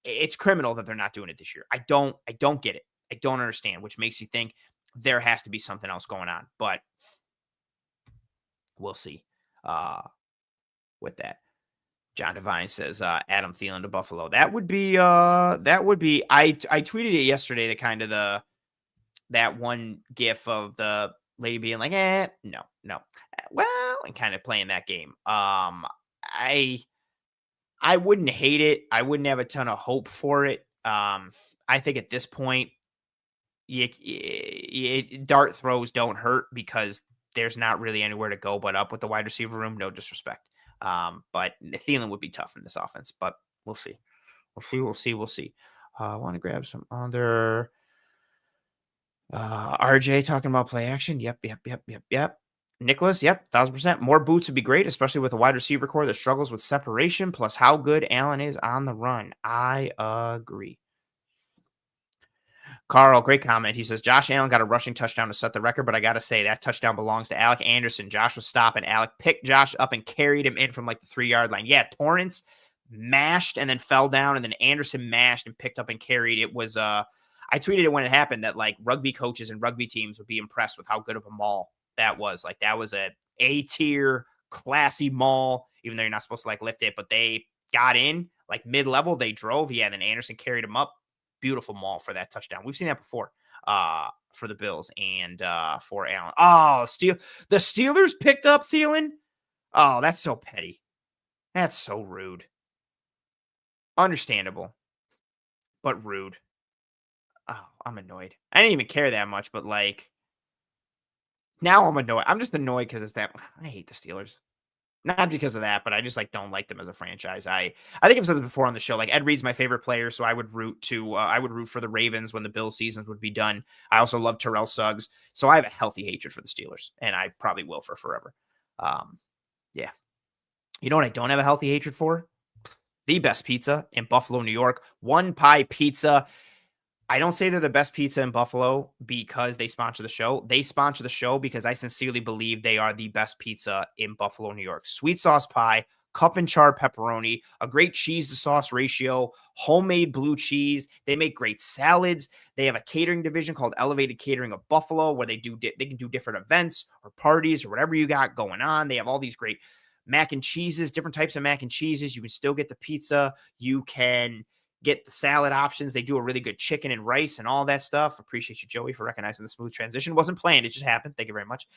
It's criminal that they're not doing it this year. I don't get it. I don't understand, which makes you think there has to be something else going on, but we'll see with that. John Devine says Adam Thielen to Buffalo. That would be I tweeted it yesterday, the kind of that one gif of the lady being like, no. Well, and kind of playing that game. I wouldn't hate it. I wouldn't have a ton of hope for it. I think at this point, dart throws don't hurt because there's not really anywhere to go but up with the wide receiver room. No disrespect. But Thielen would be tough in this offense, but we'll see. We'll see. I want to grab some other RJ talking about play action. Yep. Nicholas, yep, 1,000%. More boots would be great, especially with a wide receiver core that struggles with separation, plus how good Allen is on the run. I agree. Carl, great comment. He says, Josh Allen got a rushing touchdown to set the record, but I got to say that touchdown belongs to Alec Anderson. Josh was stopping. Alec picked Josh up and carried him in from like the 3-yard line. Yeah, Torrance mashed and then fell down, and then Anderson mashed and picked up and carried. It was, I tweeted it when it happened that like rugby coaches and rugby teams would be impressed with how good of a maul that was. Like that was a A-tier classy maul, even though you're not supposed to like lift it, but they got in like mid-level. They drove. Yeah. And then Anderson carried him up. Beautiful maul for that touchdown. We've seen that before for the Bills and for Allen. Oh, the Steelers picked up Thielen. Oh, that's so petty. That's so rude. Understandable, but rude. Oh, I'm annoyed. I didn't even care that much, but like now I'm annoyed. I'm just annoyed because it's that I hate the Steelers. Not because of that, but I just like don't like them as a franchise. I think I've said this before on the show. Like Ed Reed's my favorite player, so I would root for the Ravens when the Bills seasons would be done. I also love Terrell Suggs, so I have a healthy hatred for the Steelers, and I probably will for forever. Yeah. You know what I don't have a healthy hatred for? The best pizza in Buffalo, New York. One Pie Pizza. I don't say they're the best pizza in Buffalo because they sponsor the show. They sponsor the show because I sincerely believe they are the best pizza in Buffalo, New York. Sweet sauce pie, cup and char pepperoni, a great cheese to sauce ratio, homemade blue cheese. They make great salads. They have a catering division called Elevated Catering of Buffalo where they can do different events or parties or whatever you got going on. They have all these great mac and cheeses, different types of mac and cheeses. You can still get the pizza. You can get the salad options. They do a really good chicken and rice and all that stuff. Appreciate you, Joey, for recognizing the smooth transition. It wasn't planned. It just happened. Thank you very much.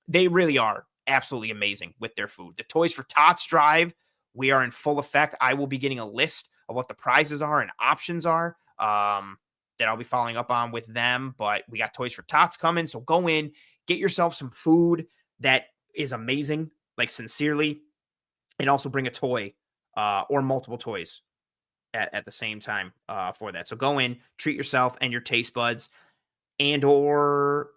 They really are absolutely amazing with their food. The Toys for Tots drive, we are in full effect. I will be getting a list of what the prizes are and options are that I'll be following up on with them. But we got Toys for Tots coming. So go in, get yourself some food that is amazing, like sincerely, and also bring a toy or multiple toys at the same time for that. So go in, treat yourself and your taste buds, and or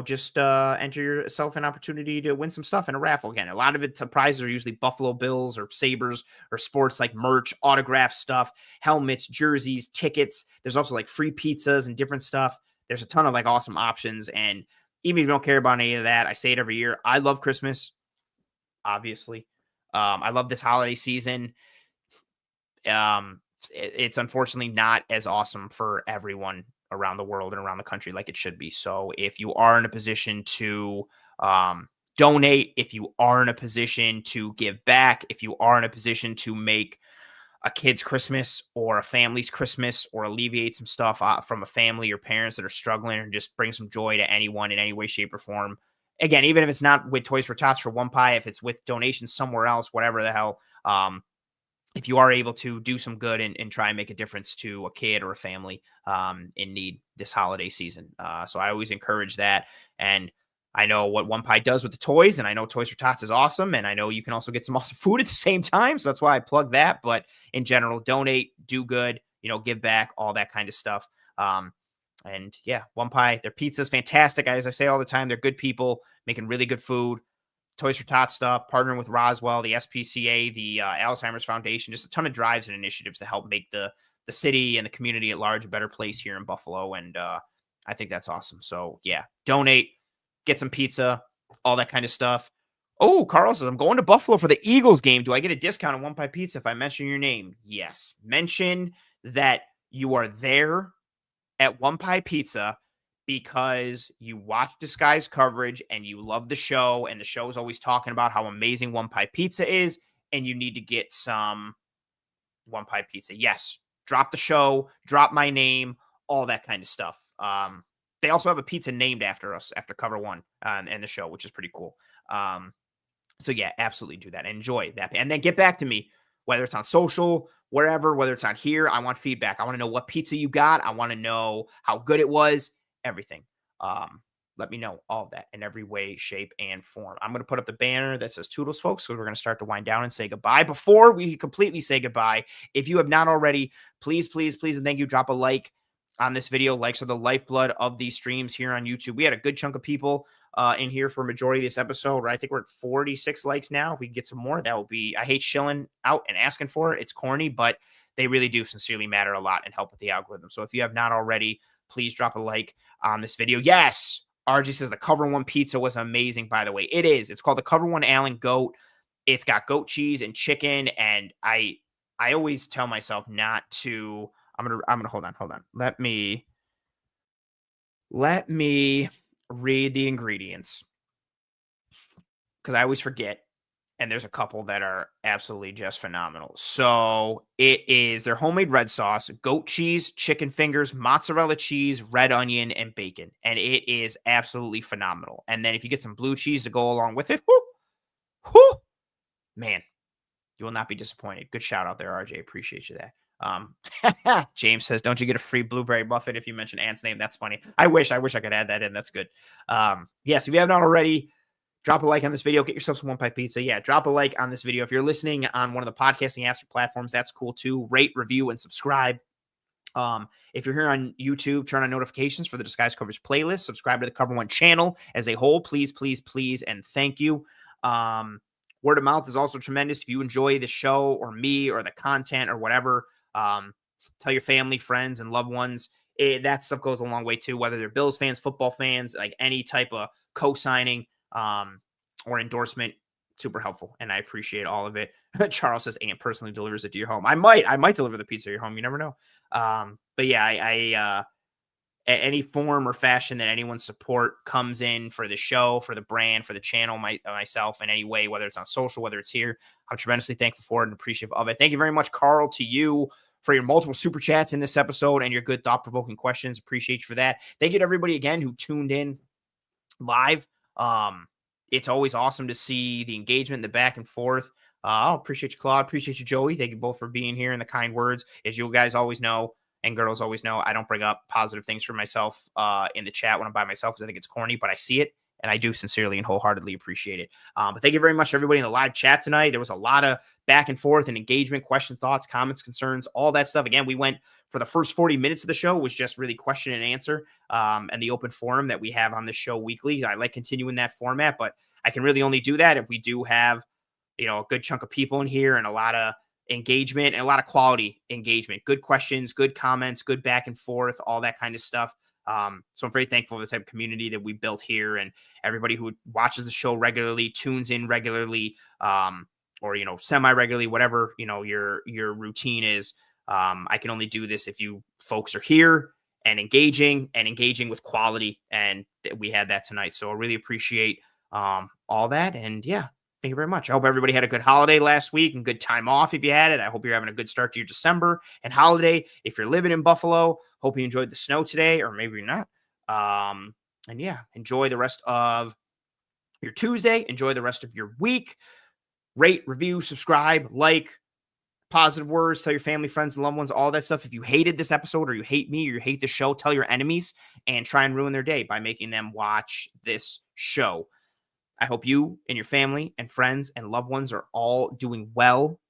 just enter yourself an opportunity to win some stuff in a raffle. Again, a lot of it prizes are usually Buffalo Bills or Sabres or sports like merch, autograph stuff, helmets, jerseys, tickets. There's also like free pizzas and different stuff. There's a ton of like awesome options. And even if you don't care about any of that, I say it every year. I love Christmas, obviously. I love this holiday season. It's unfortunately not as awesome for everyone around the world and around the country like it should be. So if you are in a position to donate, if you are in a position to give back, if you are in a position to make a kid's Christmas or a family's Christmas or alleviate some stuff from a family or parents that are struggling and just bring some joy to anyone in any way, shape, or form. Again, even if it's not with Toys for Tots for One Pie, if it's with donations somewhere else, whatever the hell, if you are able to do some good and try and make a difference to a kid or a family in need this holiday season. So I always encourage that. And I know what One Pie does with the toys, and I know Toys for Tots is awesome. And I know you can also get some awesome food at the same time. So that's why I plug that. But in general, donate, do good, give back, all that kind of stuff. And yeah, One Pie, their pizza is fantastic. As I say all the time, they're good people making really good food. Toys for Tots stuff, partnering with Roswell, the SPCA, the Alzheimer's Foundation, just a ton of drives and initiatives to help make the city and the community at large a better place here in Buffalo. And I think that's awesome. So yeah, donate, get some pizza, all that kind of stuff. Oh, Carl says, I'm going to Buffalo for the Eagles game. Do I get a discount on One Pie Pizza if I mention your name? Yes. Mention that you are there at One Pie Pizza because you watch Disguise coverage and you love the show, and the show is always talking about how amazing One Pie Pizza is, and you need to get some one pie pizza. Yes, drop the show, drop my name, all that kind of stuff. They also have a pizza named after us, after cover one and the show, which is pretty cool. So yeah, absolutely do that. Enjoy that. And then get back to me, whether it's on social, wherever, whether it's on here. I want feedback. I want to know what pizza you got. I want to know how good it was, everything. Let me know all of that in every way, shape, and form. I'm going to put up the banner that says Toodles, folks. So we're going to start to wind down and say goodbye. Before we completely say goodbye, if you have not already, please, please, please, and thank you, drop a like on this video. Likes are the lifeblood of these streams here on YouTube. We had a good chunk of people in here for a majority of this episode, right? I think we're at 46 likes now. If we can get some more, that will be, I hate shilling out and asking for it. It's corny, but they really do sincerely matter a lot and help with the algorithm. So if you have not already, please drop a like on this video. Yes, RG says the Cover One pizza was amazing, by the way. It is. It's called the Cover One Allen Goat. It's got goat cheese and chicken, and I always tell myself not to. I'm gonna hold on. Let me read the ingredients, because I always forget, and there's a couple that are absolutely just phenomenal. So it is their homemade red sauce, goat cheese, chicken fingers, mozzarella cheese, red onion, and bacon. And it is absolutely phenomenal. And then if you get some blue cheese to go along with it, man, you will not be disappointed. Good shout out there, RJ. Appreciate you that. James says, don't you get a free blueberry muffin if you mention Ant's name? That's funny. I wish I could add that in. That's good. Yes, if you have not already, drop a like on this video. Get yourself some one pie pizza. Yeah, drop a like on this video. If you're listening on one of the podcasting apps or platforms, that's cool too. Rate, review, and subscribe. If you're here on YouTube, turn on notifications for the Disguise Coverage playlist. Subscribe to the Cover One channel as a whole. Please, please, please, and thank you. Word of mouth is also tremendous. If you enjoy the show or me or the content or whatever, tell your family, friends, and loved ones. That stuff goes a long way too, whether they're Bills fans, football fans, like any type of co-signing or endorsement, super helpful. And I appreciate all of it. Charles says Aunt personally delivers it to your home. I might deliver the pizza to your home. You never know. But yeah, I any form or fashion that anyone's support comes in for the show, for the brand, for the channel, myself in any way, whether it's on social, whether it's here, I'm tremendously thankful for it and appreciative of it. Thank you very much, Carl, to you for your multiple super chats in this episode and your good thought-provoking questions. Appreciate you for that. Thank you to everybody again who tuned in live. It's always awesome to see the engagement, the back and forth. I appreciate you, Claude. Appreciate you, Joey. Thank you both for being here and the kind words. As you guys always know, and girls always know, I don't bring up positive things for myself in the chat when I'm by myself because I think it's corny, but I see it and I do sincerely and wholeheartedly appreciate it. But thank you very much to everybody in the live chat tonight. There was a lot of back and forth and engagement, question, thoughts, comments, concerns, all that stuff. Again, we went for the first 40 minutes of the show was just really question and answer and the open forum that we have on this show weekly. I like continuing that format, but I can really only do that if we do have, a good chunk of people in here and a lot of engagement and a lot of quality engagement, good questions, good comments, good back and forth, all that kind of stuff. So I'm very thankful for the type of community that we built here and everybody who watches the show regularly, tunes in regularly, or, semi-regularly, whatever, your routine is. I can only do this if you folks are here and engaging with quality. And we had that tonight. So I really appreciate all that. And yeah, thank you very much. I hope everybody had a good holiday last week and good time off if you had it. I hope you're having a good start to your December and holiday. If you're living in Buffalo, hope you enjoyed the snow today, or maybe you're not. And yeah, enjoy the rest of your Tuesday. Enjoy the rest of your week. Rate, review, subscribe, like, positive words, tell your family, friends, and loved ones, all that stuff. If you hated this episode or you hate me or you hate the show, tell your enemies and try and ruin their day by making them watch this show. I hope you and your family and friends and loved ones are all doing well.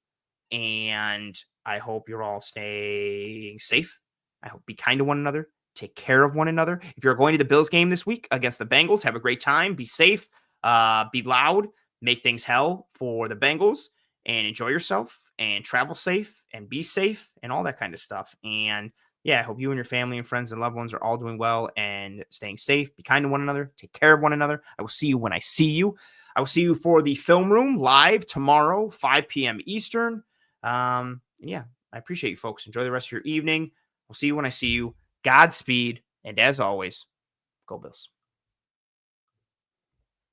And I hope you're all staying safe. I hope be kind to one another. Take care of one another. If you're going to the Bills game this week against the Bengals, have a great time. Be safe. Be loud. Make things hell for the Bengals. And enjoy yourself. And travel safe. And be safe. And all that kind of stuff. And yeah, I hope you and your family and friends and loved ones are all doing well and staying safe. Be kind to one another. Take care of one another. I will see you when I see you. I will see you for the film room live tomorrow, 5 p.m. Eastern. Yeah, I appreciate you folks. Enjoy the rest of your evening. We'll see you when I see you. Godspeed. And as always, go Bills.